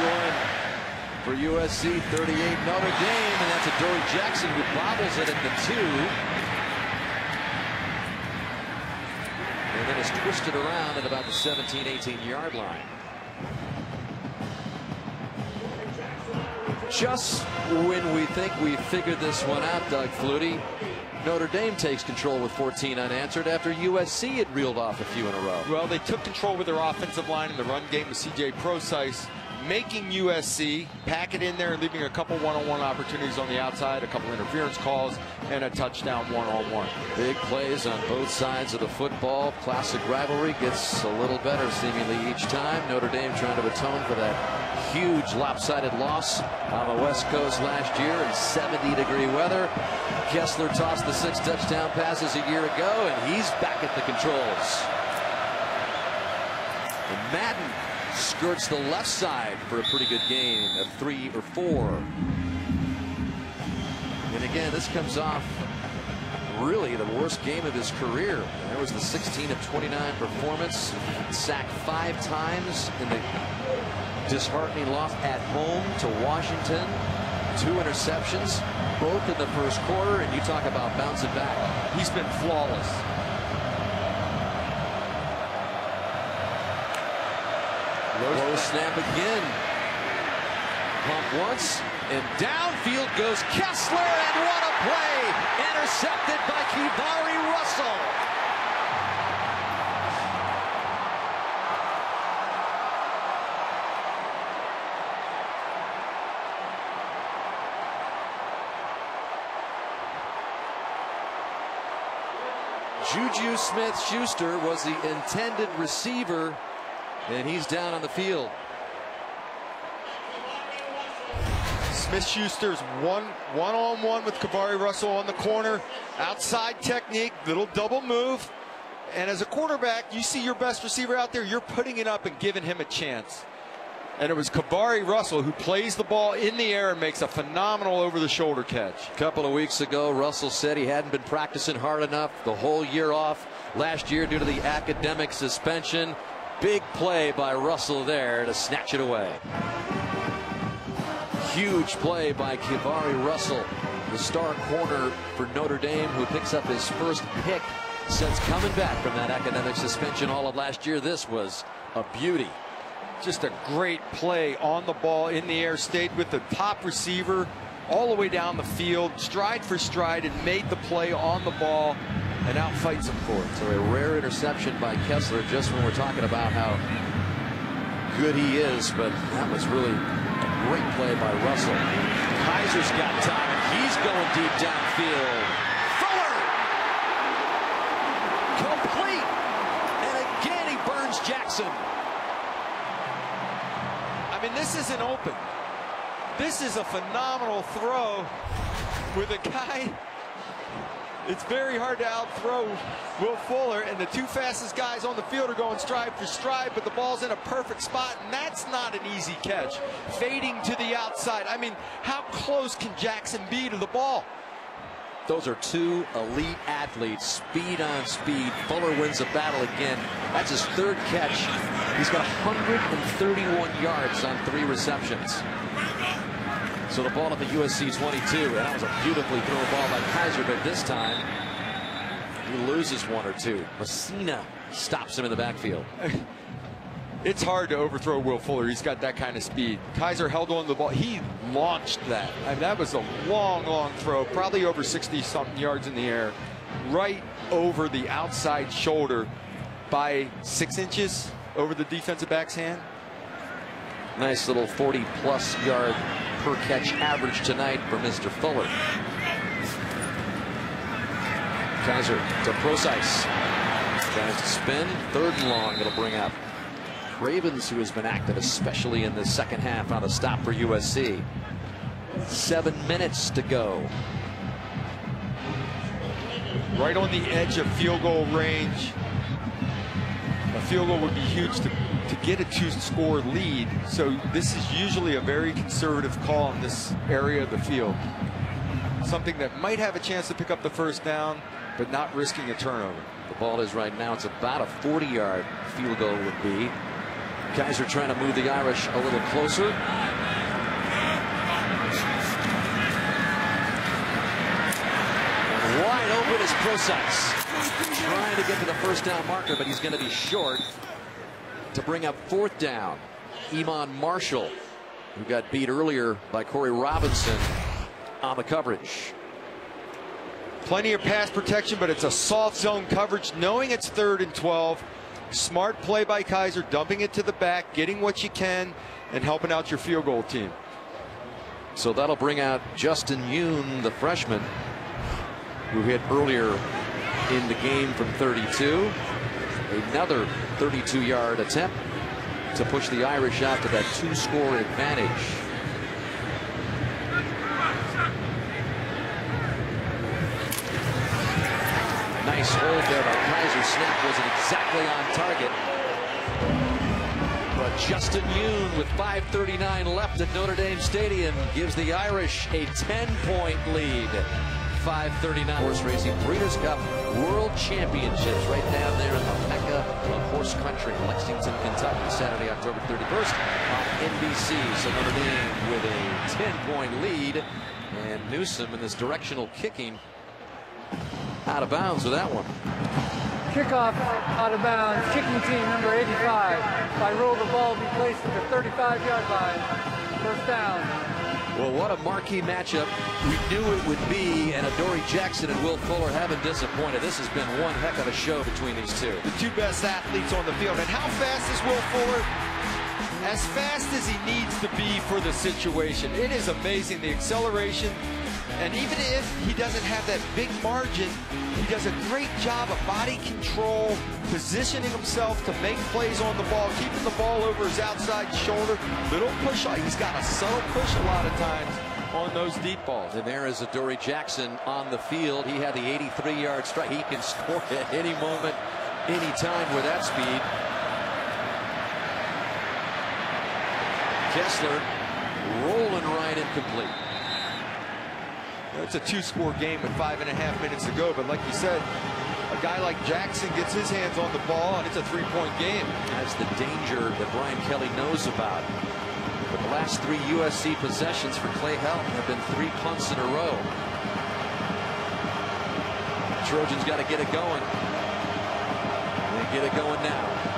for USC, 38 Notre Dame, and that's a Dory Jackson who bobbles it at the 2. And then is twisted around at about the 17-18 yard line. Just when we think we figured this one out, Doug Flutie, Notre Dame takes control with 14 unanswered after USC had reeled off a few in a row.
Well, they took control with their offensive line in the run game with C.J. Procise, making USC pack it in there and leaving a couple one-on-one opportunities on the outside, a couple interference calls, and a touchdown one-on-one.
Big plays on both sides of the football. Classic rivalry gets a little better seemingly each time. Notre Dame trying to atone for that huge lopsided loss on the West Coast last year in 70-degree weather. Kessler tossed the 6 touchdown passes a year ago, and he's back at the controls. And Madden skirts the left side for a pretty good gain of 3 or 4. And again, this comes off really the worst game of his career. There was the 16 of 29 performance, sacked 5 times in the disheartening loss at home to Washington. 2 interceptions, both in the first quarter, and you talk about bouncing back.
He's been flawless.
Low snap again. Pump once, and downfield goes Kessler, and what a play! Intercepted by Kivari Russell. Juju Smith-Schuster was the intended receiver, and he's down on the field.
Smith-Schuster's one-on-one with Kivari Russell on the corner. Outside technique, little double move. And as a quarterback, you see your best receiver out there, you're putting it up and giving him a chance. And it was Kivari Russell who plays the ball in the air and makes a phenomenal over-the-shoulder catch.
A couple of weeks ago, Russell said he hadn't been practicing hard enough the whole year off last year due to the academic suspension. Big play by Russell there to snatch it away. Huge play by Kivari Russell, the star corner for Notre Dame, who picks up his first pick since coming back from that academic suspension all of last year. This was a beauty.
Just a great play on the ball in the air, stayed with the top receiver all the way down the field, stride for stride, and made the play on the ball and outfights him for it.
So a rare interception by Kessler just when we're talking about how good he is, but that was really a great play by Russell. Kaiser's got time, and he's going deep downfield. Fuller! Complete! And again he burns Jackson.
I mean, this isn't open. This is a phenomenal throw with a guy. It's very hard to out-throw Will Fuller, and the 2 fastest guys on the field are going stride for stride, but the ball's in a perfect spot, and that's not an easy catch. Fading to the outside. I mean, how close can Jackson be to the ball?
Those are 2 elite athletes, speed on speed. Fuller wins the battle again. That's his 3rd catch. He's got 131 yards on 3 receptions. So the ball at the USC 22, and that was a beautifully thrown ball by Kaiser, but this time he loses 1 or 2. Messina stops him in the backfield.
It's hard to overthrow Will Fuller. He's got that kind of speed. Kaiser held on to the ball. He launched that. I mean, that was a long, long throw, probably over 60-something yards in the air, right over the outside shoulder by 6 inches over the defensive back's hand.
Nice little 40-plus yard per catch average tonight for Mr. Fuller. Kaiser to Procise. Tries to spin. 3rd and long it'll bring up. Cravens, who has been active, especially in the second half, on a stop for USC. 7 minutes to go.
Right on the edge of field goal range. A field goal would be huge to get a 2-score lead. So this is usually a very conservative call in this area of the field. Something that might have a chance to pick up the first down, but not risking a turnover.
The ball is right now, it's about a 40-yard field goal would be. Kaiser trying to move the Irish a little closer. Wide open is Process. Trying to get to the first down marker, but he's going to be short to bring up fourth down. Iman Marshall, who got beat earlier by Corey Robinson on the coverage.
Plenty of pass protection, but it's a soft zone coverage, knowing it's 3rd and 12. Smart play by Kaiser, dumping it to the back, getting what you can, and helping out your field goal team.
So that'll bring out Justin Yoon, the freshman, who hit earlier in the game from 32. Another 32-yard attempt to push the Irish out to that 2-score advantage. Nice hold there by Kaiser. Snap wasn't exactly on target. But Justin Yoon, with 5:39 left at Notre Dame Stadium, gives the Irish a 10-point lead. 5:39. Horse racing Breeders' Cup World Championships right down there in the Mecca of horse country, Lexington, Kentucky, Saturday, October 31st on NBC. So Notre Dame with a 10-point lead, and Newsom in this directional kicking out of bounds with that one.
Kickoff out of bounds. Kicking team number 85. If I roll the ball, be placed at the 35-yard line. First down.
Well, what a marquee matchup we knew it would be, and Adoree Jackson and Will Fuller haven't disappointed. This has been one heck of a show between these two.
The two best athletes on the field. And how fast is Will Fuller? As fast as he needs to be for the situation. It is amazing, the acceleration. And even if he doesn't have that big margin, he does a great job of body control, positioning himself to make plays on the ball, keeping the ball over his outside shoulder. Little push. He's got a subtle push a lot of times on those deep balls.
And there is Adoree Jackson on the field. He had the 83-yard strike. He can score at any moment, any time with that speed. Kessler rolling right incomplete.
It's a 2-score game with 5.5 minutes to go, but like you said, a guy like Jackson gets his hands on the ball, and it's a 3-point game.
That's the danger that Brian Kelly knows about. But the last 3 USC possessions for Clay Helton have been 3 punts in a row. Trojans got to get it going. They get it going now.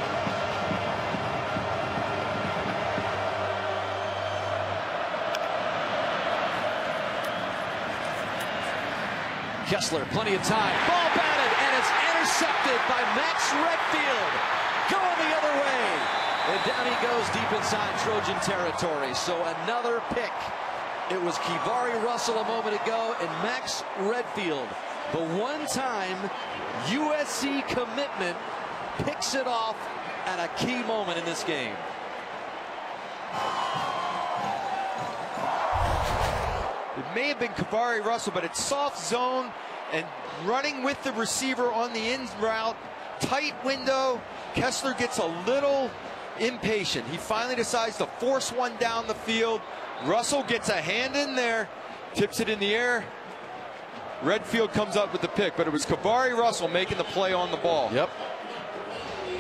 Kessler, plenty of time. Ball batted, and it's intercepted by Max Redfield. Going the other way. And down he goes deep inside Trojan territory. So another pick. It was Kivari Russell a moment ago, and Max Redfield, the one-time USC commitment, picks it off at a key moment in this game.
It may have been Kivari Russell, but it's soft zone and running with the receiver on the in route. Tight window. Kessler gets a little impatient. He finally decides to force one down the field. Russell gets a hand in there, tips it in the air. Redfield comes up with the pick, but it was Kivari Russell making the play on the ball.
Yep.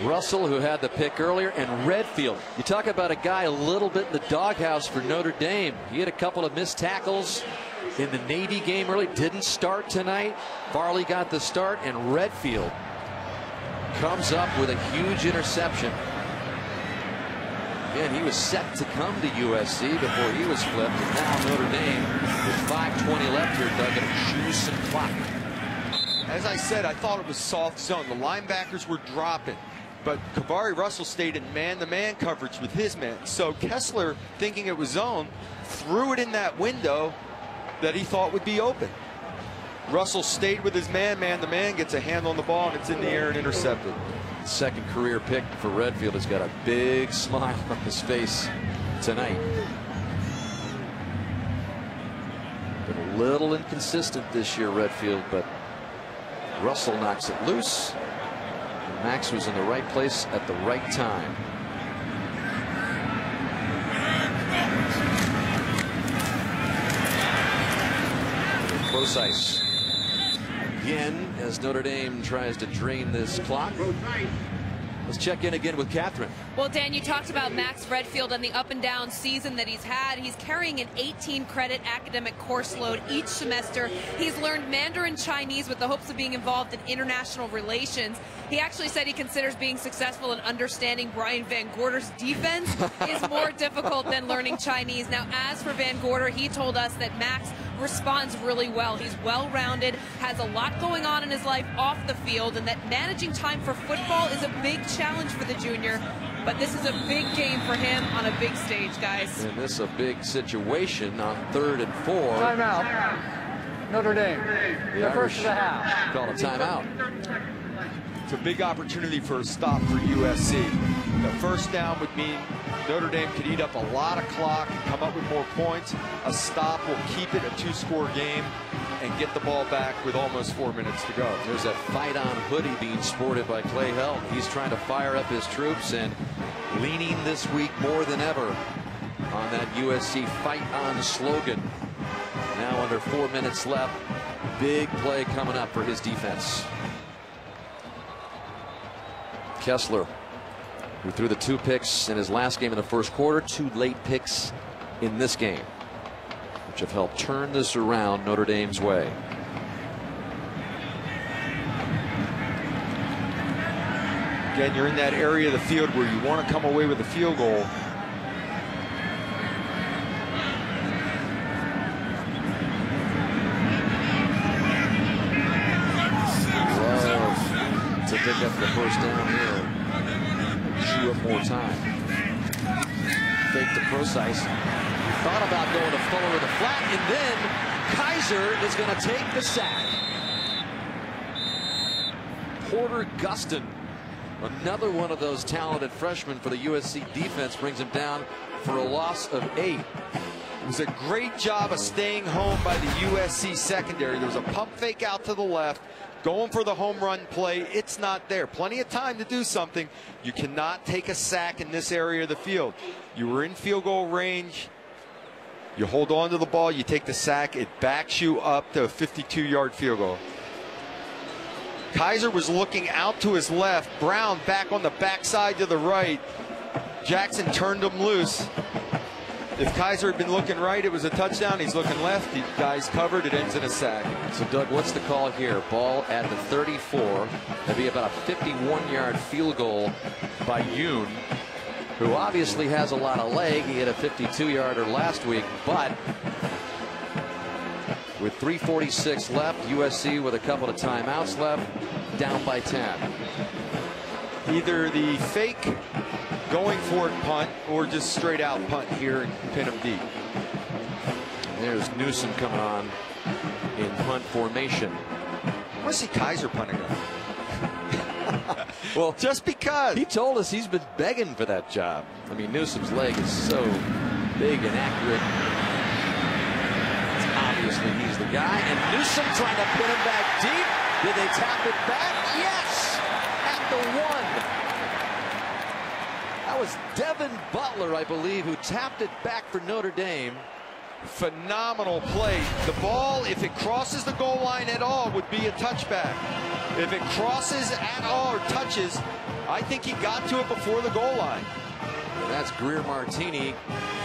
Russell, who had the pick earlier, and Redfield. You talk about a guy a little bit in the doghouse for Notre Dame. He had a couple of missed tackles in the Navy game early. Didn't start tonight. Farley got the start, and Redfield comes up with a huge interception. Again, he was set to come to USC before he was flipped, and now Notre Dame with 5:20 left here, Doug, and choose some clock.
As I said, I thought it was soft zone. The linebackers were dropping, but Kivari Russell stayed in man-to-man coverage with his men. So Kessler, thinking it was zone, threw it in that window that he thought would be open. Russell stayed with his man. The man gets a hand on the ball, and it's in the air and intercepted.
Second career pick for Redfield. Has got a big smile on his face tonight. Been a little inconsistent this year, Redfield, but Russell knocks it loose. And Max was in the right place at the right time. Close ice again as Notre Dame tries to drain this clock. Let's check in again with Catherine.
Well, Dan, you talked about Max Redfield and the up and down season that he's had. He's carrying an 18-credit academic course load each semester. He's learned Mandarin Chinese with the hopes of being involved in international relations. He actually said he considers being successful in understanding Brian Van Gorder's defense is more difficult than learning Chinese. Now, as for Van Gorder, he told us that Max responds really well. He's well-rounded, has a lot going on in his life off the field, and that managing time for football is a big challenge for the junior. But this is a big game for him on a big stage, guys.
And this is a big situation on 3rd and 4.
Timeout. Notre Dame. The first of the half.
Call a timeout.
It's a big opportunity for a stop for USC. The first down would mean Notre Dame could eat up a lot of clock and come up with more points. A stop will keep it a 2-score game and get the ball back with almost 4 minutes to go.
There's that fight on hoodie being sported by Clay Helton. He's trying to fire up his troops and leaning this week more than ever on that USC fight on slogan. Now under 4 minutes left. Big play coming up for his defense. Kessler, who threw the 2 picks in his last game in the first quarter, 2 late picks in this game, which have helped turn this around Notre Dame's way.
Again, you're in that area of the field where you want to come away with a field goal.
To pick up the first down here. Chew up more time. Fake to Procise. He thought about going to Fuller with the flat, and then Kaiser is going to take the sack. Porter Gustin, another one of those talented freshmen for the USC defense, brings him down for a loss of 8.
It was a great job of staying home by the USC secondary. There was a pump fake out to the left, going for the home run play. It's not there. Plenty of time to do something. You cannot take a sack in this area of the field. You were in field goal range. You hold on to the ball. You take the sack. It backs you up to a 52-yard field goal. Kaiser was looking out to his left. Brown back on the backside to the right. Jackson turned him loose. If Kaiser had been looking right, it was a touchdown. He's looking left. The guy's covered. It ends in a sack.
So, Doug, what's the call here? Ball at the 34. That'd be about a 51-yard field goal by Yoon, who obviously has a lot of leg. He hit a 52-yarder last week, but with 3:46 left, USC with a couple of timeouts left, down by 10.
Either the fake going for it punt or just straight out punt here and pin him deep.
And there's Newsom coming on in punt formation.
I want to see Kaiser punting him.
Well,
just because.
He told us he's been begging for that job. I mean, Newsom's leg is so big and accurate. Obviously, he's the guy. And Newsom trying to pin him back deep. Did they tap it back? Yes! At the 1. That was Devin Butler, I believe, who tapped it back for Notre Dame.
Phenomenal play. The ball, if it crosses the goal line at all, would be a touchback. If it crosses at all or touches, I think he got to it before the goal line.
That's Greer Martini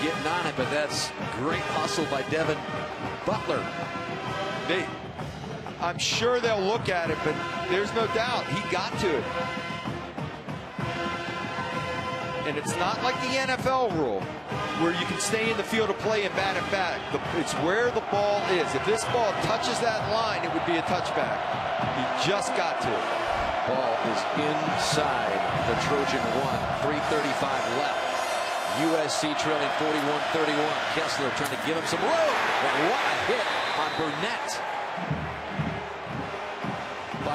getting on it, but that's great hustle by Devin Butler.
I'm sure they'll look at it, but there's no doubt he got to it. And it's not like the NFL rule where you can stay in the field of play and bat it back. It's where the ball is. If this ball touches that line, it would be a touchback. He just got to it.
Ball is inside the Trojan 1. 3:35 left. USC trailing 41-31. Kessler trying to give him some room. And what a hit on Burnett.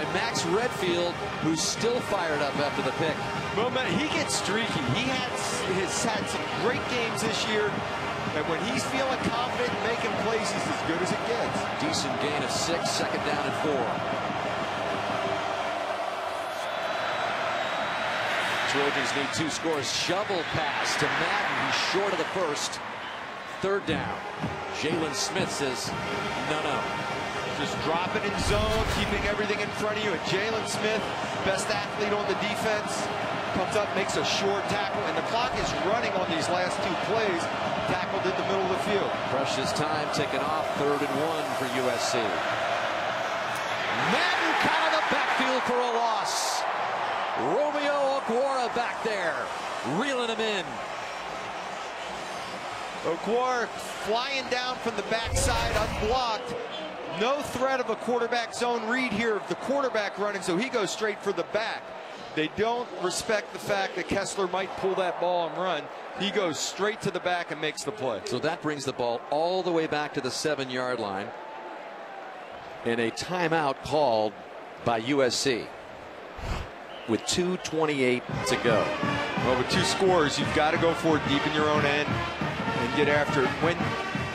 by Max Redfield, who's still fired up after the pick.
Well, man, he gets streaky. He has had some great games this year. And when he's feeling confident and making plays, he's as good as it gets.
Decent gain of 6, second down and 4. Trojans need 2 scores. Shovel pass to Madden. He's short of the first. Third down. Jalen Smith says, no.
Just dropping in zone, keeping everything in front of you. And Jalen Smith, best athlete on the defense, comes up, makes a short tackle, and the clock is running on these last 2 plays. Tackled in the middle of the field.
Precious time taken off. 3rd and 1 for USC. Madden caught in the backfield for a loss. Romeo Okwara back there, reeling him in.
Okwara flying down from the backside, unblocked. No threat of a quarterback zone read here of the quarterback running, so he goes straight for the back. They don't respect the fact that Kessler might pull that ball and run. He goes straight to the back and makes the play.
So that brings the ball all the way back to the 7-yard line. And a timeout called by USC with 2:28 to go.
Well, with 2 scores, you've got to go for it deep in your own end and get after it.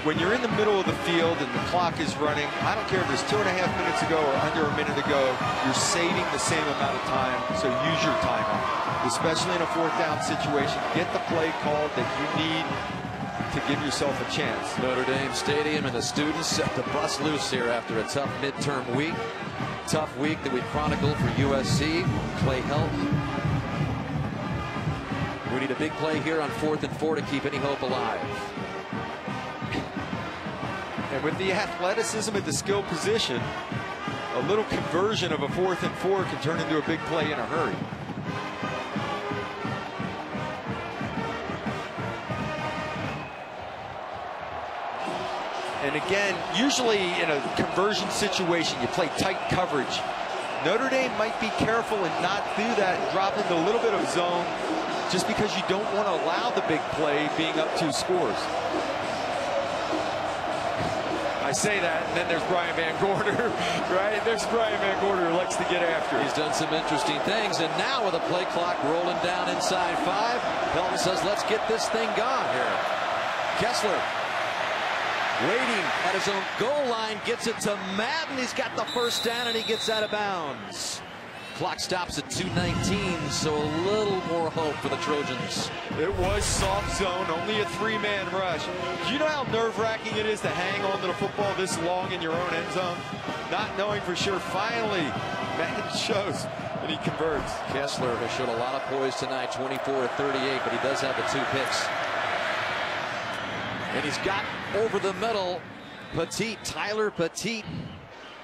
When you're in the middle of the field and the clock is running, I don't care if it's 2.5 minutes ago or under a minute ago, you're saving the same amount of time, so use your timeout, especially in a 4th down situation. Get the play called that you need to give yourself a chance.
Notre Dame Stadium and the students set the bus loose here after a tough midterm week. Tough week that we chronicled for USC. Play help. We need a big play here on 4th and 4 to keep any hope alive.
And with the athleticism at the skill position, a little conversion of a 4th and 4 can turn into a big play in a hurry. And again, usually in a conversion situation, you play tight coverage. Notre Dame might be careful and not do that, drop into a little bit of zone, just because you don't want to allow the big play being up 2 scores. I say that, and then there's Brian Van Gorder, right? There's Brian Van Gorder who likes to get after it.
He's done some interesting things, and now with a play clock rolling down inside 5, Helton says, let's get this thing gone here. Kessler waiting at his own goal line, gets it to Madden. He's got the first down, and he gets out of bounds. Clock stops at 2:19, so a little more hope for the Trojans.
It was soft zone, only a 3-man rush. Do you know how nerve-wracking it is to hang on to the football this long in your own end zone? Not knowing for sure. Finally, Madden shows, and he converts.
Kessler has shown a lot of poise tonight, 24-38, but he does have the 2 picks. And he's got over the middle, Tyler Petit,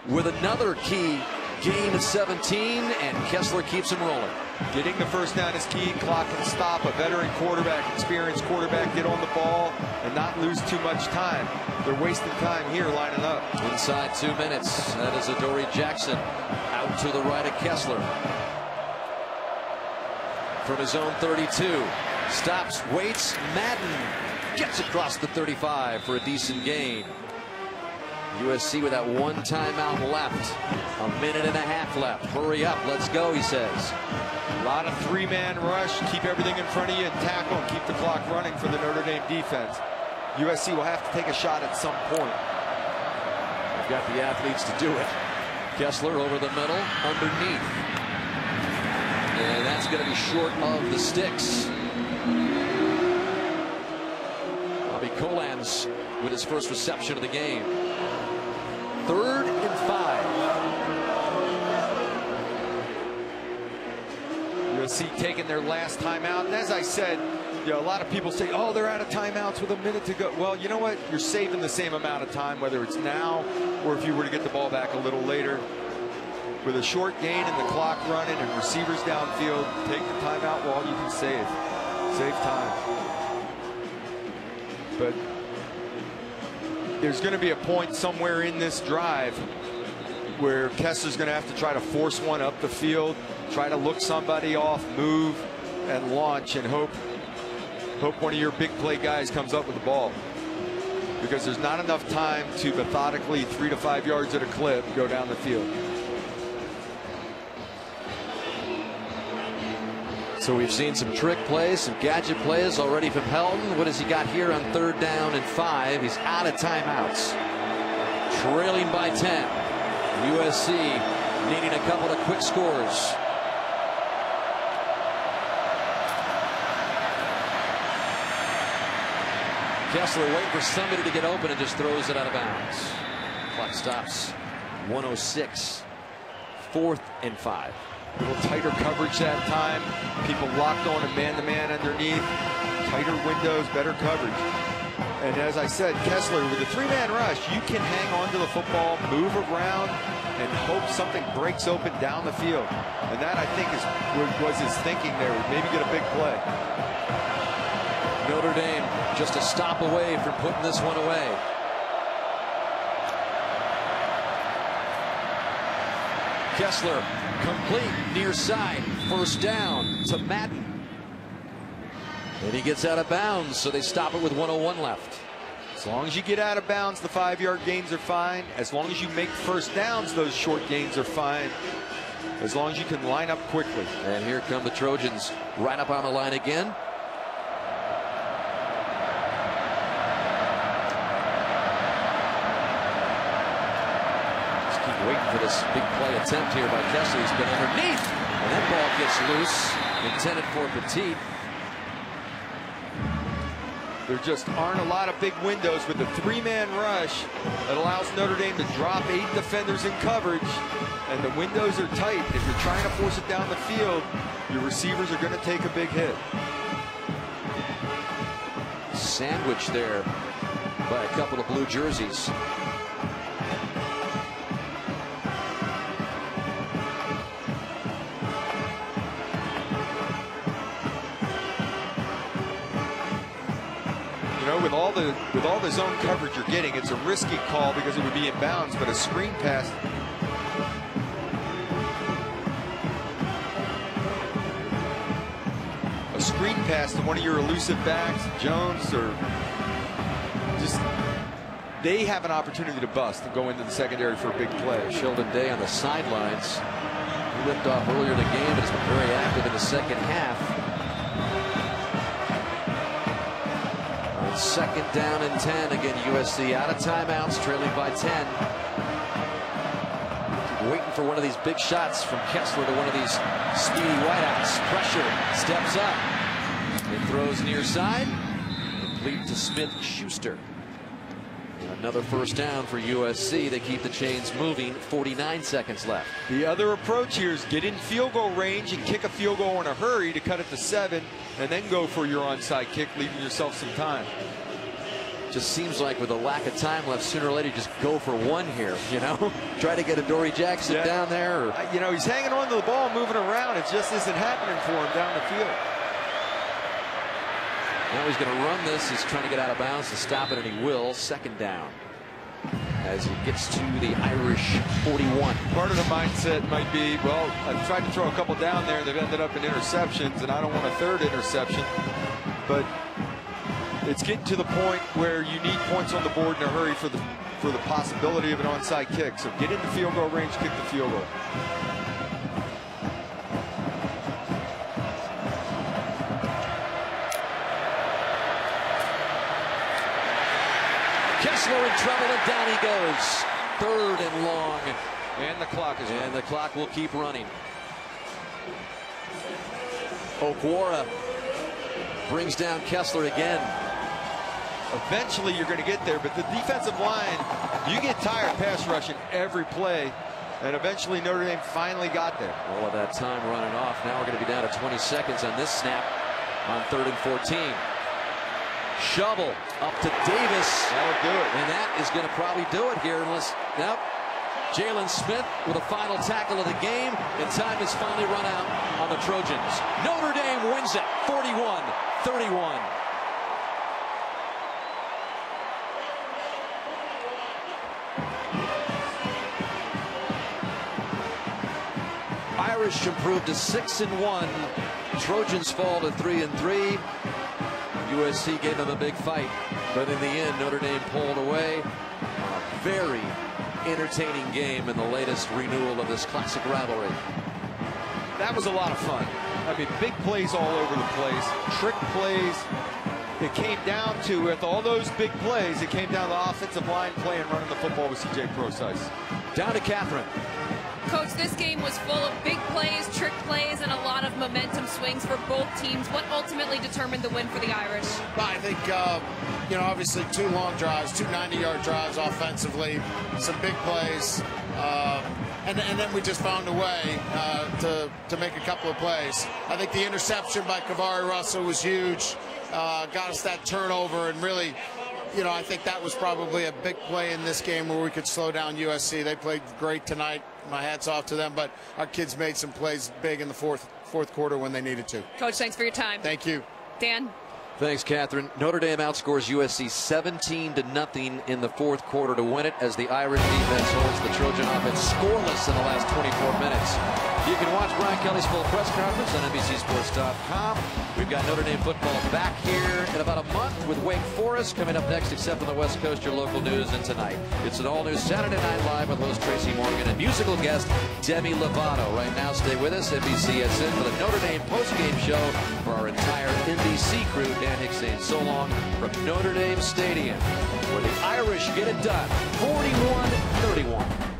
with another key gain of 17, and Kessler keeps him rolling.
Getting the first down is key. Clock can stop. A veteran quarterback, experienced quarterback, get on the ball and not lose too much time. They're wasting time here lining up.
Inside 2 minutes. That is Adoree Jackson out to the right of Kessler. From his own 32. Stops, waits. Madden gets across the 35 for a decent gain. USC with that 1 timeout left. A minute and a half left. Hurry up, let's go, he says.
A lot of 3-man rush. Keep everything in front of you and tackle and keep the clock running for the Notre Dame defense. USC will have to take a shot at some point.
They've got the athletes to do it. Kessler over the middle, underneath. And that's going to be short of the sticks. Bobby Colans with his first reception of the game. 3rd and 5.
USC taking their last timeout. And as I said, a lot of people say, oh, they're out of timeouts with a minute to go. Well, you know what? You're saving the same amount of time, whether it's now or if you were to get the ball back a little later. With a short gain and the clock running and receivers downfield, take the timeout while you can save. Save time. But there's going to be a point somewhere in this drive where Kessler's going to have to try to force one up the field, try to look somebody off, move, and launch, and hope one of your big play guys comes up with the ball. Because there's not enough time to methodically 3 to 5 yards at a clip go down the field.
So we've seen some trick plays, some gadget plays already from Helton. What has he got here on 3rd down and 5? He's out of timeouts. Trailing by 10. USC needing a couple of quick scores. Kessler waiting for somebody to get open and just throws it out of bounds. Clock stops. 1:06. 4th and 5.
A little tighter coverage that time. People locked on a man-to-man underneath. Tighter windows, better coverage. And as I said, Kessler, with a 3-man rush, you can hang on to the football, move around, and hope something breaks open down the field. And that, I think, was his thinking there. Maybe get a big play.
Notre Dame just a stop away from putting this one away. Kessler complete near side. 1st down to Madden. And he gets out of bounds, so they stop it with 1:01 left.
As long as you get out of bounds, the 5-yard gains are fine. As long as you make first downs, those short gains are fine. As long as you can line up quickly.
And here come the Trojans right up on the line again. Just keep waiting for this big play attempt here by Kessler. He's been underneath, and that ball gets loose. Intended for Petit.
There just aren't a lot of big windows with the 3-man rush that allows Notre Dame to drop 8 defenders in coverage, and the windows are tight. If you're trying to force it down the field, your receivers are going to take a big hit.
Sandwiched there by a couple of blue jerseys.
With all the zone coverage you're getting, it's a risky call because it would be in bounds, but a screen pass. A screen pass to one of your elusive backs, Jones, or just they have an opportunity to bust and go into the secondary for a big play.
Sheldon Day on the sidelines. He limped off earlier in the game, but has been very active in the second half. 2nd down and 10. Again, USC out of timeouts, trailing by 10. Keep waiting for one of these big shots from Kessler to one of these speedy wideouts. Pressure, steps up. It throws near side. Complete to Smith-Schuster. Another 1st down for USC. They keep the chains moving. 49 seconds left.
The other approach here is get in field goal range and kick a field goal in a hurry to cut it to 7, and then go for your onside kick, leaving yourself some time.
Just seems like with a lack of time left, sooner or later just go for one here, you know? Try to get a Dory Jackson down there. Or...
you know, he's hanging on to the ball, moving around. It just isn't happening for him down the field.
Now he's going to run this. He's trying to get out of bounds to stop it, and he will. 2nd down as he gets to the Irish 41.
Part of the mindset might be, well, I've tried to throw a couple down there. They've ended up in interceptions, and I don't want a 3rd interception. But it's getting to the point where you need points on the board in a hurry for the possibility of an onside kick. So get into field goal range, kick the field goal.
Kessler in trouble, and down he goes. 3rd and long.
And the clock is running.
And the clock will keep running. Okwara brings down Kessler again.
Eventually you're going to get there, but the defensive line, you get tired pass rushing every play, and eventually Notre Dame finally got there.
All of that time running off. Now we're going to be down to 20 seconds on this snap on 3rd and 14. Shovel up to Davis.
That'll do it.
And that is going to probably do it here unless, nope. Jalen Smith with a final tackle of the game, and time has finally run out on the Trojans. Notre Dame wins it 41-31. Irish improved to 6-1. Trojans fall to 3-3. USC gave them a big fight, but in the end, Notre Dame pulled away. A very entertaining game in the latest renewal of this classic rivalry.
That was a lot of fun. I mean, big plays all over the place, trick plays. It came down to, with all those big plays, it came down to the offensive line playing, running the football with C.J. Procise.
Down to Catherine.
Coach, this game was full of big plays, trick plays, and a lot of momentum swings for both teams. What ultimately determined the win for the Irish?
I think, obviously 2 long drives, 2 90-yard drives offensively, some big plays, and then we just found a way to make a couple of plays. I think the interception by Kavari Russell was huge, got us that turnover, and really, I think that was probably a big play in this game where we could slow down USC. They played great tonight. My hat's off to them, but our kids made some plays big in the fourth quarter when they needed to.
Coach, thanks for your time.
Thank you.
Dan?
Thanks, Catherine. Notre Dame outscores USC 17-0 in the fourth quarter to win it as the Irish defense holds the Trojan offense scoreless in the last 24 minutes. You can watch Brian Kelly's full press conference on NBCSports.com. We've got Notre Dame football back here in about a month with Wake Forest coming up next, except on the West Coast, your local news. And tonight, it's an all-new Saturday Night Live with host Tracy Morgan and musical guest Demi Lovato. Right now, stay with us, NBCSN, for the Notre Dame postgame show for our entire NBC crew. Dan Hicks saying so long from Notre Dame Stadium, where the Irish get it done, 41-31.